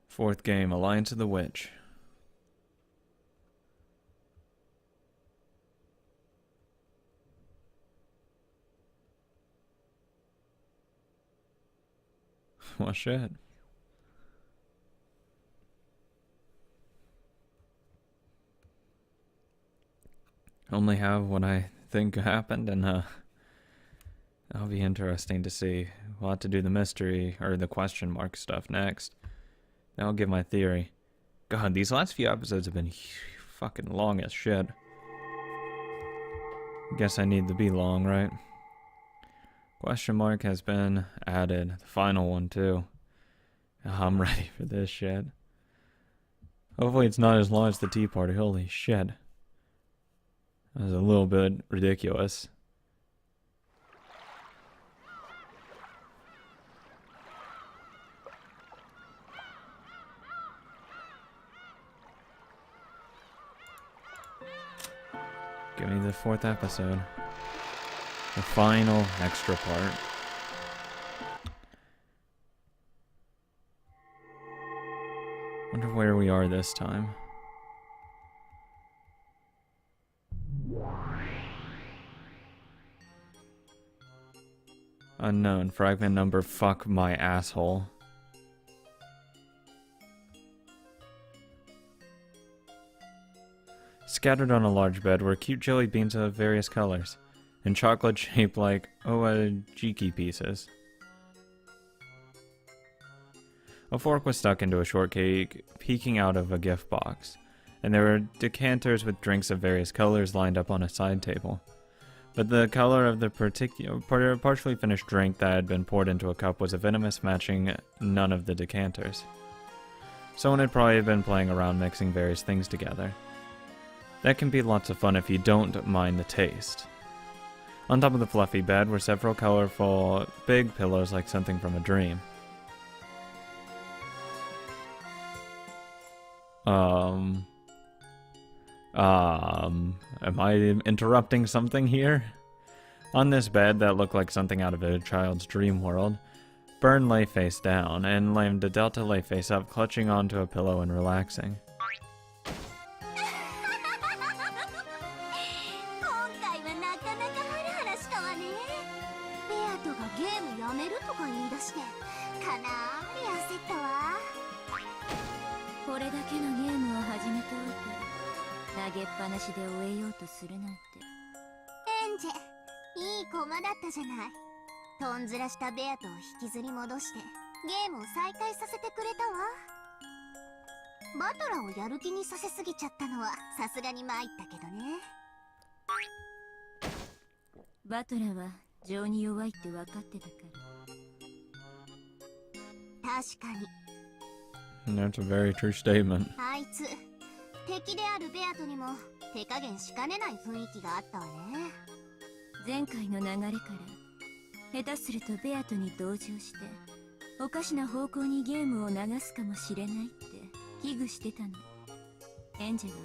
Fourth game, Alliance of the Witch. Well, shit. Only have what I think happened, and that'll be interesting to see. We'll have to do the mystery, or the question mark stuff next. Then I'll give my theory. God, these last few episodes have been fucking long as shit. Guess I need to be long, right? Question mark has been added. The final one, too. I'm ready for this shit. Hopefully it's not as long as the tea party. Holy shit. That was a little bit ridiculous. Give me the 4th episode. The final extra part. Wonder where we are this time. Unknown. Fragment number. Fuck my asshole. Scattered on a large bed were cute jelly beans of various colors, and chocolate shaped like ojiki pieces. A fork was stuck into a shortcake peeking out of a gift box, and there were decanters with drinks of various colors lined up on a side table. But the color of the partially finished drink that had been poured into a cup was a venomous, matching none of the decanters. Someone had probably been playing around mixing various things together. That can be lots of fun if you don't mind the taste. On top of the fluffy bed were several colorful big pillows like something from a dream. Am I interrupting something here? On this bed that looked like something out of a child's dream world, Byrne lay face down, and Lambda Delta lay face up, clutching onto a pillow and relaxing. 情に弱いって分かってたから。確かに。 And that's a very true statement. あいつ敵であるベアトにも手加減しかねない雰囲気があったわね。前回の流れから下手するとベアトに同情しておかしな方向にゲームを流すかもしれないって危惧してたの。エンジェは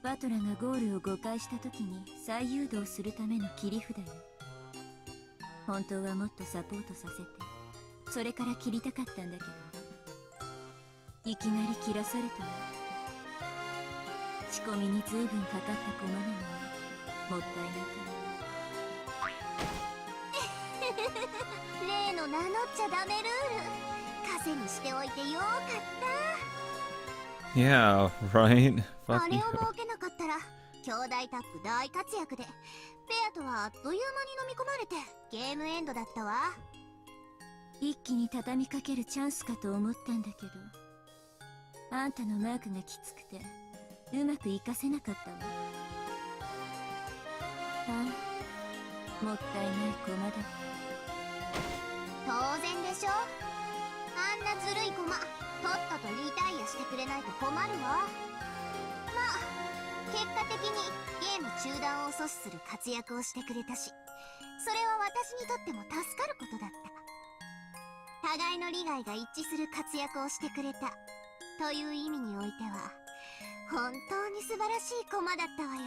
バトラがゴールを誤解した時に再誘導するための切り札よ。本当はもっとサポートさせてそれから切りたかったんだけど、いきなり切らされたわ。仕込みに随分かかった駒なのにもったいなく。例の名乗っちゃダメルール稼にしておいてよかった。 Yeah, right? あ Fuck れ you. を設けなかったら兄弟タッグ大活躍でベアとはあっという間に飲み込まれてゲームエンドだったわ。一気に畳みかけるチャンスかと思ったんだけど、あんたのマークがきつくてうまく活かせなかったわ。ああ、もったいない駒だった。当然でしょ。あんなずるい駒とっととリタイアしてくれないと困るわ。まあ結果的にゲーム中断を阻止する活躍をしてくれたし、それは私にとっても助かることだった。互いの利害が一致する活躍をしてくれたという意味においては本当に素晴らしい駒だったわよ。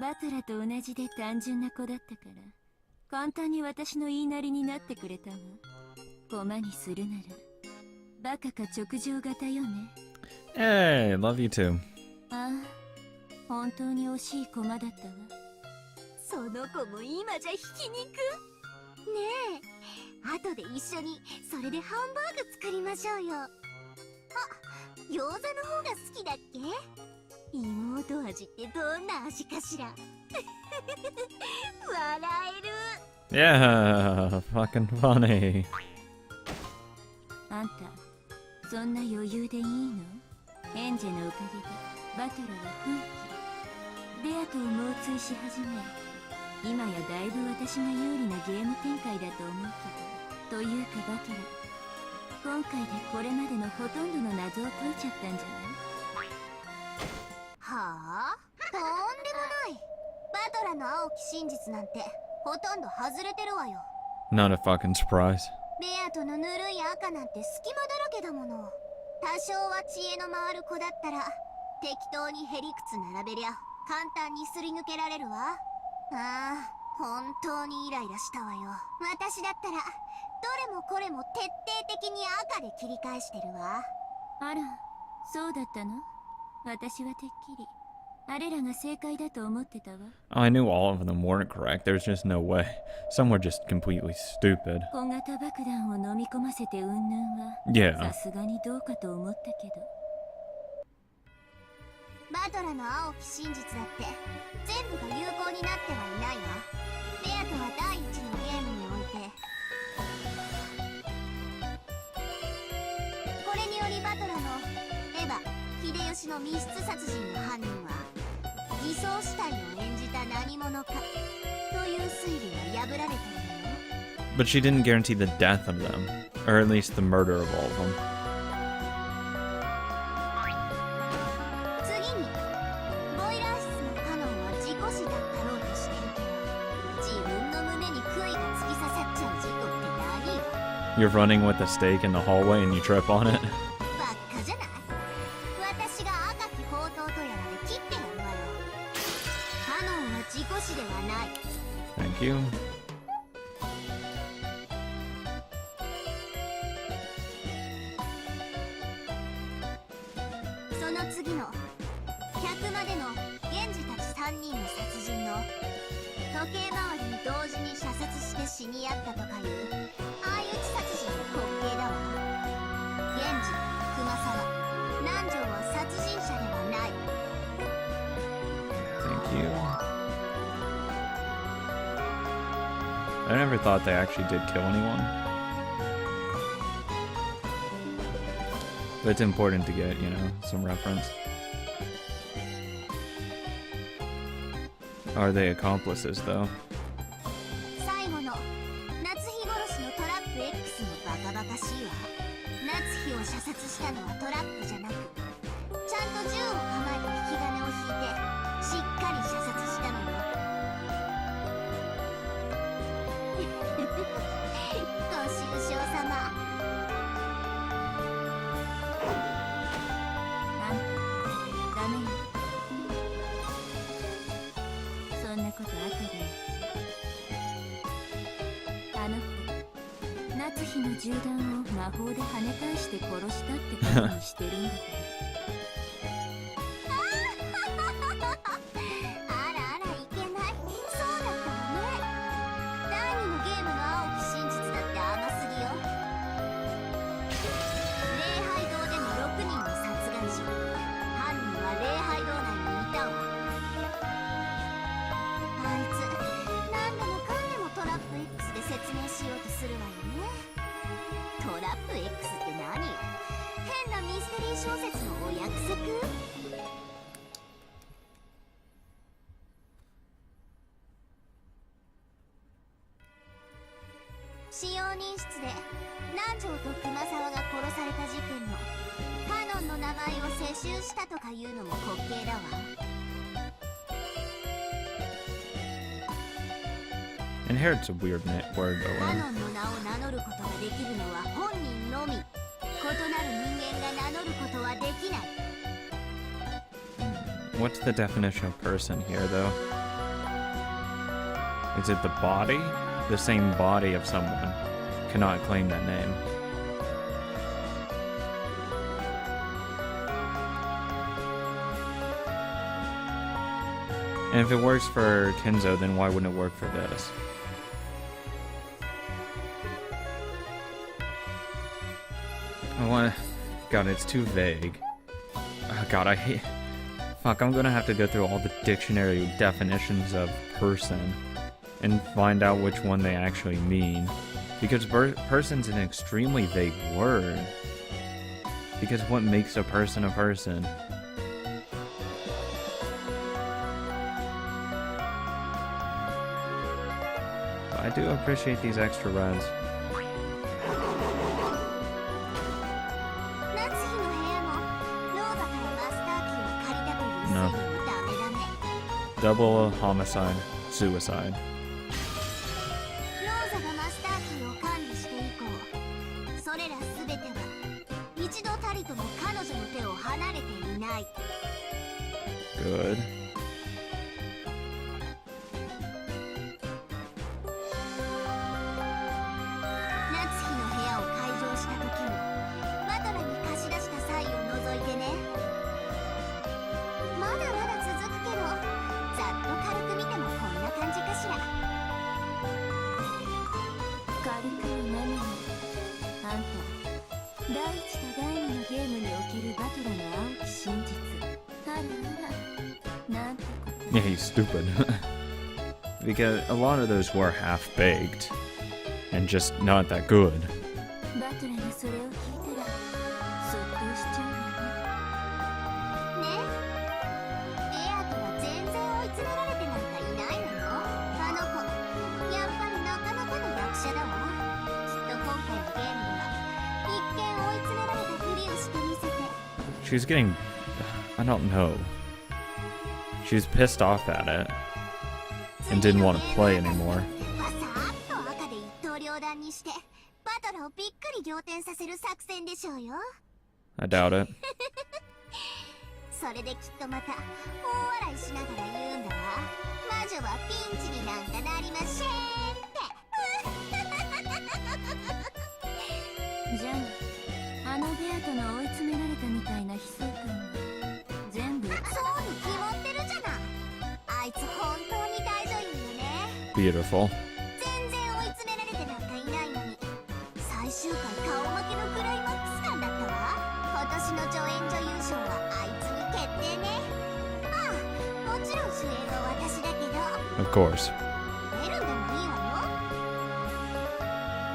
バトラと同じで単純な子だったから簡単に私の言いなりになってくれたわ。駒にするならバカか直情型よね。 Hey, love you too. ああ、本当に惜しい駒だったわ。その子も今じゃひき肉ねえ、後で一緒にそれでハンバーグ作りましょうよ。あ、餃子の方が好きだっけ？妹味ってどんな味かしら。笑える。 Yeah, fucking funny. あんたそんな余裕でいいの？エンジェのおかげでバトラは奮起、ベアとを猛追し始め、今やだいぶ私が有利なゲーム展開だと思うけど、というかバトラ今回でこれまでのほとんどの謎を解いちゃったんじゃない？はあ？とんでもない。バトラの青き真実なんてほとんど外れてるわよ。 Not a fucking surprise. ベアとのぬるい赤なんて隙間だらけだもの。多少は知恵の回る子だったら適当にへりくつ並べりゃ簡単にすり抜けられるわ。ああ、本当にイライラしたわよ。私だったらどれもこれも徹底的に赤で切り返してるわ。あら、そうだったの？私はてっきりあれらが正解だと思ってたわ。 I knew all of them weren't correct. There's just no way. Some were just completely stupid. 小型爆弾を飲み込ませて云々は Yeah. さすがにどうかと思ったけど、バトラの青き真実だって全部が有効になってはいないわ。ベアとは第一のゲームにおいてこれによりバトラのエヴァ秀吉の密室殺人の犯人は偽装死体を演じた何者かという推理が破られたのよ。 But she didn't guarantee the death of them. Or at least the murder of all of them. 次にボイラー室のカノンは事故死だったろうとしてるけど、自分の胸に杭が突き刺さっちゃう事故って何よ。 You're running with a stake in the hallway and you trip on it. ばっかじゃない。私が赤き宝刀とやらで切ってやるわよ。カノンは事故死ではない。 Thank you. その次の100までの源氏たち3人の殺人の時計回りに同時に射殺して死に合ったとかいう相打ち殺人の滑稽だわ。源氏、熊沢、南條は殺人者ではない。 Thank you. I never thought they actually did kill anyone. But it's important to get, you know, some reference. Are they accomplices, though? の夏日殺しのトラップ X もバカバカしいわ。夏日を射殺したのはトラップじゃなく、ちゃんと銃を構えて引き金を引いてしっかり射殺したのよ。ご愁傷様。あんたダメよ。そんなこと後で。あの子、夏日の銃弾を魔法で跳ね返して殺したってことにしてるんだから。あらあら、いけない。そうだったわね。第2のゲームの青き真実だって甘すぎよ。礼拝堂での6人の殺害者、犯人は礼拝堂内にいたわ。あいつ何でもかんでもトラップ X で説明しようとするわよね。トラップ X って何よ。変なミステリー小説のお約束。使用人室で南條と熊沢が殺された事件のカノンの名前を世襲したとかいうのも滑稽だわ。Inherit's a weird word カ though. ノンの名を名乗ることができるのは本人のみ。異なる人間が名乗ることはできない。 What's the definition of person here though? Is it the body? The same body of someone cannot claim that name. And if it works for Kenzo, then why wouldn't it work for this? I want. God, it's too vague. Oh, God, I hate. Fuck, I'm gonna have to go through all the dictionary definitions of person and find out which one they actually mean. Because person's an extremely vague word. Because what makes a person a person? I do appreciate these extra runs. 夏日の部屋もローザからマスターキーを借りたという線もダメダメ。 Double homicide, suicide. ローザがマスターキーを管理して以降、それらすべては一度たりとも彼女の手を離れていない。 Good. 夏日の部屋を開錠した時にバトラに貸し出した際を除いてね。まだまだ続くけど、ざっと軽く見てもこんな感じかしら。軽くも何も。あんた、第1と第2のゲームにおけるバトラの青き真実。あらあら、なんてこと。 Yeah, he's stupid. Because a lot of those were half-baked. And just not that good. バトラがそれを聞いたらそっとしちゃうわね。ねえ、ベアとは全然追い詰められてなんかいないのよ。あの子、やっぱりなかなかの役者だわ。きっと今回のゲームでは一見追い詰められたふりをしてみせて。 She's getting... I don't know. She's pissed off at it. And didn't want to play anymore. わさっと赤で一刀両断にしてバトラをびっくり仰天させる作戦でしょうよ。 I doubt it. それできっとまた大笑いしながら言うんだわ。魔女はピンチになんかなりませんって。じゃあ、あのベアとの追い詰められたみたいな悲壮感は全部そうに決まってるじゃない。あいつ本当に大女優よね。 Beautiful. 全然追い詰められてなんかいないのに、最終回顔負けのクライマックス感だったわ。今年の助演女優賞はあいつに決定ね。ああ、もちろん主演は私だけど。 Of course. 出るんでもいいわよ。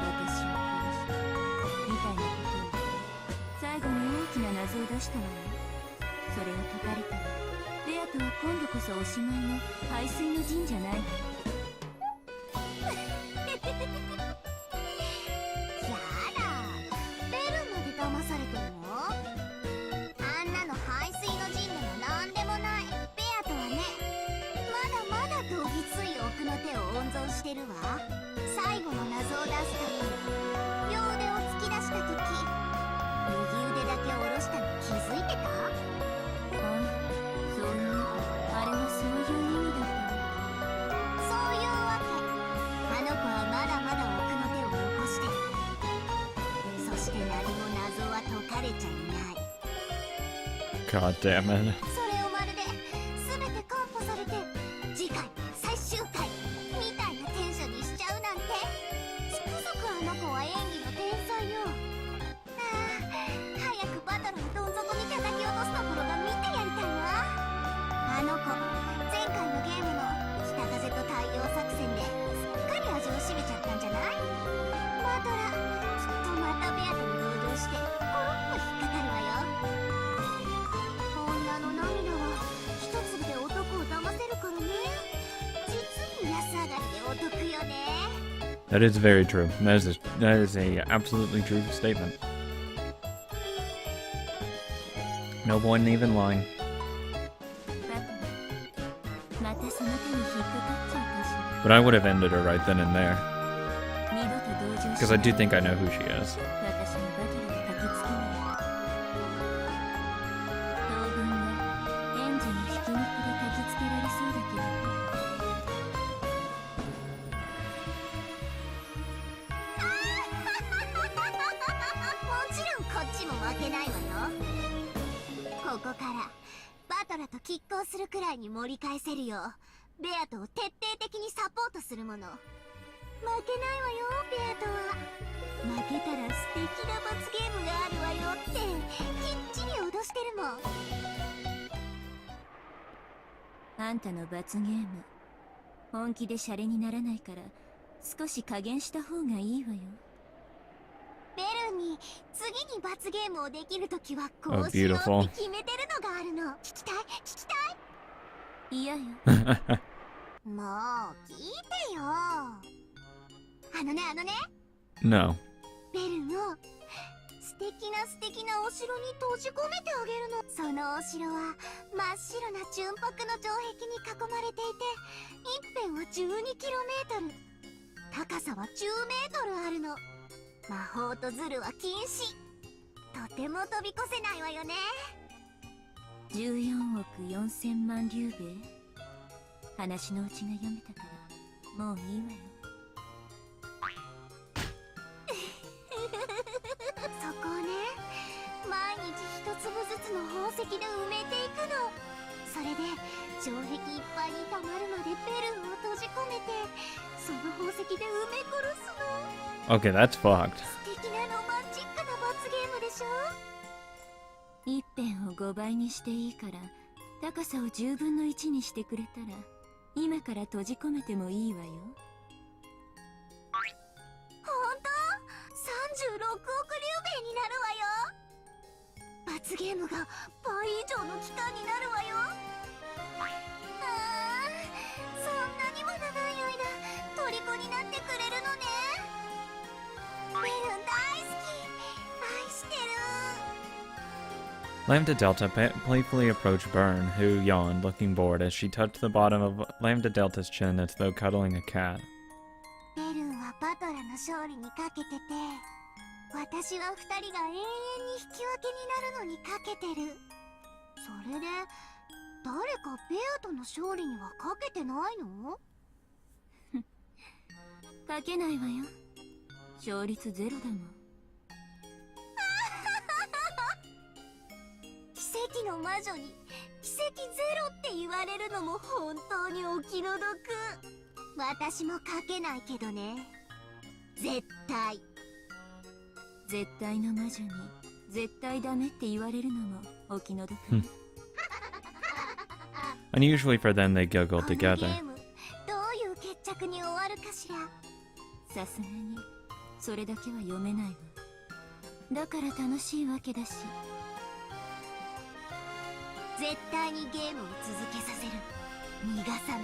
私を殺したみたいなことを言って最後に大きな謎を出したわよ。それを解かれたらベアとは今度こそおしまいの排水の陣じゃないわ。最後の謎を出すために両腕を突き出した時、右腕だけ下ろしたの気づいてた？ああ、そういう、あれはそういう意味だった。そういうわけ。あの子はまだまだ奥の手を残してる。そして何も謎は解かれちゃいない。 God damn it. それをまるで全て完歩されて次回最終回みたいなテンションにしちゃうなんて、つくづくあの子は演技の天才よ。ああ、早くバトルをどん底に叩き落とすところが見てやりたいわ。あの子前回のゲームの北風と太陽作戦ですっかり味を占めちゃったんじゃない？バトラきっとまたベアとに登場してコロッと引っかかるわよ。女の涙は一粒で男を騙せるからね。実に安上がりでお得よね。 That is very true. That is a absolutely true statement. No point even lying. またその手に引っかかっちゃうかし But I would have ended her right then and there. ら。二度と同情し Because I do think I know who she is. 私のバトルを焚きつけない。当分は援助にひき肉で焚きつけられそうだけど。もちろんこっちも負けないわよ。ここからバトラと拮抗するくらいに盛り返せるようベアトを徹底的にサポートするもの。負けないわよベアトは。負けたら素敵な罰ゲームがあるわよってきっちり脅してるもん。あんたの罰ゲーム本気でシャレにならないから少し加減した方がいいわよ。ベルに次に罰ゲームをできるときはこうしようって決めてるのがあるの。聞きたい聞きたい。嫌よ。もう聞いてよ。あのね No. ベルを素敵なお城に閉じ込めてあげるの。そのお城は真っ白な純白の城壁に囲まれていて、一辺は 12km、 高さは 10m あるの。魔法とズルは禁止。とても飛び越せないわよね。14億4000万竜兵。話のうちが読めたからもういいわよ。そこをね、毎日一粒ずつの宝石で埋めていくの。それで城壁いっぱいに溜まるまでベルを閉じ込めて、その宝石で埋め殺すの。 Okay, that's fucked. 素敵なロマンチックな罰ゲームでしょ。一辺を5倍にしていいから高さを10分の1にしてくれたら今から閉じ込めてもいいわよ。ほんと？36億竜兵になるわよ。罰ゲームが倍以上の期間になるわよ。あー、そんなにも長い間虜になってくれるのね。ベルン大好き、愛してる。 Lambda Delta playfully approached Byrne, who yawned, looking bored as she touched the bottom of Lambda Delta's chin as though cuddling a cat. ベルンはバトラの勝利にかけてて、私は二人が永遠に引き分けになるのにかけてる。それで誰かベアとの勝利にはかけてないの？かけないわよ。勝率ゼロだもん。奇跡の魔女に奇跡ゼロって言われるのも本当にお気の毒。私もかけないけどね。絶対。絶対の魔女に絶対ダメって言われるのもお気の毒ね。Unusually for them, they giggled このゲ together. ームどういう決着に終わるかしら。さすがにそれだけは読めないわ。だから楽しいわけだし。絶対にゲームを続けさせる。逃がさない。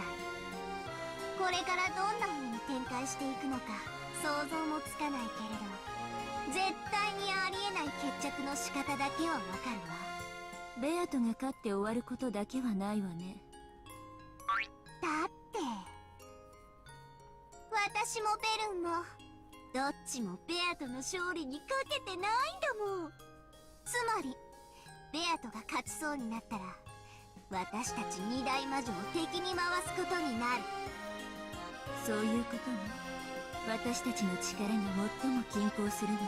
これからどんな風に展開していくのか想像もつかないけれど、絶対にありえない決着の仕方だけはわかるわ。ベアトが勝って終わることだけはないわね。だって私私もベルンもどっちもベアとの勝利にかけてないんだもん。つまりベアとが勝ちそうになったら私たち二大魔女を敵に回すことになる。そういうことね。私たちの力が最も均衡するのは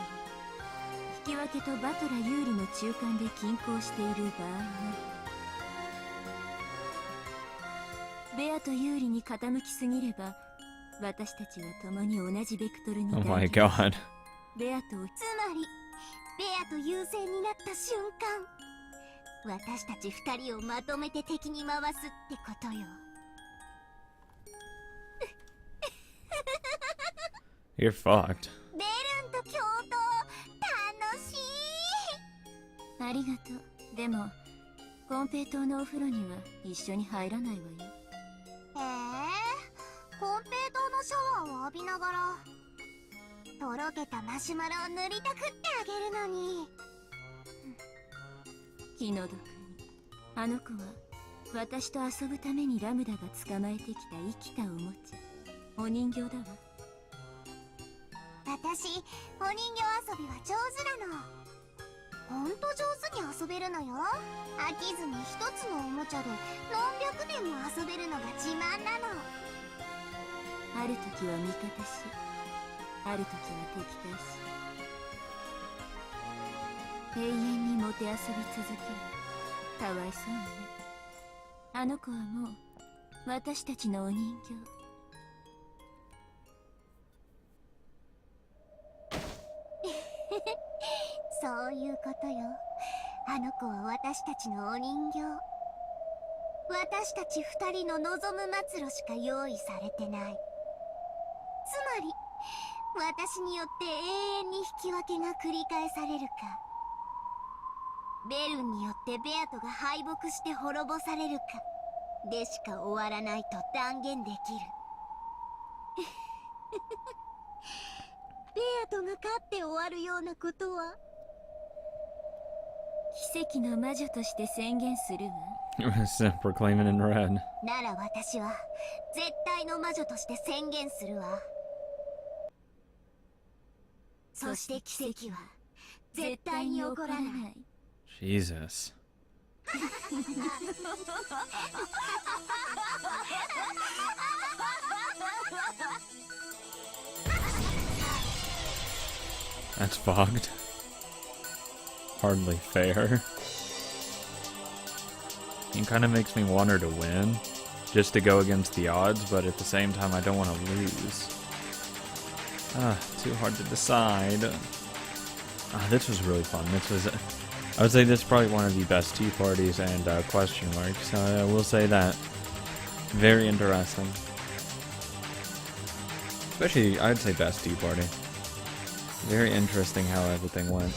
引き分けとバトラ有利の中間で均衡している場合ね。ベアと有利に傾きすぎれば私たちは共に同じベクトルに Oh my god. ベアとつまりベアと優勢になった瞬間私たち二人をまとめて敵に回すってことよ。You're fucked. ベルンと共闘楽しい。ありがとう。でもコンペイ島のお風呂には一緒に入らないわよ。コンペイ島のシャワーを浴びながらとろけたマシュマロを塗りたくってあげるのに。気の毒にあの子は私と遊ぶためにラムダが捕まえてきた生きたおもちゃお人形だわ。私お人形遊びは上手なの。ほんと上手に遊べるのよ。飽きずに一つのおもちゃで何百年も遊べるのが自慢なの。ある時は味方しある時は敵対し永遠にもてあそび続ける。かわいそうにね。あの子はもう私たちのお人形。そういうことよ。あの子は私たちのお人形。私たち二人の望む末路しか用意されてない。つまり私によって永遠に引き分けが繰り返されるかベルンによってベアトが敗北して滅ぼされるかでしか終わらないと断言できる。ベアトが勝って終わるようなことは奇跡の魔女として宣言するわ。Proclaiming in red. なら私は絶対の魔女として宣言するわ。そして奇跡は絶対に起こらない。Jesus. That's fucked. Hardly fair. It kind of makes me want her to win, just to go against the odds, but at the same time I don't want to lose. Too hard to decide. This was really fun. I would say this is probably one of the best tea parties and question marks. I will say that. Very interesting. Especially, I'd say best tea party. Very interesting how everything went.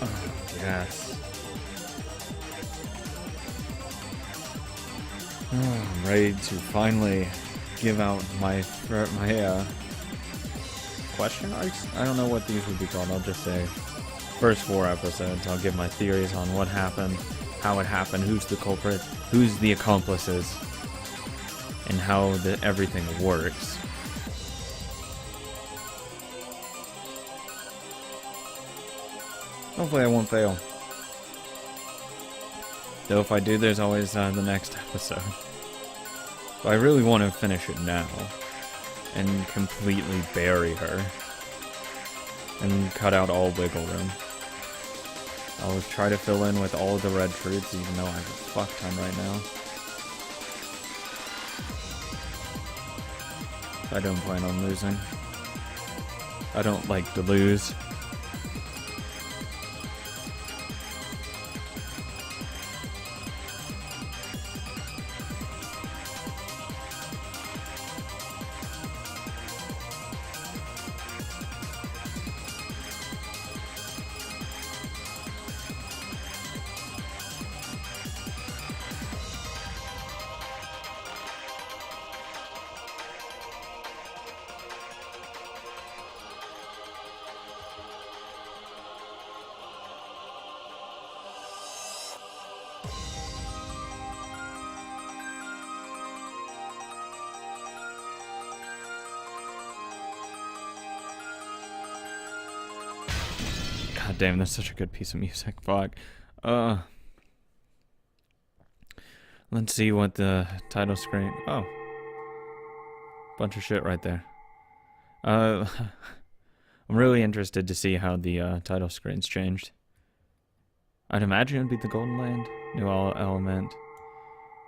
Oh, yes. I'm ready to finally give out my question arcs? I don't know what these would be called. I'll just say first 4 episodes. I'll give my theories on what happened, how it happened, who's the culprit, who's the accomplices, and how everything works. Hopefully I won't fail. Though if I do, there's always the next episode. But I really want to finish it now. And completely bury her. And cut out all wiggle room. I'll try to fill in with all the red fruits, even though I have a fuck ton right now. I don't plan on losing. I don't like to lose. God damn, that's such a good piece of music. Fuck. Let's see what the title screen... Oh. Bunch of shit right there. I'm really interested to see how the title screen's changed. I'd imagine it'd be the Golden Land. New element.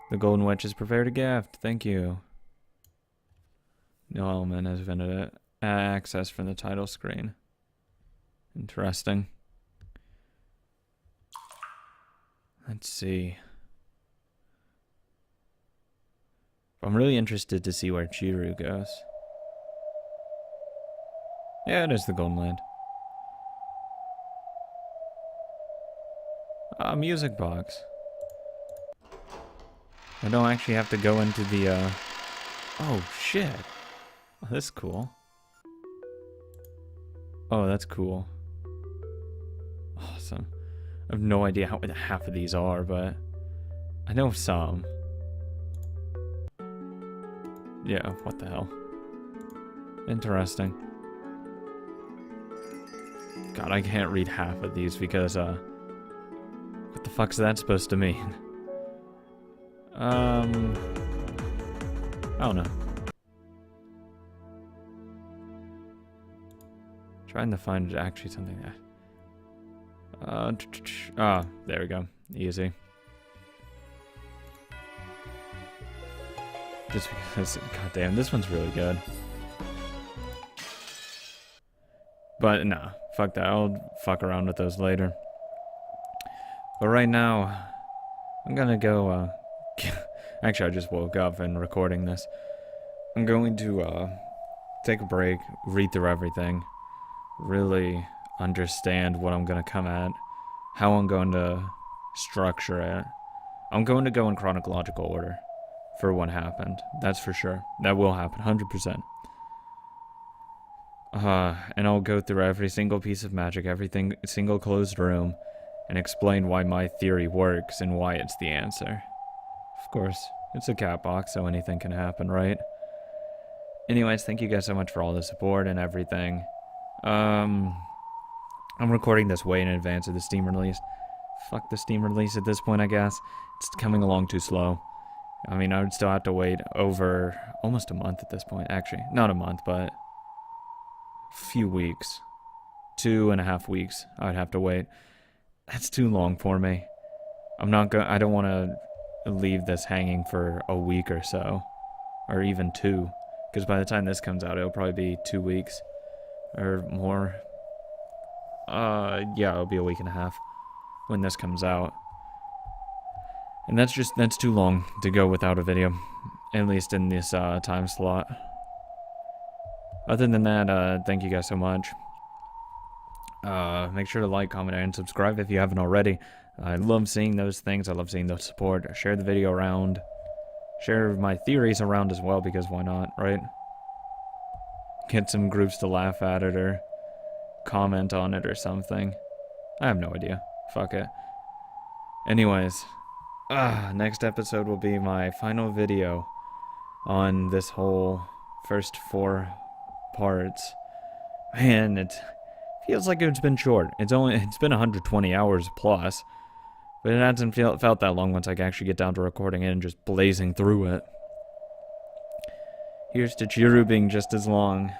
The Golden Witch has prepared a gift. Thank you. New element has been accessed from the title screen. Interesting. Let's see. I'm really interested to see where Chiru goes. Yeah, it is the Golden Land. Music box. I don't actually have to go into the, Oh, shit. Oh, that's cool. Oh, that's cool. Awesome. I have no idea how half of these are, but I know some. Yeah, what the hell. Interesting. God, I can't read half of these because, what the fuck's that supposed to mean? I don't know. Trying to find actually something that... there we go. Easy. Just because, goddamn, this one's really good. But nah, fuck that. I'll fuck around with those later. But right now, I'm gonna go, actually, I just woke up and recording this. I'm going to, take a break, read through everything, really understand what I'm gonna come at, how I'm going to structure it. I'm going to go in chronological order for what happened. That's for sure. That will happen, 100%. And I'll go through every single piece of magic, single closed room, and explain why my theory works and why it's the answer. Of course, it's a cat box, so anything can happen, right? Anyways, thank you guys so much for all the support and everything. I'm recording this way in advance of the Steam release. Fuck the Steam release at this point, I guess. It's coming along too slow. I mean, I would still have to wait over almost a month at this point. Actually, not a month, but a few weeks. 2.5 weeks I would have to wait. That's too long for me. I don't want to leave this hanging for a week or so. Or even 2. Because by the time this comes out, it'll probably be 2 weeks. Or more. Yeah, it'll be a week and a half when this comes out. And that's too long to go without a video. At least in this time slot. Other than that, thank you guys so much. Make sure to like, comment, and subscribe if you haven't already. I love seeing those things. I love seeing the support. Share the video around. Share my theories around as well, because why not, right? Get some groups to laugh at it or comment on it or something. I have no idea. Fuck it. Anyways, next episode will be my final video on this whole first 4 parts. Man, it feels like it's been short. It's been 120 hours plus, but it hasn't felt that long once I can actually get down to recording it and just blazing through it. Here's to Chiru being just as long.